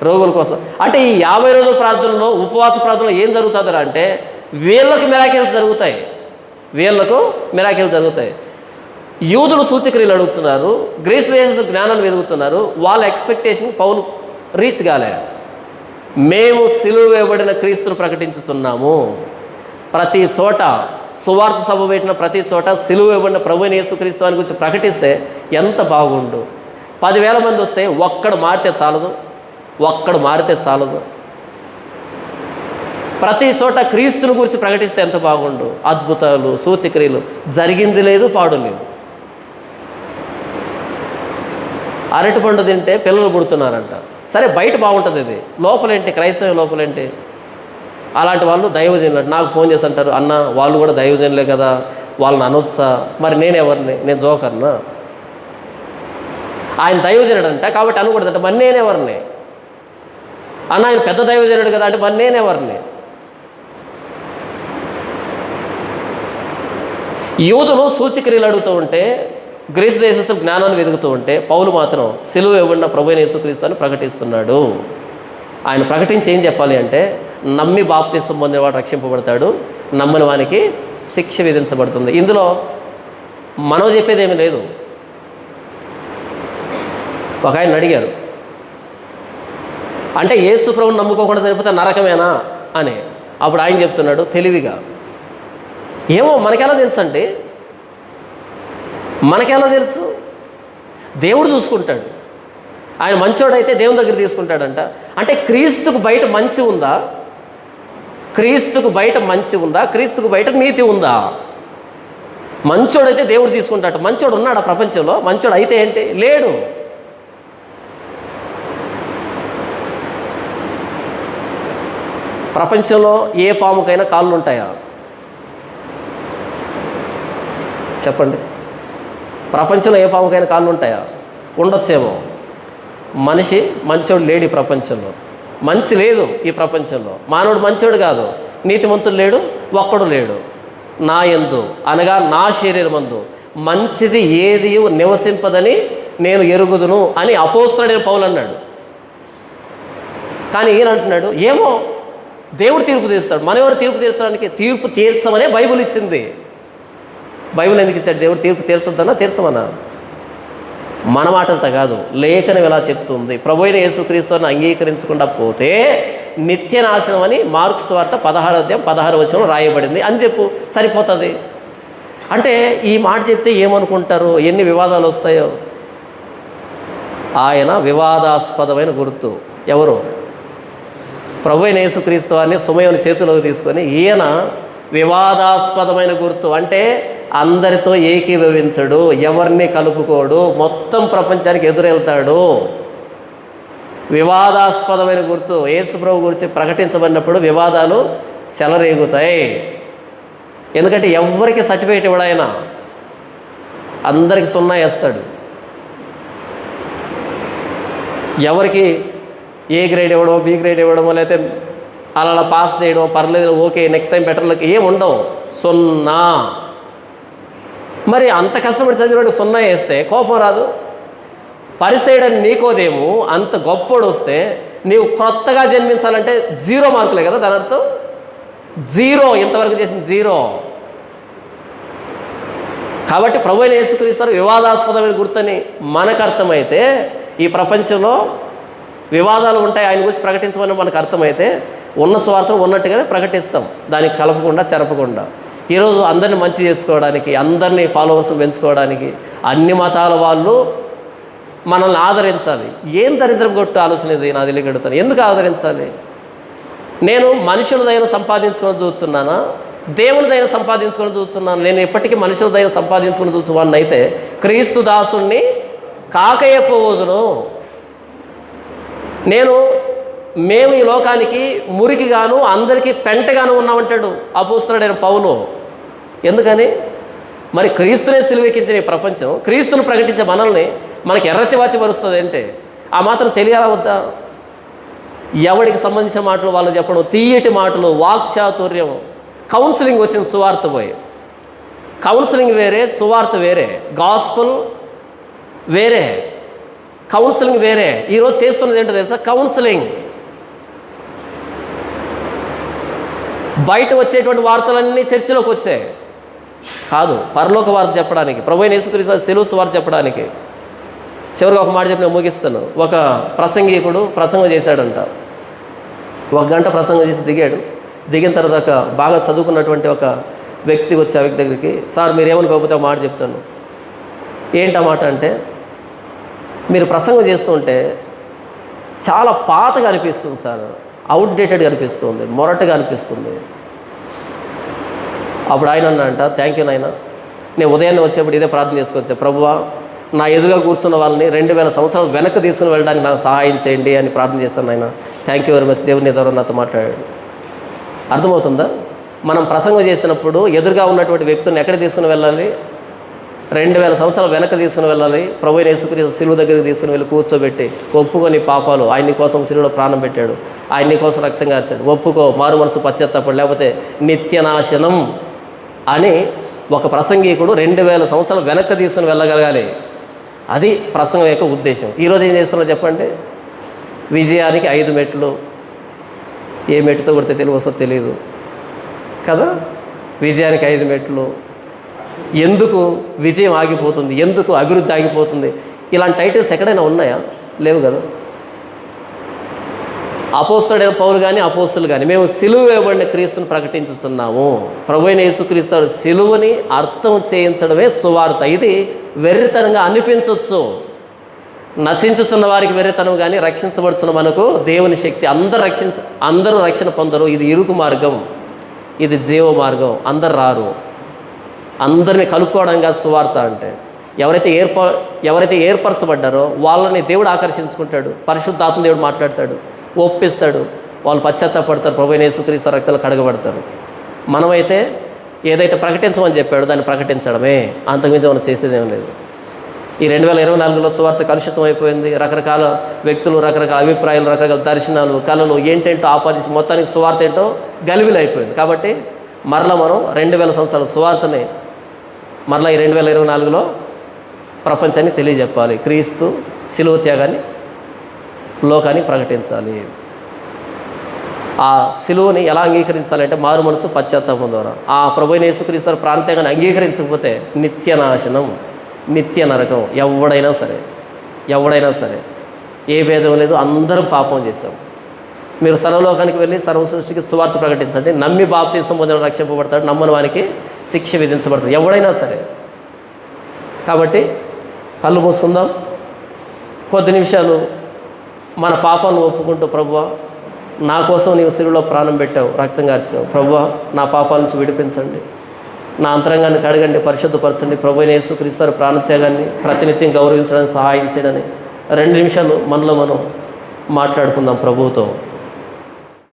రోగుల కోసం. అంటే ఈ 50 రోజుల ప్రార్థనలో, ఉపవాస ప్రార్థనలో ఏం జరుగుతుందా అంటే వీళ్ళకు మిరాకిల్స్ జరుగుతాయి, వీళ్ళకు మిరాకిల్స్ జరుగుతాయి. యూదులు సూచక్రియలు అడుగుతున్నారు, గ్రీస్ దేశ జ్ఞానాన్ని వెతుకుతున్నారు. వాళ్ళ ఎక్స్పెక్టేషన్ పౌలు రీచ్ కాలే. మేము సిలువ వేయబడిన క్రీస్తును ప్రకటించుతున్నాము. ప్రతి చోట సువార్త సభ పెట్టిన ప్రతి చోట సిలువ వేయబడిన ప్రభువైన యేసుక్రీస్తు అని గురించి ప్రకటిస్తే ఎంత బాగుండు. 10,000 మంది వస్తే ఒక్కడు మారితే చాలదు, ఒక్కడు మారితే చాలదు. ప్రతి చోట క్రీస్తుని గురించి ప్రకటిస్తే ఎంత బాగుండు. అద్భుతాలు, సూచక్రియలు జరిగింది లేదు, పాడు లేదు. అరటిపండు తింటే పిల్లలు పుడుతున్నారంట. సరే బయట బాగుంటుంది, ఇది లోపలేంటి? క్రైస్తవ లోపలేంటి? అలాంటి వాళ్ళు దైవజనులు నాకు ఫోన్ చేసి అంటారు, అన్న వాళ్ళు కూడా దైవజనులే కదా, వాళ్ళని అనొచ్చా? మరి నేనెవరిని? నేను జోకర్నా? ఆయన దైవజనుడు అంట కాబట్టి అనకూడదంట. మరి నేనెవరిని? అన్న ఆయన పెద్ద దైవజనుడు కదా అంటే మరి నేనెవరిని? యూదులు సూచక్రియలు అడుగుతూ ఉంటే, గ్రీస్ దేశస్థులు జ్ఞానాన్ని వెతుకుతూ ఉంటే, పౌలు మాత్రం సిలువ ఇవ్వబడిన ప్రభువైన యేసుక్రీస్తు అని ప్రకటిస్తున్నాడు. ఆయన ప్రకటించి ఏం చెప్పాలి అంటే, నమ్మి బాప్తిసం పొందినవాడు రక్షింపబడతాడు, నమ్మని వానికి శిక్ష విధించబడుతుంది. ఇందులో మనం చెప్పేది ఏమీ లేదు. ఒక ఆయన అడిగారు, అంటే యేసు ప్రభువుని నమ్ముకోకుండా చనిపోతే నరకమేనా అని. అప్పుడు ఆయన చెప్తున్నాడు తెలివిగా, ఏమో మనకెలా తెలుసు అంటే, మనకెలా తెలుసు? దేవుడు చూసుకుంటాడు. ఆయన మంచోడైతే దేవుని దగ్గర తీసుకుంటాడంట. అంటే క్రీస్తుకు బయట మంచి ఉందా? క్రీస్తుకు బయట మంచి ఉందా? క్రీస్తుకు బయట నీతి ఉందా? మంచోడైతే దేవుడు తీసుకుంటాడు. మంచోడు ఉన్నాడా ప్రపంచంలో? మంచోడు అయితే ఏంటి? లేడు. ప్రపంచంలో ఏ పాముకైనా కాళ్ళు ఉంటాయా? చెప్పండి. ప్రపంచంలో ఏ పాముకైనా కాళ్ళు ఉంటాయా? ఉండొచ్చేమో. మనిషి మంచోడు లేడు ఈ ప్రపంచంలో. మంచి లేదు ఈ ప్రపంచంలో. మానవుడు మంచోడు కాదు, నీతిమంతుడు లేడు, ఒక్కడు లేడు. నా యందు అనగా నా శరీరమందు మంచిది ఏది నివసింపదని నేను ఎరుగుదును అని అపోస్తలుడైన పౌలు అన్నాడు. కానీ ఈయన అంటున్నాడు, ఏమో దేవుడు తీర్పు తీస్తాడు. మనం ఎవరు తీర్పు తీర్చడానికి? తీర్పు తీర్చమనే బైబిల్ ఇచ్చింది. బైబిల్ ఎందుకు ఇచ్చాడు? దేవుడు తీర్పు తీర్చొద్దన్నా తీర్చమన్నా? మన మాటంతా కాదు, లేఖనం ఎలా చెప్తుంది. ప్రభువైన యేసుక్రీస్తుని అంగీకరించకుండా పోతే నిత్య నాశనం అని మార్కు సువార్త 16:16 రాయబడింది అని చెప్పు, సరిపోతుంది. అంటే ఈ మాట చెప్తే ఏమనుకుంటారు? ఎన్ని వివాదాలు వస్తాయో. ఆయన వివాదాస్పదమైన గుర్తు. ఎవరు? ప్రభువైన యేసుక్రీస్తు అని సుమయోని చేతిలోకి తీసుకొని ఈయన వివాదాస్పదమైన గుర్తు. అంటే అందరితో ఏకీభవించడు, ఎవరిని కలుపుకోడు, మొత్తం ప్రపంచానికి ఎదురెళ్తాడు. వివాదాస్పదమైన గుర్తు. యేసు ప్రభు గురించి ప్రకటించబడినప్పుడు వివాదాలు చెలరేగుతాయి. ఎందుకంటే ఎవరికి సర్టిఫికేట్ ఇవ్వడాయన, అందరికి 0 వేస్తాడు. ఎవరికి ఏ గ్రేడ్ ఇవ్వడమో, బి గ్రేడ్ ఇవ్వడమో, లేకపోతే అలా పాస్ చేయడం, పర్లేదు, ఓకే నెక్స్ట్ టైం బెటర్లకి ఏం ఉండవు. 0. మరి అంత కష్టపడి చదివినట్టు 0 వేస్తే కోపం రాదు? పరిసయ్యుడని నీకోదేమో అంత గొప్పోడు వస్తే నీవు కొత్తగా జన్మించాలంటే 0 మార్కులే కదా దాని అర్థం. 0 ఇంతవరకు చేసింది 0. కాబట్టి ప్రభువైన యేసుక్రీస్తు వివాదాస్పదమైన గుర్తని మనకు అర్థమైతే, ఈ ప్రపంచంలో వివాదాలు ఉంటాయి ఆయన గురించి ప్రకటించమని మనకు అర్థమైతే ఉన్న స్వార్థం ఉన్నట్టుగానే ప్రకటిస్తాం, దానికి కలపకుండా చెరపకుండా. ఈరోజు అందరిని మంచి చేసుకోవడానికి, అందరినీ ఫాలోవర్స్ పెంచుకోవడానికి అన్ని మతాల వాళ్ళు మనల్ని ఆదరించాలి. ఏం దరిద్రం కొట్టు ఆలోచన ఇది నా తెలియగడుగుతాను. ఎందుకు ఆదరించాలి? నేను మనుషుల దయను సంపాదించుకొని చూస్తున్నానా, దేవుని దయను సంపాదించుకొని చూస్తున్నాను? నేను ఎప్పటికీ మనుషుల దయను సంపాదించుకొని చూసేవాడిని అయితే క్రీస్తు దాసుణ్ణి కాకయ్యపోవదును. మేము ఈ లోకానికి మురికిగాను అందరికీ పెంటగాను ఉన్నామంటాడు అపోస్తలుడైన పౌలు. ఎందుకని? మరి క్రీస్తునే సిలువెక్కించిన ఈ ప్రపంచం, క్రీస్తును ప్రకటించే మనల్ని మనకి ఎర్రతి వాచి పరుస్తుంది అంటే ఆ మాత్రం తెలియాలా వద్దా? ఎవడికి సంబంధించిన మాటలు వాళ్ళు చెప్పడం, తీయటి మాటలు, వాక్చాతుర్యం. కౌన్సిలింగ్ వచ్చింది సువార్త పోయి. కౌన్సిలింగ్ వేరే, సువార్త వేరే, గాస్పుల్ వేరే, కౌన్సిలింగ్ వేరే. ఈరోజు చేస్తున్నది ఏంటో తెలుసా? కౌన్సిలింగ్. బయట వచ్చేటువంటి వార్తలన్నీ చర్చిలోకి వచ్చాయి కాదు, పరలోక వార్త చెప్పడానికి, ప్రభువైన యేసుక్రీస్తు సెలవు సువార్త చెప్పడానికి. చివరిగా ఒక మాట చెప్పి నేను ముగిస్తాను. ఒక ప్రసంగికుడు ప్రసంగం చేశాడంట. 1 గంట ప్రసంగం చేసి దిగిన తర్వాత బాగా చదువుకున్నటువంటి ఒక వ్యక్తి వచ్చి ఆ వ్యక్తి దగ్గరికి, సార్ మీరేమనుకోకపోతే ఒక మాట చెప్తాను. ఏంటి ఆ మాట అంటే, మీరు ప్రసంగం చేస్తుంటే చాలా పాతగా అనిపిస్తుంది సార్, అవుట్డేటెడ్గా అనిపిస్తుంది, మొరటగా అనిపిస్తుంది. అప్పుడు ఆయన అన్నంట, థ్యాంక్ యూ నాయన, నేను ఉదయాన్నే వచ్చేప్పుడు ఇదే ప్రార్థన చేసుకొచ్చా, ప్రభువా నా ఎదురుగా కూర్చున్న వాళ్ళని 2000 సంవత్సరాలు వెనక్కి తీసుకుని వెళ్ళడానికి నాకు సహాయం చేయండి అని ప్రార్థన చేస్తాను నాయన. థ్యాంక్ యూ వెరీ మచ్, దేవుని ద్వారా నాతో మాట్లాడాడు. అర్థమవుతుందా? మనం ప్రసంగం చేసినప్పుడు ఎదురుగా ఉన్నటువంటి వ్యక్తులను ఎక్కడ తీసుకుని వెళ్ళాలి? 2000 సంవత్సరాలు వెనక్కి తీసుకుని వెళ్ళాలి. ప్రభువైన యేసుక్రీస్తు సిలువ దగ్గరికి తీసుకుని వెళ్ళి కూర్చోబెట్టి, ఒప్పుకొని పాపాలు, ఆయన నీ కోసం సిలువలో ప్రాణం పెట్టాడు, ఆయన నీ కోసం రక్తం కార్చాడు, ఒప్పుకో, మారు మనసు పశ్చాత్తాపడు, లేకపోతే నిత్యనాశనం అని ఒక ప్రసంగికుడు 2000 సంవత్సరాలు వెనక్కి తీసుకుని వెళ్ళగలగాలి. అది ప్రసంగం యొక్క ఉద్దేశం. ఈరోజు ఏం చేస్తున్నా చెప్పండి? విజయానికి 5 మెట్లు. ఏ మెట్టుతో కొడితే తెలివి వస్తుందో తెలియదు కదా. విజయానికి 5 మెట్లు. ఎందుకు విజయం ఆగిపోతుంది, ఎందుకు అభివృద్ధి ఆగిపోతుంది, ఇలాంటి టైటిల్స్ ఎక్కడైనా ఉన్నాయా? లేవు కదా. అపోస్తలుడైన పౌలు కానీ అపోస్తలు కానీ మేము సిలువ వేయబడిన క్రీస్తుని ప్రకటించుతున్నాము. ప్రభువైన యేసుక్రీస్తు సిలువని అర్థం చేయించడమే సువార్త. ఇది వెర్రితనంగా అనిపించవచ్చు, నశించుచున్న వారికి వెర్రితనం, కానీ రక్షించబడుచున్న మనకు దేవుని శక్తి. అందరూ రక్షణ పొందరు. ఇది ఇరుకు మార్గం, ఇది జీవ మార్గం. అందరు రారు. అందరినీ కలుపుకోవడం కాదు సువార్త అంటే. ఎవరైతే ఏర్పరచబడ్డారో వాళ్ళని దేవుడు ఆకర్షించుకుంటాడు, పరిశుద్ధాత్మ దేవుడు మాట్లాడతాడు, ఒప్పిస్తాడు, వాళ్ళు పశ్చాత్తాపడతారు, ప్రభువైన యేసుక్రీస్తు రక్తాలు కడగబడతారు. మనమైతే ఏదైతే ప్రకటించమని చెప్పాడో దాన్ని ప్రకటించడమే, అంతకుమించి మనం చేసేదేం లేదు. ఈ 2024లో సువార్త కలుషితం అయిపోయింది. రకరకాల వ్యక్తులు, రకరకాల అభిప్రాయాలు, రకరకాల దర్శనాలు, కళలు ఏంటేంటో ఆపాదించి మొత్తానికి సువార్త ఏంటో గలిబిలి అయిపోయింది. కాబట్టి మరలా మనం 2000 సంవత్సరాల సువార్తని మరలా ఈ 2024లో ప్రపంచాన్ని తెలియజెప్పాలి. క్రీస్తు శిలువ త్యాగాన్ని లోకానికి ప్రకటించాలి. ఆ సిలువని ఎలా అంగీకరించాలంటే మారు మనసు పశ్చాత్తాపం ద్వారా. ఆ ప్రభువైన యేసుక్రీస్తు ప్రాంతంగాన్ని అంగీకరించకపోతే నిత్యనాశనం, నిత్య నరకం. ఎవడైనా సరే ఏ భేదం లేదు, అందరం పాపం చేశాం. మీరు సర్వలోకానికి వెళ్ళి సర్వ సృష్టికి సువార్త ప్రకటించండి. నమ్మి బాప్తిసం పొందిన రక్షింపబడతాడు, నమ్మని వానికి శిక్ష విధించబడుతుంది, ఎవడైనా సరే. కాబట్టి కళ్ళు మూసుకుందాం, కొద్ది నిమిషాలు మన పాపాలను ఒప్పుకుంటూ, ప్రభువా నా కోసం నీవు సిలువలో ప్రాణం పెట్టావు, రక్తం కార్చావు, ప్రభువా నా పాపాల నుంచి విడిపించండి, నా అంతరంగాన్ని కడగండి, పరిశుద్ధపరచండి, ప్రభువైన యేసుక్రీస్తు ప్రాణత్యాగాన్ని ప్రతినిత్యం గౌరవించడానికి సహాయం చేయడని 2 నిమిషాలు మనలో మనం మాట్లాడుకుందాం ప్రభువుతో.